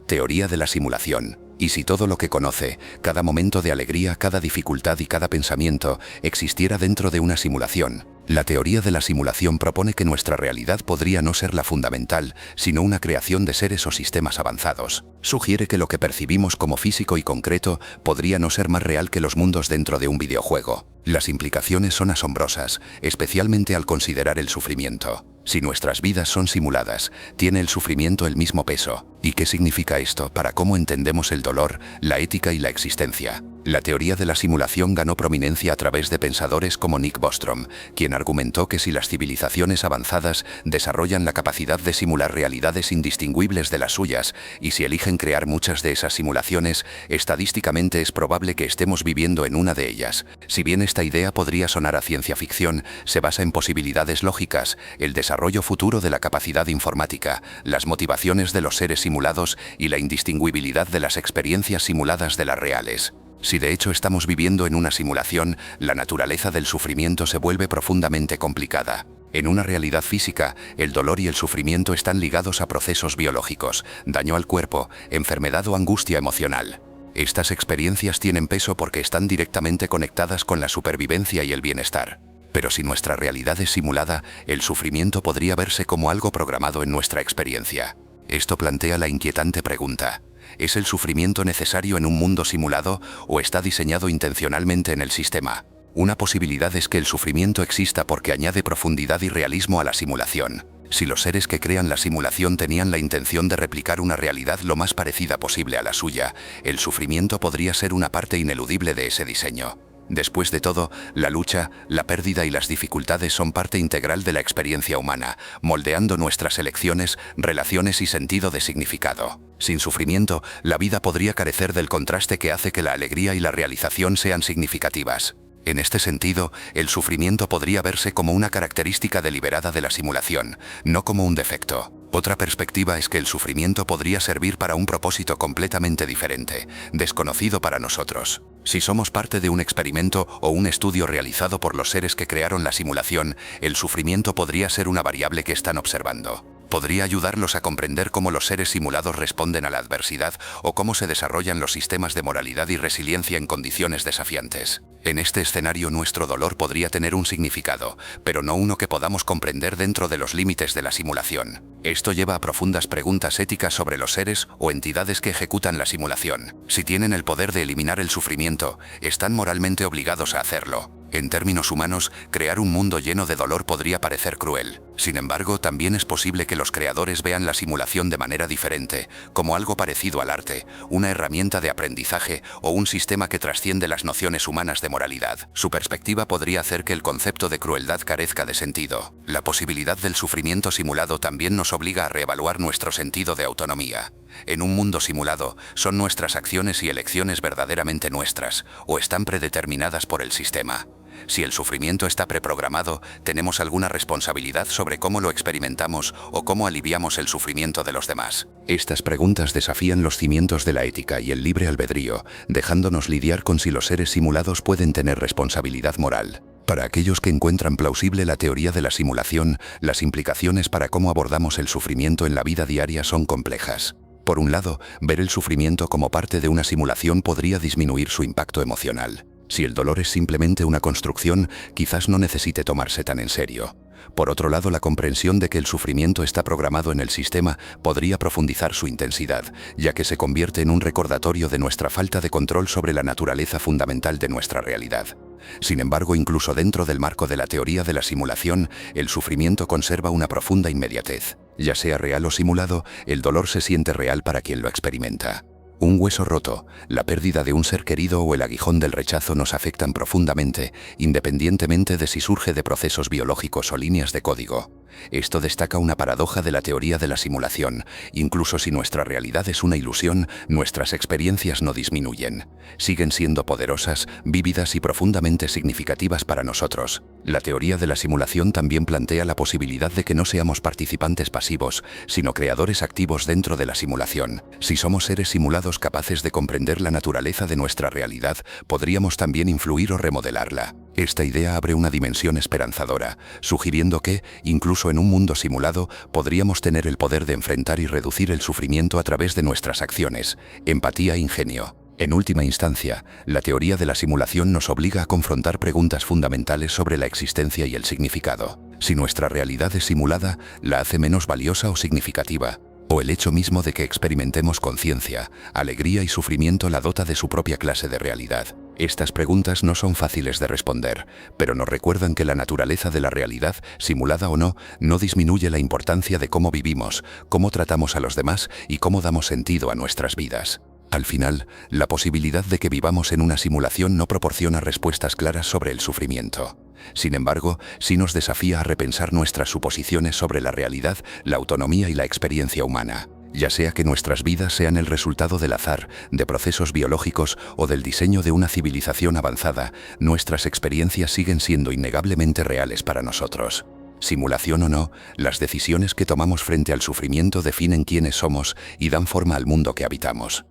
Teoría de la simulación. Y si todo lo que conoce, cada momento de alegría, cada dificultad y cada pensamiento, existiera dentro de una simulación? La teoría de la simulación propone que nuestra realidad podría no ser la fundamental, sino una creación de seres o sistemas avanzados. Sugiere que lo que percibimos como físico y concreto podría no ser más real que los mundos dentro de un videojuego. Las implicaciones son asombrosas, especialmente al considerar el sufrimiento. Si nuestras vidas son simuladas, ¿tiene el sufrimiento el mismo peso? ¿Y qué significa esto para cómo entendemos el dolor, la ética y la existencia? La teoría de la simulación ganó prominencia a través de pensadores como Nick Bostrom, quien argumentó que si las civilizaciones avanzadas desarrollan la capacidad de simular realidades indistinguibles de las suyas, y si eligen crear muchas de esas simulaciones, estadísticamente es probable que estemos viviendo en una de ellas. Si bien esta idea podría sonar a ciencia ficción, se basa en posibilidades lógicas, el desarrollo futuro de la capacidad informática, las motivaciones de los seres simulados y la indistinguibilidad de las experiencias simuladas de las reales. Si de hecho estamos viviendo en una simulación, la naturaleza del sufrimiento se vuelve profundamente complicada. En una realidad física, el dolor y el sufrimiento están ligados a procesos biológicos, daño al cuerpo, enfermedad o angustia emocional. Estas experiencias tienen peso porque están directamente conectadas con la supervivencia y el bienestar. Pero si nuestra realidad es simulada, el sufrimiento podría verse como algo programado en nuestra experiencia. Esto plantea la inquietante pregunta: ¿es el sufrimiento necesario en un mundo simulado o está diseñado intencionalmente en el sistema? Una posibilidad es que el sufrimiento exista porque añade profundidad y realismo a la simulación. Si los seres que crean la simulación tenían la intención de replicar una realidad lo más parecida posible a la suya, el sufrimiento podría ser una parte ineludible de ese diseño. Después de todo, la lucha, la pérdida y las dificultades son parte integral de la experiencia humana, moldeando nuestras elecciones, relaciones y sentido de significado. Sin sufrimiento, la vida podría carecer del contraste que hace que la alegría y la realización sean significativas. En este sentido, el sufrimiento podría verse como una característica deliberada de la simulación, no como un defecto. Otra perspectiva es que el sufrimiento podría servir para un propósito completamente diferente, desconocido para nosotros. Si somos parte de un experimento o un estudio realizado por los seres que crearon la simulación, el sufrimiento podría ser una variable que están observando. Podría ayudarlos a comprender cómo los seres simulados responden a la adversidad o cómo se desarrollan los sistemas de moralidad y resiliencia en condiciones desafiantes. En este escenario nuestro dolor podría tener un significado, pero no uno que podamos comprender dentro de los límites de la simulación. Esto lleva a profundas preguntas éticas sobre los seres o entidades que ejecutan la simulación. Si tienen el poder de eliminar el sufrimiento, ¿están moralmente obligados a hacerlo? En términos humanos, crear un mundo lleno de dolor podría parecer cruel. Sin embargo, también es posible que los creadores vean la simulación de manera diferente, como algo parecido al arte, una herramienta de aprendizaje o un sistema que trasciende las nociones humanas de moralidad. Su perspectiva podría hacer que el concepto de crueldad carezca de sentido. La posibilidad del sufrimiento simulado también nos obliga a reevaluar nuestro sentido de autonomía. En un mundo simulado, ¿son nuestras acciones y elecciones verdaderamente nuestras, o están predeterminadas por el sistema? Si el sufrimiento está preprogramado, ¿tenemos alguna responsabilidad sobre cómo lo experimentamos o cómo aliviamos el sufrimiento de los demás? Estas preguntas desafían los cimientos de la ética y el libre albedrío, dejándonos lidiar con si los seres simulados pueden tener responsabilidad moral. Para aquellos que encuentran plausible la teoría de la simulación, las implicaciones para cómo abordamos el sufrimiento en la vida diaria son complejas. Por un lado, ver el sufrimiento como parte de una simulación podría disminuir su impacto emocional. Si el dolor es simplemente una construcción, quizás no necesite tomarse tan en serio. Por otro lado, la comprensión de que el sufrimiento está programado en el sistema podría profundizar su intensidad, ya que se convierte en un recordatorio de nuestra falta de control sobre la naturaleza fundamental de nuestra realidad. Sin embargo, incluso dentro del marco de la teoría de la simulación, el sufrimiento conserva una profunda inmediatez. Ya sea real o simulado, el dolor se siente real para quien lo experimenta. Un hueso roto, la pérdida de un ser querido o el aguijón del rechazo nos afectan profundamente, independientemente de si surge de procesos biológicos o líneas de código. Esto destaca una paradoja de la teoría de la simulación. Incluso si nuestra realidad es una ilusión, nuestras experiencias no disminuyen. Siguen siendo poderosas, vívidas y profundamente significativas para nosotros. La teoría de la simulación también plantea la posibilidad de que no seamos participantes pasivos, sino creadores activos dentro de la simulación. Si somos seres simulados capaces de comprender la naturaleza de nuestra realidad, podríamos también influir o remodelarla. Esta idea abre una dimensión esperanzadora, sugiriendo que, incluso en un mundo simulado, podríamos tener el poder de enfrentar y reducir el sufrimiento a través de nuestras acciones, empatía e ingenio. En última instancia, la teoría de la simulación nos obliga a confrontar preguntas fundamentales sobre la existencia y el significado. Si nuestra realidad es simulada, ¿la hace menos valiosa o significativa? ¿O el hecho mismo de que experimentemos conciencia, alegría y sufrimiento la dota de su propia clase de realidad? Estas preguntas no son fáciles de responder, pero nos recuerdan que la naturaleza de la realidad, simulada o no, no disminuye la importancia de cómo vivimos, cómo tratamos a los demás y cómo damos sentido a nuestras vidas. Al final, la posibilidad de que vivamos en una simulación no proporciona respuestas claras sobre el sufrimiento. Sin embargo, sí nos desafía a repensar nuestras suposiciones sobre la realidad, la autonomía y la experiencia humana. Ya sea que nuestras vidas sean el resultado del azar, de procesos biológicos o del diseño de una civilización avanzada, nuestras experiencias siguen siendo innegablemente reales para nosotros. Simulación o no, las decisiones que tomamos frente al sufrimiento definen quiénes somos y dan forma al mundo que habitamos.